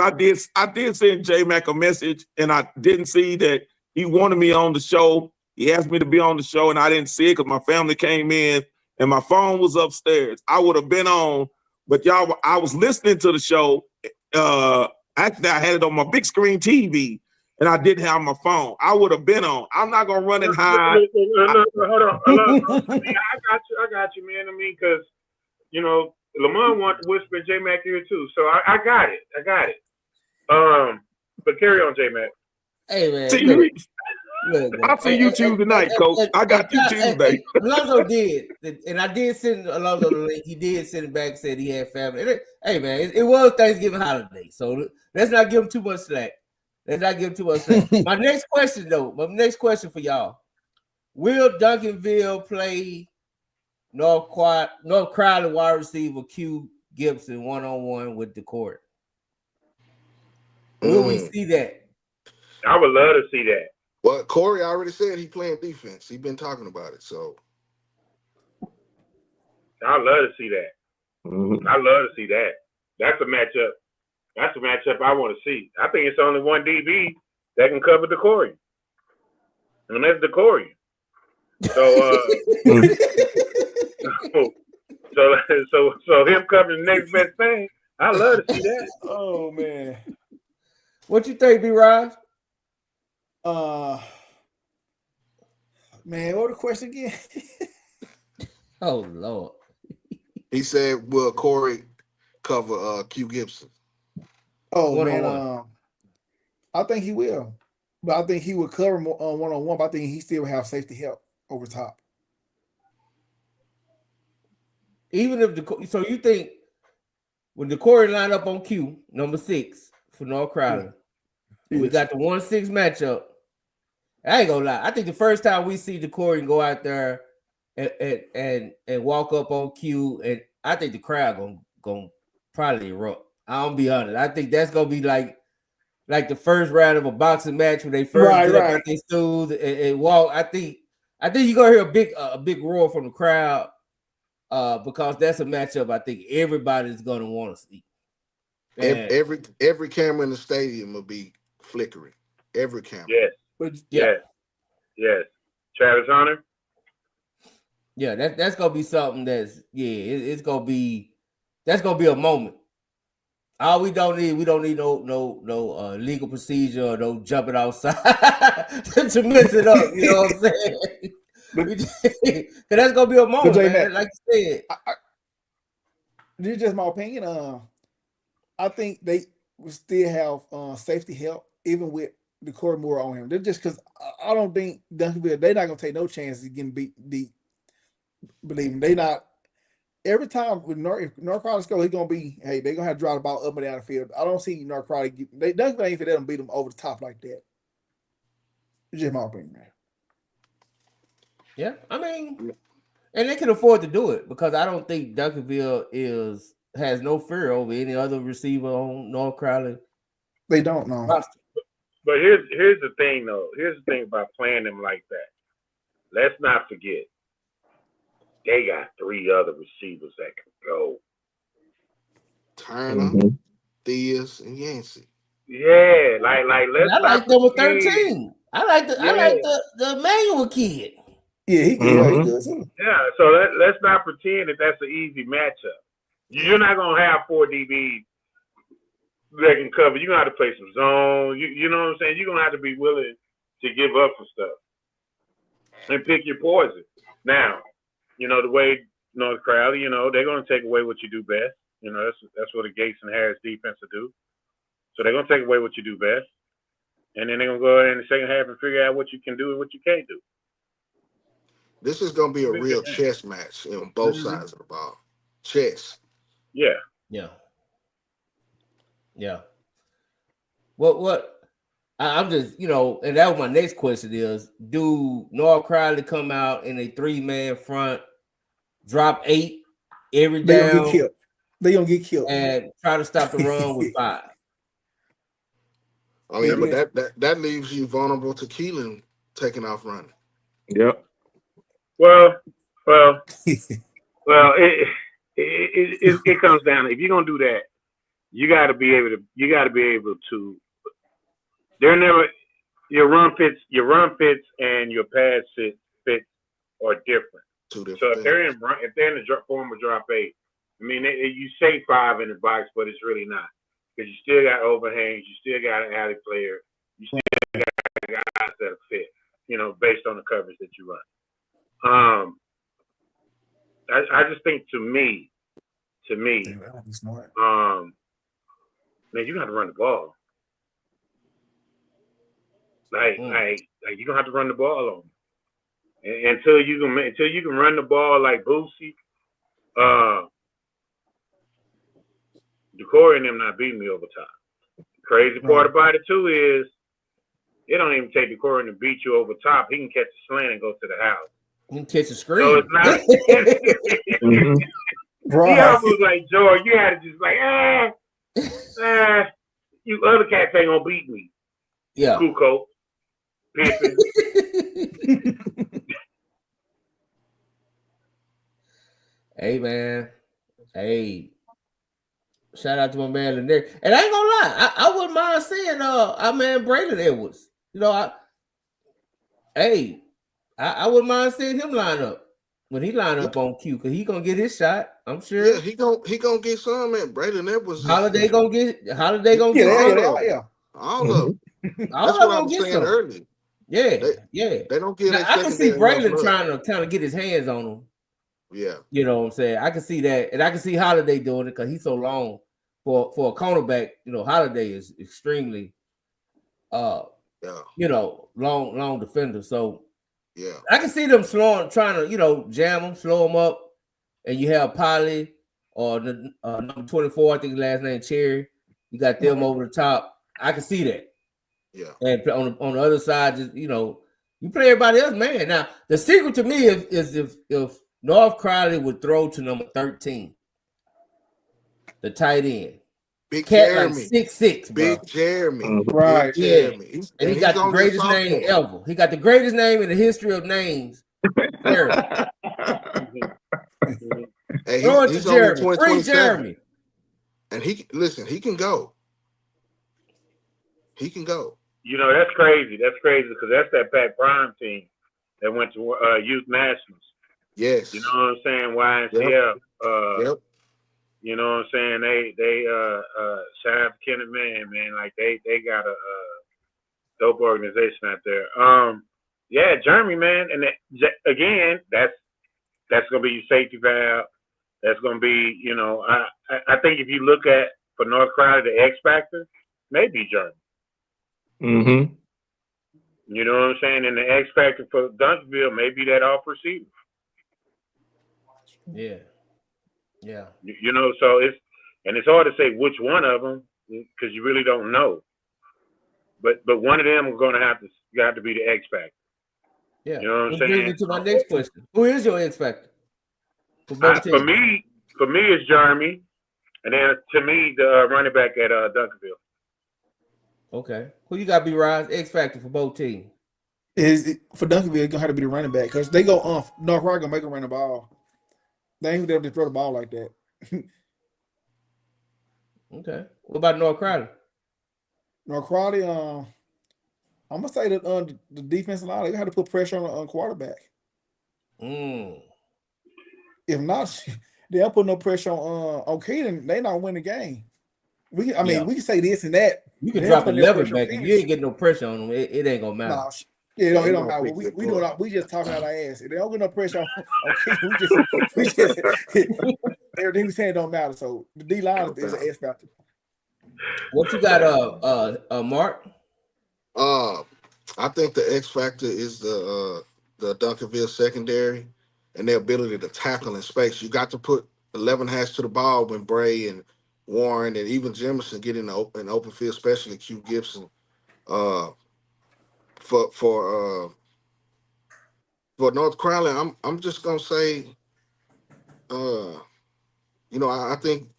I did send J-Mac a message, and I didn't see that he wanted me on the show. He asked me to be on the show, and I didn't see it because my family came in, and my phone was upstairs. I would have been on, but I was listening to the show. Actually, I had it on my big screen TV, and I didn't have my phone. I would have been on. I'm not gonna run and hide. Hold on. I got you, man. I mean, because Lamont wanted to whisper in J-Mac here too, so I got it. But carry on, J-Mac. Hey, man. Look, I'll see you Tuesday night, Coach. I got you Tuesday. Alonzo did, and I did send Alonzo the link. He did send it back, said he had family. Hey, man, it was Thanksgiving holiday, so let's not give him too much slack. My next question for y'all: will Duncanville play North Crowley wide receiver Q Gibson 1-on-1 with DeCourt? Will we see that? I would love to see that. Well, Corey already said he playing defense. He's been talking about it, so I'd love to see that. I'd love to see that. That's a matchup. That's a matchup I want to see. I think it's only one DB that can cover DeCorian, and that's DeCorian. So him covering the next best thing. I love to see that. Oh man, what you think, B-Rod? Man, what was the question again? Oh Lord. He said, "Will Corey cover Q Gibson?" Oh man, I think he will, but I think he will cover more one-on-one. But I think he still will have safety help over top. Even if so you think when DeCorian line up on Q number 6 for North Crowley, we got the 1-6 matchup. I ain't gonna lie. I think the first time we see DeCorian go out there and walk up on Q, and I think the crowd gonna probably erupt. I'm be honest. I think that's gonna be like the first round of a boxing match when they first get up at their stools and walk. I think you're gonna hear a big roar from the crowd because that's a matchup I think everybody's gonna want to see. Every camera in the stadium will be flickering. Every camera. Yes. Travis Hunter. Yeah, that's gonna be something it's gonna be a moment. All we don't need no legal procedure or no jumping outside to mess it up. You know what I'm saying? Because that's gonna be a moment, man. Like you said. This is just my opinion. I think they will still have safety help even with the Corey Moore on him. They're just because I don't think Duncanville, they're not gonna take no chances of getting beat deep. Believe me, they not. Every time with North Crowley go, he's gonna be, hey, they're gonna have to drive the ball up and down the field. I don't see North Crowley Duncanville ain't for them beat them over the top like that. It's just my opinion, man. Yeah, I mean, and they can afford to do it because I don't think Duncanville has no fear over any other receiver on North Crowley. They don't know. But here's the thing, though. Here's the thing about playing them like that. Let's not forget, they got 3 other receivers that can go. Turner, Theus, and Yancey. Yeah, let's. I like number 13. I like the Emmanuel kid. Yeah, he good too. Yeah, so let's not pretend that that's an easy matchup. You're not gonna have 4 DBs that can cover. You're gonna have to play some zone. You know what I'm saying? You're gonna have to be willing to give up for stuff and pick your poison. Now, the way North Crowley, they're gonna take away what you do best. That's what a Gates and Harris defense will do. So they're gonna take away what you do best, and then they're gonna go in the second half and figure out what you can do and what you can't do. This is gonna be a real chess match on both Mm-hmm. sides of the ball. Chess. Yeah. Yeah. Yeah. What I'm just, and that was my next question is, do North Crowley come out in a 3-man front, drop 8 every They gonna get down, killed. They gonna get killed. and try to stop the run with 5? I mean, Yeah. but that leaves you vulnerable to Keelan taking off running. Yep. Well, it comes down. If you're gonna do that, you got to be able to. They're never your run fits and your pass fits are different. Two different So if things. they're in the form of drop 8, I mean, you say 5 in the box, but it's really not, because you still got overhangs, you still got an alley player, you still got guys that fit, based on the coverage that you run. I just think to me, Smart. man, you got to run the ball. Like you don't have to run the ball on them. Until you can run the ball like Boosie, Decory and them not beating me over top. Crazy part about it too is it don't even take Decory to beat you over top. He can catch a slant and go to the house. You can catch a screen. So it's not. He almost like George. You had to just like, you other cats ain't gonna beat me. Yeah. Kukoc, Pippen. Hey man, shout out to my man Lanier. And I ain't gonna lie, I wouldn't mind seeing our man Braylon Edwards. I wouldn't mind seeing him line up when he line up on Q, because he gonna get his shot. I'm sure. Yeah, he gonna get some, man. Braylon Edwards. Holiday gonna get all of them. All of them. That's All what of I them was get saying some. earlier. Yeah, They don't get. Now, I can see Braylon trying to kind of get his hands on him. Yeah, you know what I'm saying. I can see that, and I can see Holiday doing it because he's so long for a cornerback. Holiday is extremely, long defender. So yeah, I can see them trying to jam them, slow them up, and you have Polly or the number 24, I think his last name Cherry. You got them over the top. I can see that. Yeah. And on the other side, just you play everybody else, man. Now the secret to me is if North Crowley would throw to number 13, the tight end. Big Cat Jeremy. like 6'6", Big Jeremy. Right. Big Jeremy. Yeah. And he got the greatest name ever. He got the greatest name in the history of names. Jeremy. Hey, Throw it to he's Jeremy. only Free 27. Jeremy. And he can go. He can go. That's crazy. That's crazy because that's that Pat Prime team that went to Youth Nationals. Yes. You know what I'm saying? YNCF. Yep. You know what I'm saying? They shout out to Kenneth Mann, man. Like they got a dope organization out there. Yeah, Jeremy, man, and again, that's gonna be your safety valve. That's gonna be, I think if you look at for North Crowley the X factor, maybe Jeremy. Mm-hmm. You know what I'm saying? And the X factor for Duncanville may be that off receiver. Yeah. Yeah. So it's hard to say which one of them because you really don't know. But one of them is going to have to be the X factor. Yeah. You know what I'm saying? Brings me to my next question. Who is your X factor? For me, it's Jeremy, and then to me the running back at Duncanville. Okay. Who you got to be Rise X factor for both teams? For Duncanville, it's gonna have to be the running back because they go North Crowley gonna make them run the ball. They ain't able to throw the ball like that. Okay. What about North Crowley? North Crowley, I'm gonna say that the defensive line, they have to put pressure on the quarterback. If not, they'll put no pressure on Keaton. They not win the game. We can say this and that. You can drop 11 back and you ain't getting no pressure on them. It ain't gonna matter. Nah, it don't matter. We just talking out our ass. If they don't get no pressure on Keaton, we just everything we saying don't matter. So the D line is an X factor. What you got, Mark? I think the X factor is the the Duncanville secondary and their ability to tackle in space. You got to put 11 hats to the ball when Bray and Warren and even Jemison get in the open field, especially Q Gibson. For North Crowley, I'm just gonna say, I think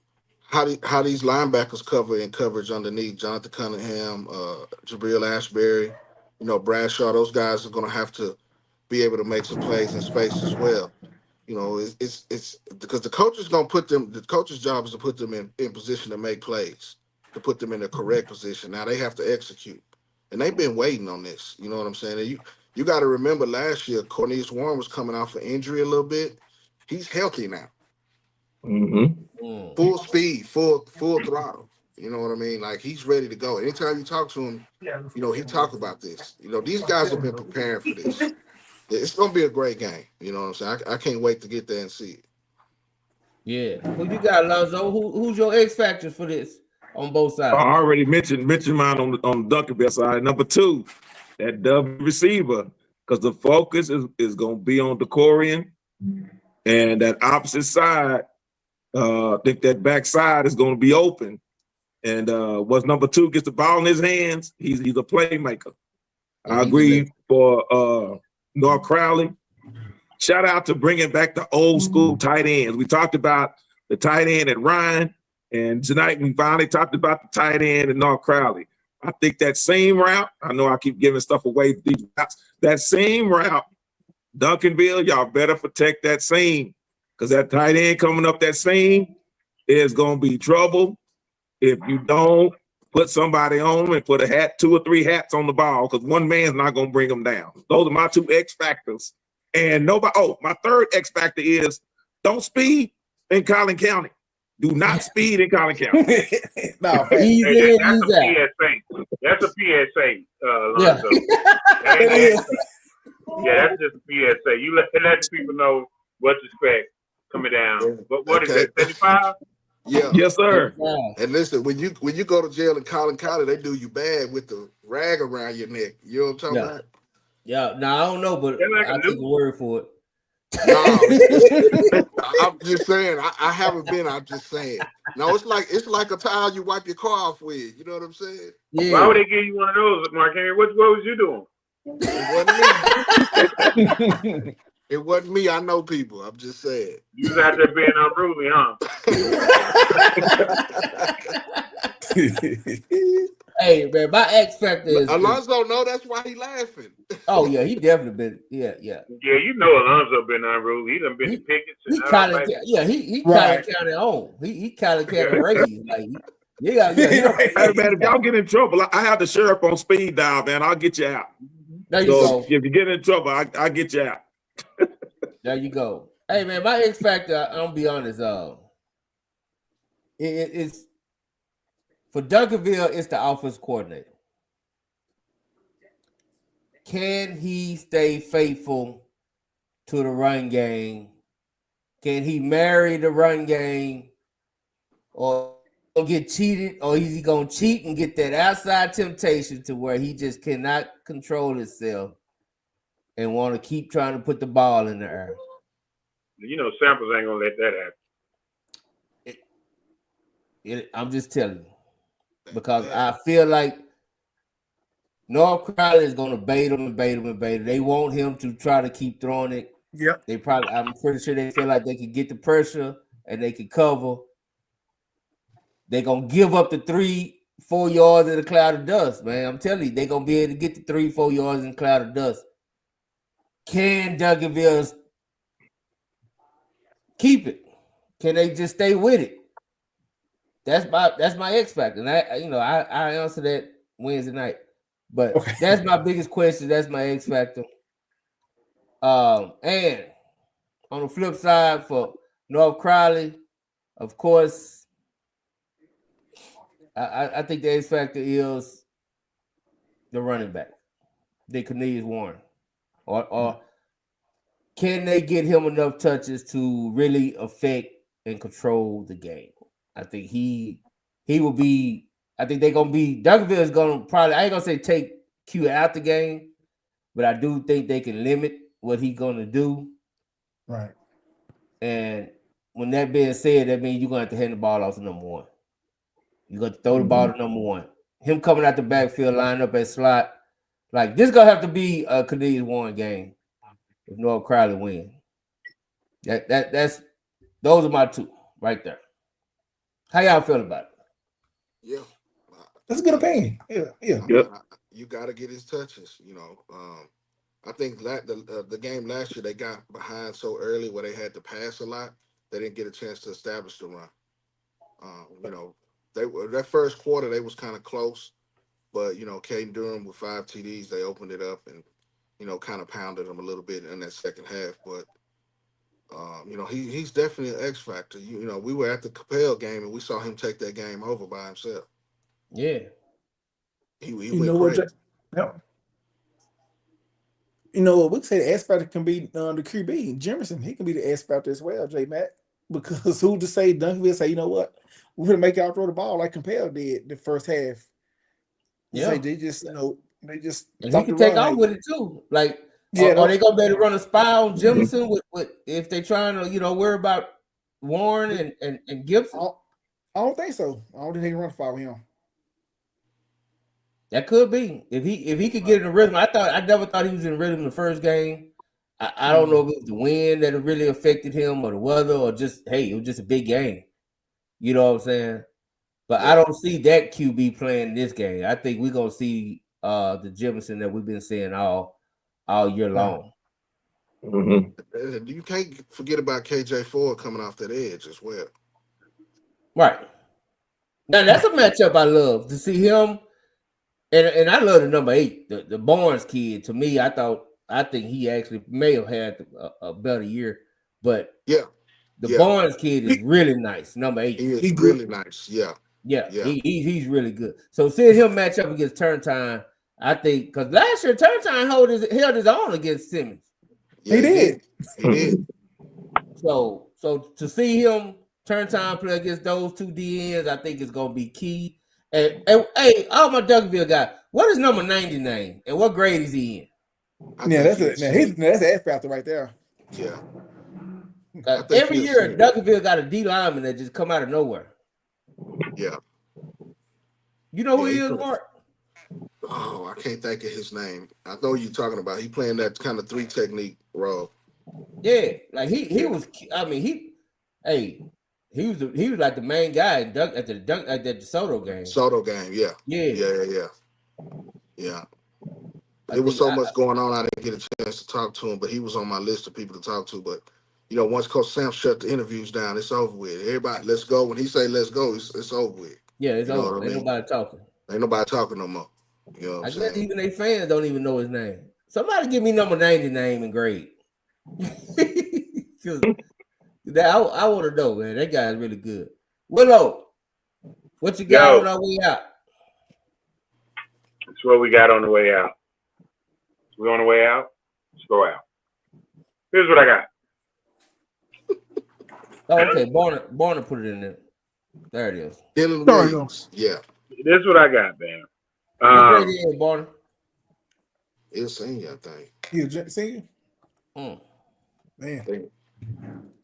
how these linebackers cover in coverage underneath Jonathan Cunningham, Jabril Ashbury, Bradshaw, those guys are gonna have to be able to make some plays in space as well. It's because the coach's job is to put them in position to make plays, to put them in the correct position. Now they have to execute. And they've been waiting on this. You know what I'm saying? And you got to remember last year, Cornelius Warren was coming off an injury a little bit. He's healthy now. Mm-hmm. Full speed, full throttle. You know what I mean? Like, he's ready to go. Anytime you talk to him, he talk about this. These guys have been preparing for this. It's going to be a great game. You know what I'm saying? I can't wait to get there and see it. Yeah. Who you got, Alonzo? Who's your X factors for this on both sides? I already mentioned mine on the Duncanville side. Number 2, that W receiver, because the focus is going to be on DeCorian, and that opposite side, I think that backside is going to be open. And once number 2 gets the ball in his hands, he's a playmaker. I agree for North Crowley. Shout out to bringing back the old school tight ends. We talked about the tight end at Ryan, and tonight we finally talked about the tight end at North Crowley. I think that same route, I know I keep giving stuff away, these routes, that same route, Duncanville, y'all better protect that seam, because that tight end coming up that seam is going to be trouble if you don't put somebody on them and put 2 or 3 hats on the ball, because one man's not going to bring them down. Those are my 2 X factors. And my third X factor is don't speed in Collin County. Do not speed in Collin County. That's a PSA. That's a PSA. Yeah. It is. Yeah, that's just a PSA. You let people know what to expect coming down. But what is it, 75? Yeah. Yes, sir. And listen, when you go to jail in Collin County, they do you bad with the rag around your neck. You know what I'm talking about? Yeah. Now, I don't know, but I'll take a word for it. No, I'm just saying. I haven't been. I'm just saying. No, it's like a towel you wipe your car off with. You know what I'm saying? Yeah. Why would they give you one of those, Mark Henry? What was you doing? It wasn't me. I know people. I'm just saying. You was out there being unruly, huh? Hey, man, my X factor is Alonzo. No, that's why he laughing. Oh yeah, he definitely been. Yeah. Yeah, you know Alonzo been unruly. He done been to pickets. He Collin County on. He Collin County raised. Like, yeah. Hey, man, if y'all get in trouble, I have the sheriff on speed dial, man. I'll get you out. There you go. If you get in trouble, I'll get you out. There you go. Hey, man, my X factor, I'm gonna be honest. It's for Duncanville, it's the offense coordinator. Can he stay faithful to the run game? Can he marry the run game, or get cheated, or is he gonna cheat and get that outside temptation to where he just cannot control himself and want to keep trying to put the ball in the air? You know, Samples ain't gonna let that happen. I'm just telling you, because I feel like North Crowley is going to bait him. They want him to try to keep throwing it. Yep. I'm pretty sure they feel like they can get the pressure and they can cover. They're going to give up the 3-4 yards in a cloud of dust, man. I'm telling you, they're going to be able to get the 3-4 yards in a cloud of dust. Can Duncanville keep it? Can they just stay with it? That's my X factor. And I answer that Wednesday night. But that's my biggest question. That's my X factor. And on the flip side for North Crowley, of course, I think the X factor is the running back, the Cornelius Warren, or can they get him enough touches to really affect and control the game? I think he will be. I think they're gonna be. Duncanville is gonna probably. I ain't gonna say take Q out the game, but I do think they can limit what he's gonna do. Right. And when that being said, that means you're gonna have to hand the ball off to number one. You're gonna throw the ball to number one. Him coming out the backfield, line up at slot, like this gonna have to be a Cornelius Warren game if Noah Crowley wins. That's those are my two right there. How y'all feel about it? Yeah, That's a good opinion. Yeah. Yep. you got to get his touches. I think the game last year they got behind so early where they had to pass a lot. They didn't get a chance to establish the run. That first quarter they was kind of close, but Caden Durham with 5 TDs, they opened it up and kind of pounded them a little bit in that second half. But he's definitely an X factor. We were at the Capel game and we saw him take that game over by himself. Yeah, he You went know what? crazy. Yeah. You know what? We say the X factor can be the QB. Jimerson, he can be the X factor as well, J Mac. Because who to say Duncanville say, you know what? We're gonna make y'all throw the ball like Compel did the first half. yeah. Say they just, they just And he stopped can the take run. off with it too. Like, Yeah, are they gonna be able to run a spy on Jefferson with if they trying to worry about Warren and Gibson? I don't think so. I don't think they can run far with him. That could be if he could get in the rhythm. I never thought he was in rhythm the first game. I don't know if it was the wind that really affected him or the weather or just it was just a big game. You know what I'm saying? But I don't see that QB playing this game. I think we're gonna see the Jefferson that we've been seeing all year long. Mm-hmm. You can't forget about KJ Ford coming off that edge as well. Right. Now that's a matchup I love to see him. And I love the number 8, the Barnes kid. To me, I think he actually may have had a better year. But the Barnes kid is really nice. Number 8. He's really nice. Yeah. He's really good. So seeing him match up against Turntime, I think because last year Turntime held his own against Simmons. Yeah, he did. He did. So to see him Turntime play against those two DNs, I think is gonna be key. And hey, all my Duncanville guy, what is number 90 name and what grade is he in? That's an X factor right there. Yeah. Every year, Duncanville got a D lineman that just come out of nowhere. Yeah. You know who he is, Mark? Oh, I can't think of his name. I know you're talking about. He playing that kind of 3 technique role. Yeah, like he was. I mean, he was like the main guy at the DeSoto game. Soto game, yeah. There was so much going on. I didn't get a chance to talk to him, but he was on my list of people to talk to. But once Coach Sam shut the interviews down, it's over with. Everybody, let's go. When he say let's go, it's over with. Yeah, it's over. Ain't nobody talking. Ain't nobody talking no more. You know what I'm saying? I guess even their fans don't even know his name. Somebody give me number 90 name and grade. I want to know, man. That guy is really good. Willow, what you got on our way out? That's what we got on the way out. We on the way out? Let's go out. Here's what I got. Oh, okay. Barner put it in there. There it is. Dylan Williams. Yeah. This is what I got, man. What grade is Barner? It's senior, I think. He's a senior? Man.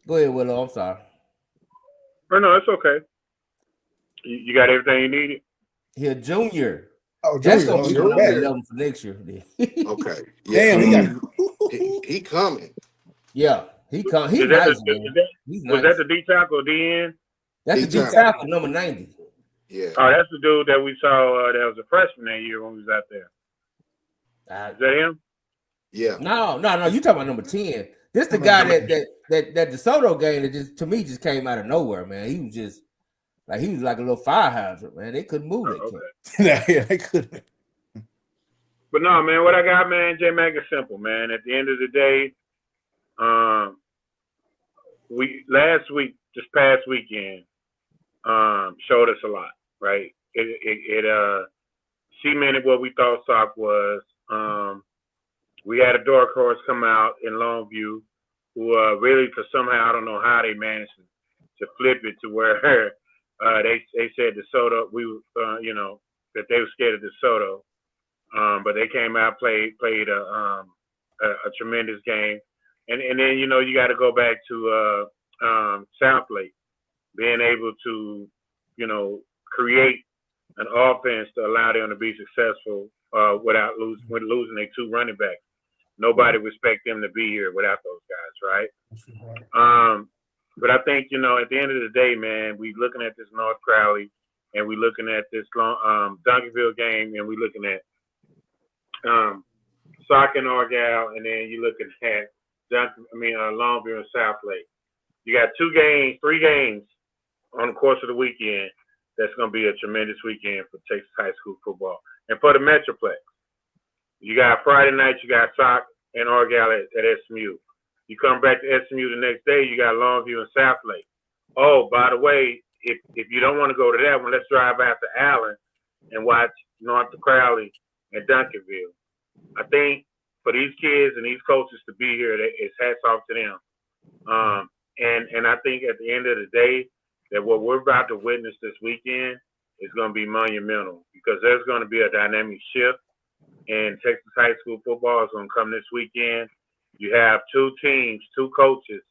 Go ahead, Willow. I'm sorry. Oh, no, it's okay. You got everything you needed? He a junior. Oh, that's junior. gonna be number 11 for next year. Okay. Yeah. Damn, he coming. Yeah, he come. He's nice, man. He's nice. Was that the D tackle or DN? That's the D tackle, number 90. Yeah. Oh, that's the dude that we saw that was a freshman that year when we was out there. Is that him? Yeah. No. You talking about number 10? This the guy that DeSoto game that just to me just came out of nowhere, man. He was like a little fire hydrant, man. They couldn't move that kid. Yeah, they couldn't. But no, man, what I got, man, J-Mac, is simple, man. At the end of the day, this past weekend, showed us a lot, right? It cemented what we thought Sock was. We had a dark horse come out in Longview who really, for somehow, I don't know how they managed to flip it to where they said DeSoto, that they were scared of DeSoto. But they came out, played a a tremendous game. And then, you got to go back to Southlake, being able to, create an offense to allow them to be successful without losing their 2 running backs. Nobody would expect them to be here without those guys, right? But I think, at the end of the day, man, we looking at this North Crowley, and we looking at this Duncanville game, and we looking at Sauk and Argyle, and then you looking at Longview and Southlake. You got 3 games on the course of the weekend. That's going to be a tremendous weekend for Texas high school football. And for the Metroplex, you got Friday night, you got Sauk and Argyle at SMU. You come back to SMU the next day, you got Longview and Southlake. Oh, by the way, if you don't want to go to that one, let's drive out to Allen and watch North Crowley and Duncanville. I think for these kids and these coaches to be here, it's hats off to them. And I think at the end of the day, that what we're about to witness this weekend is going to be monumental, because there's going to be a dynamic shift, and Texas high school football is going to come this weekend. You have 2 teams, 2 coaches,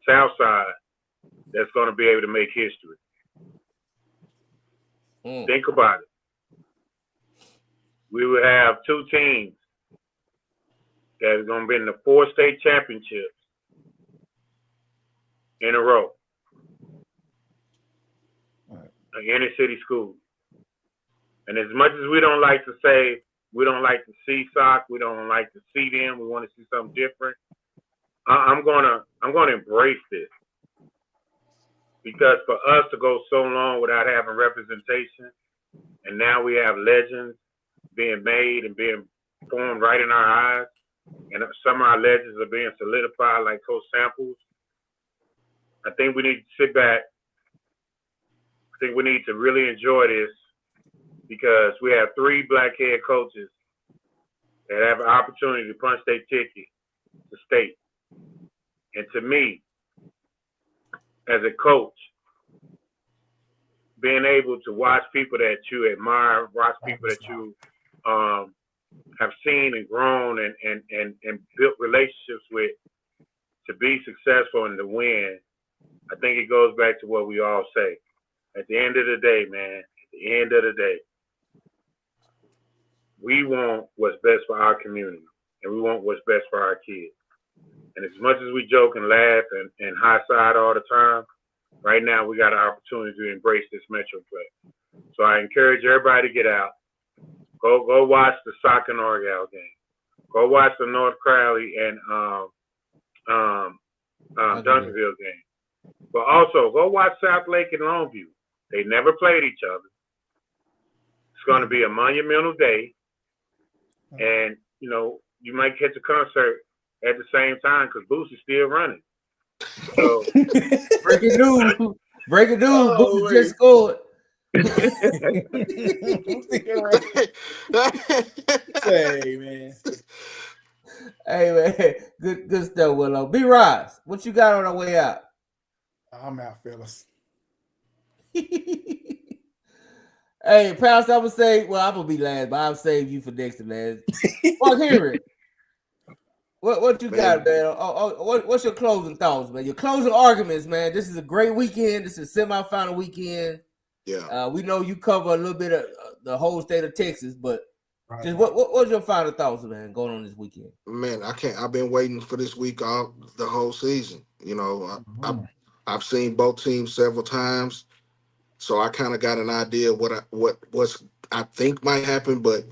Southside, that's going to be able to make history. Think about it. We will have 2 teams that are going to be in the 4 state championships in a row. Inner city schools. And as much as we don't like to say, we don't like to see Sauk, we don't like to see them, we want to see something different, I'm gonna embrace this. Because for us to go so long without having representation, and now we have legends being made and being formed right in our eyes, and some of our legends are being solidified like Coach Samples, I think we need to sit back. I think we need to really enjoy this, because we have 3 black head coaches that have an opportunity to punch their ticket to state. And to me, as a coach, being able to watch people that you admire, watch people that you have seen and grown and built relationships with, to be successful and to win, I think it goes back to what we all say. At the end of the day, man, at the end of the day, we want what's best for our community, and we want what's best for our kids. And as much as we joke and laugh and high side all the time, right now we got an opportunity to embrace this Metroplex. So I encourage everybody to get out. Go watch the Sauk and Argyle game. Go watch the North Crowley and Duncanville game. But also go watch Southlake and Longview. They never played each other. It's going to be a monumental day. And, you might catch a concert at the same time, because Boots is still running. So, breaking news. Boots just scored. Hey, man. Hey, man. Good stuff, Willow. B-Rise, what you got on our way out? I'm out, fellas. Hey, Pounce, I'm gonna be last, but I'll save you for next to last. Mark Henry, what you got, man? What's your closing thoughts, man? Your closing arguments, man. This is a great weekend. This is a semifinal weekend. Yeah. We know you cover a little bit of the whole state of Texas, but just what's your final thoughts, man, going on this weekend? Man, I've been waiting for this week all the whole season. I've seen both teams several times. So I kind of got an idea of what I think might happen, but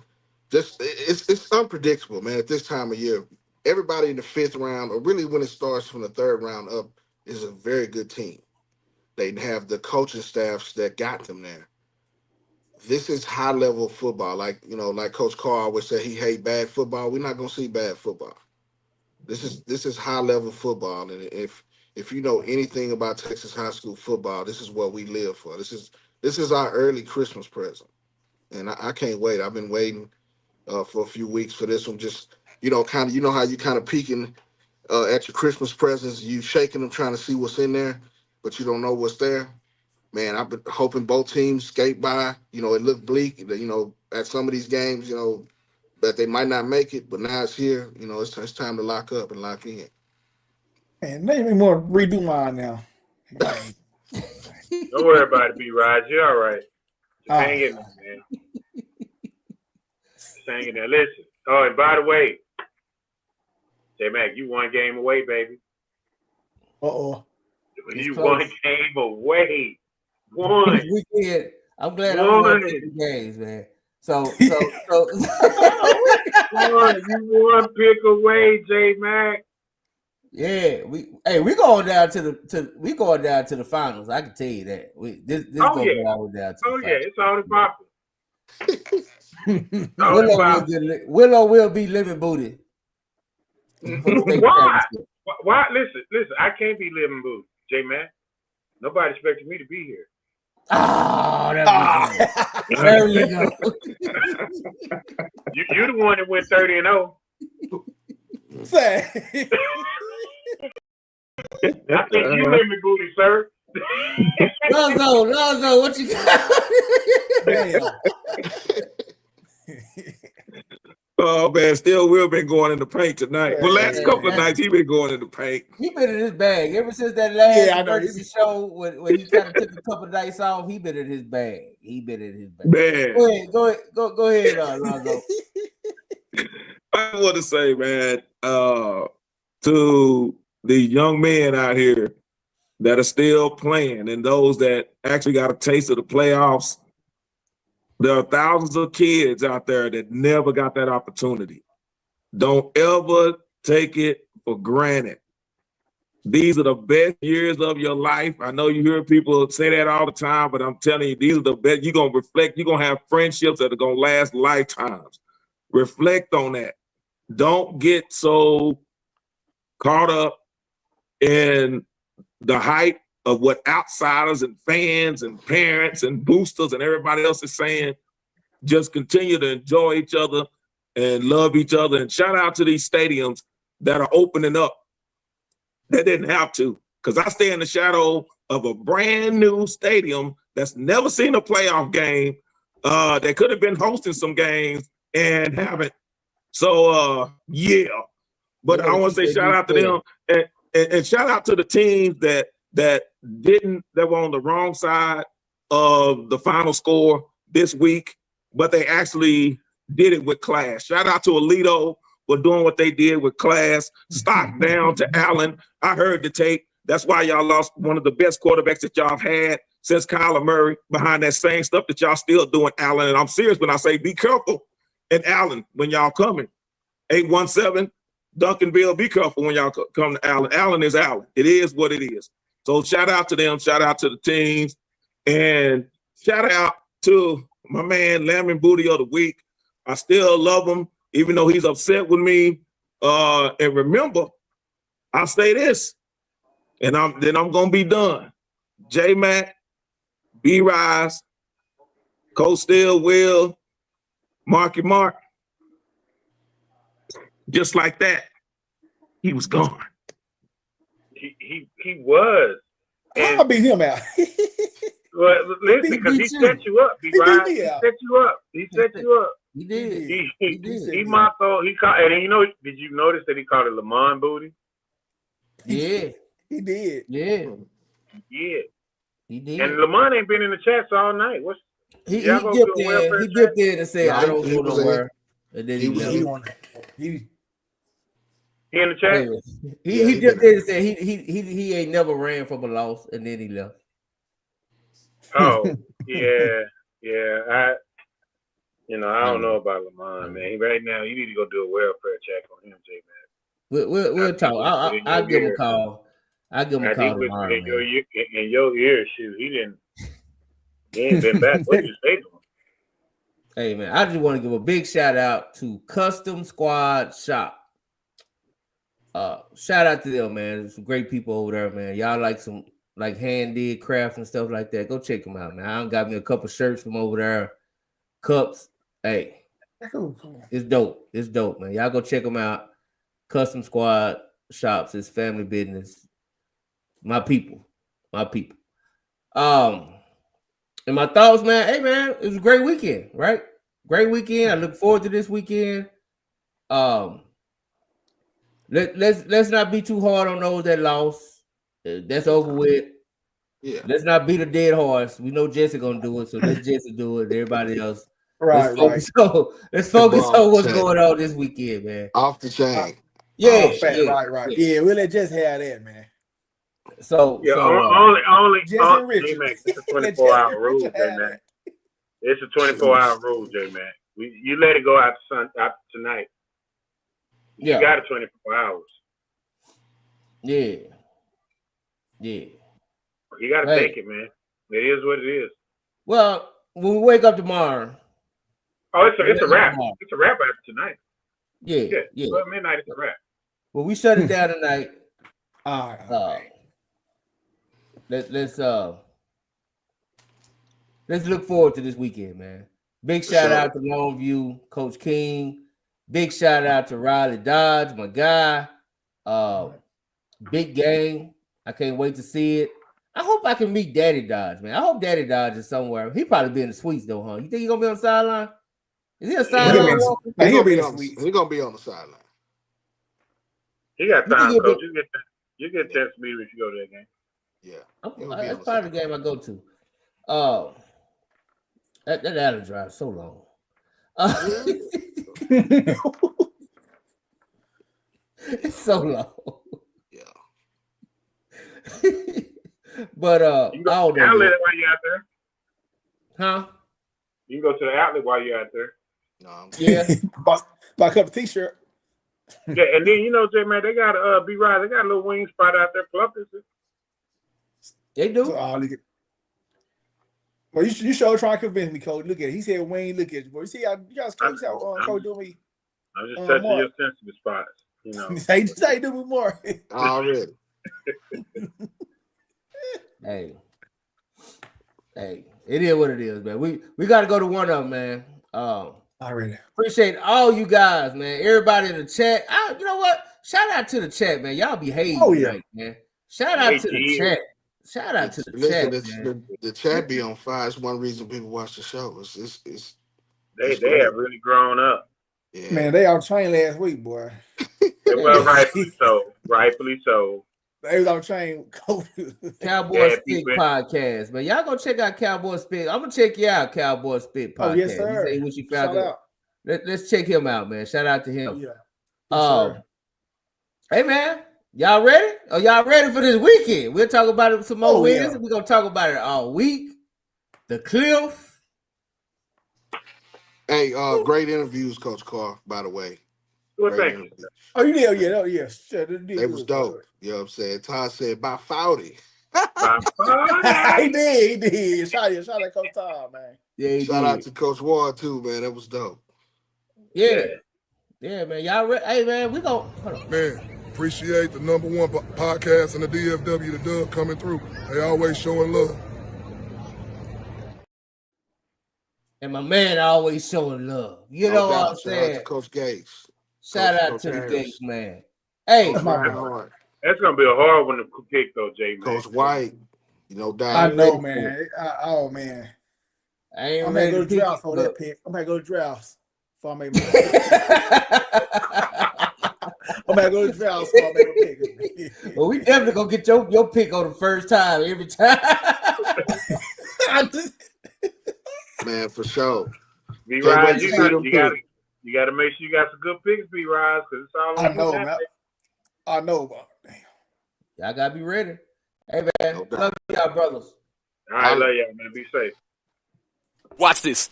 just it's unpredictable, man. At this time of year, everybody in the 5th round, or really when it starts from the 3rd round up, is a very good team. They have the coaching staffs that got them there. This is high level football, like Coach Carr always said, he hate bad football. We're not gonna see bad football. This is high level football, and if you know anything about Texas high school football, this is what we live for. This is our early Christmas present, and I can't wait. I've been waiting for a few weeks for this one. Just how you kind of peeking at your Christmas presents, you shaking them trying to see what's in there, but you don't know what's there. Man, I've been hoping both teams skate by. It looked bleak. At some of these games, that they might not make it, but now it's here. You know, it's time to lock up and lock in. Man, they me more redo mine now. Man. Don't worry about it, B-Rod. You're all right. Just hang in there, man. Just hang in there. Listen. Oh, and by the way, J-Mac, you one game away, baby. Uh-oh. You one game away. One. Weekend. I'm glad I'm one of the games, man. So you one pick away, J-Mac. Yeah, we going down to the finals. I can tell you that. This going down to the finals. It's already popping. Willow will be living booty. Why? Why? Listen. I can't be living booty, J-Man. Nobody expected me to be here. There you go. You're the one that went 30-0. I think you living booty, sir. Lonzo, what you got? Oh man, still Will been going in the paint tonight. Well, last couple of nights he been going in the paint. He been in his bag ever since that last emergency show when he kind of took a couple of nights off. He been in his bag. Man. Go ahead, Lonzo. I want to say, man, to the young men out here that are still playing and those that actually got a taste of the playoffs, there are thousands of kids out there that never got that opportunity. Don't ever take it for granted. These are the best years of your life. I know you hear people say that all the time, but I'm telling you, these are the best. You're going to reflect. You're going to have friendships that are going to last lifetimes. Reflect on that. Don't get so caught up in the hype of what outsiders and fans and parents and boosters and everybody else is saying. Just continue to enjoy each other and love each other. And shout out to these stadiums that are opening up. They didn't have to, because I stay in the shadow of a brand new stadium that's never seen a playoff game. They could have been hosting some games and haven't. So, yeah. But I want to say shout out to them and shout out to the teams that were on the wrong side of the final score this week, but they actually did it with class. Shout out to Alito for doing what they did with class. Stock down to Allen. I heard the tape. That's why y'all lost one of the best quarterbacks that y'all had since Kyler Murray, behind that same stuff that y'all still doing, Allen. And I'm serious when I say be careful. And Allen, when y'all coming, 817 Duncanville, be careful when y'all come to Allen. Allen is Allen. It is what it is. So shout out to them, shout out to the teams, and shout out to my man Lamb Booty of the Week. I still love him, even though he's upset with me. And remember, I'll say this, and I'm gonna be done. J-Mac, B-Rise, Coach Still, Will, Marky Mark. Just like that, he was gone. He was. I'll beat him out. Well, listen, because he set you up. He set you up. He set you up. He did. He motto. He called, and did you notice that he called it Lamont Booty? Yeah, he did. Yeah, he did. And Lamont ain't been in the chats all night. He dipped in and said, "I don't go nowhere." And then he in the chat. He dipped in and said he ain't never ran from a loss, and then he left. Oh yeah. I don't know about Lamont, man. Right now, you need to go do a welfare check on him, J-Man. We'll talk. I'll give him a call. I'll give him a call tomorrow. In your ear, shoot, he ain't been back. What did you say to him? Hey man, I just want to give a big shout out to Custom Squad Shop. Shout out to them, man. There's some great people over there, man. Y'all like some hand did crafts and stuff like that. Go check them out, man. I got me a couple shirts from over there, cups. Hey, it's dope. It's dope, man. Y'all go check them out. Custom Squad Shops. It's family business. My people. And my thoughts, man. Hey, man, it was a great weekend, right? Great weekend. I look forward to this weekend. Let's not be too hard on those that lost. That's over with. Yeah. Let's not beat a dead horse. We know Jesse gonna do it, so let Jesse do it. Everybody else, Right. let's focus on what's going on this weekend, man. Off the chain. Yeah, Right. Yeah, we'll let just have that, man. So only Jesse Richards. J-Man, it's a 24-hour rule, J-Man. It's a 24-hour rule, J-Man. You let it go out tonight. You got it 24 hours. Yeah. You got to take it, man. It is what it is. Well, when we wake up tomorrow. Oh, it's a wrap. It's a wrap after tonight. Yeah. 12 midnight, it's a wrap. Well, we shut it down tonight. All right. Let's look forward to this weekend, man. Big shout out to Longview, Coach King. Big shout out to Riley Dodge, my guy. Big game. I can't wait to see it. I hope I can meet Daddy Dodge, man. I hope Daddy Dodge is somewhere. He probably be in the suites though, huh? You think he's gonna be on the sideline? Is he a sideline? He'll be on the suites. He's gonna be on the sideline. He got time, Coach. You get a chance to meet him if you go to that game. Yeah. That's part of the game I go to. That alley drive so long. It's so long. Yeah. But you can go to the outlet while you're out there. Huh? You can go to the outlet while you're out there. No. Yeah. Buy a couple t-shirt. Yeah, and then J-Man, they got B Ride. They got a little wing spot out there. They do. Well, you sure trying to convince me, Coach. Look at it. He said Wayne. Look at it. Boy, you see how Coach do me. I'm just touching your sensitive spots. Say do me more. Already. Hey, it is what it is, man. We got to go to one of them, man. Already. Appreciate all you guys, man. Everybody in the chat. You know what? Shout out to the chat, man. Y'all behave tonight, man. Shout out to the chat. Shout out to the chat. The chat be on fire. It's one reason people watch the show. They have really grown up. Yeah. Man, they out train last week, boy. Well, rightfully so. They was on train. Cowboy Spit podcast, man. Y'all go check out Cowboy Spit. I'm gonna check you out, Cowboy Spit podcast. Oh, yes, sir. Say what you found out. Let's check him out, man. Shout out to him. Yeah. Hey, man, y'all ready? Are y'all ready for this weekend? We'll talk about it some more wins. We're gonna talk about it all week. The Cliff. Hey, great interviews, Coach Carr, by the way. Well, thank you. Oh, you did? Yeah, sure. They was dope. You know what I'm saying? Todd said, by 40. He did. Shout out Coach Todd, man. Yeah, shout out to Coach Ward, too, man. That was dope. Yeah, man. Y'all ready? Hey, man, we go. Man, appreciate the #1 podcast in the DFW, the Dub, coming through. They always showing love. And my man always showing love. You know what I'm saying? Shout out to Coach Gates. Shout out to the Gates, man. Hey, that's gonna be a hard one to pick, though, Jay. Coach White, I know, man. Man. I'm gonna go to drafts for that pick. I'm gonna go to drafts before I make my I'm gonna go to drafts before I make a pick. Well, we definitely gonna get your pick on the first time every time. Man, for sure. B-Rise, you gotta make sure you got some good picks, B-Rise, because it's all I know, man. I know, but y'all gotta be ready. Hey, man, love y'all, brothers. All right, love y'all, man. Be safe. Watch this.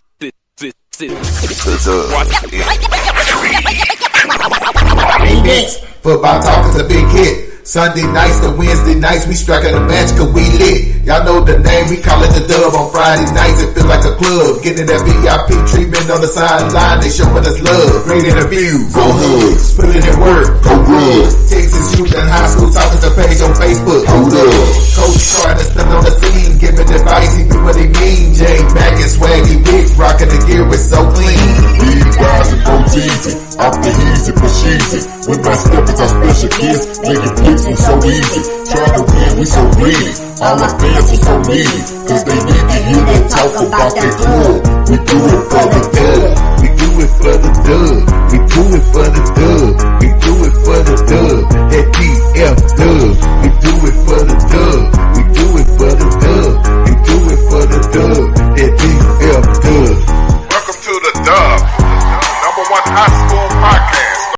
Football talk is a big hit. Sunday nights to Wednesday nights, we striking a match cause we lit. Y'all know the name, we call it the Dub. On Friday nights, it feel like a club. Getting that VIP treatment on the sideline, they showing us love. Great interviews, go Hoods, putting in work, go Rubs. Texas youth and high school talking to page on Facebook, hold up. Coach Carr that's still on the scene, giving advice, he do what he mean. Jay Mack and Swaggy Big, rocking the gear, it's so clean. B-Rise and Coach Easy, off the easy, push easy. When my steppers are special kids, making picks and so easy. Trying to win, we so greedy. All our fans are so needy, cause they need to hear that talk about that club. We do it for the dub. We do it for the dub. We do it for the dub. We do it for the dub. That DF dub.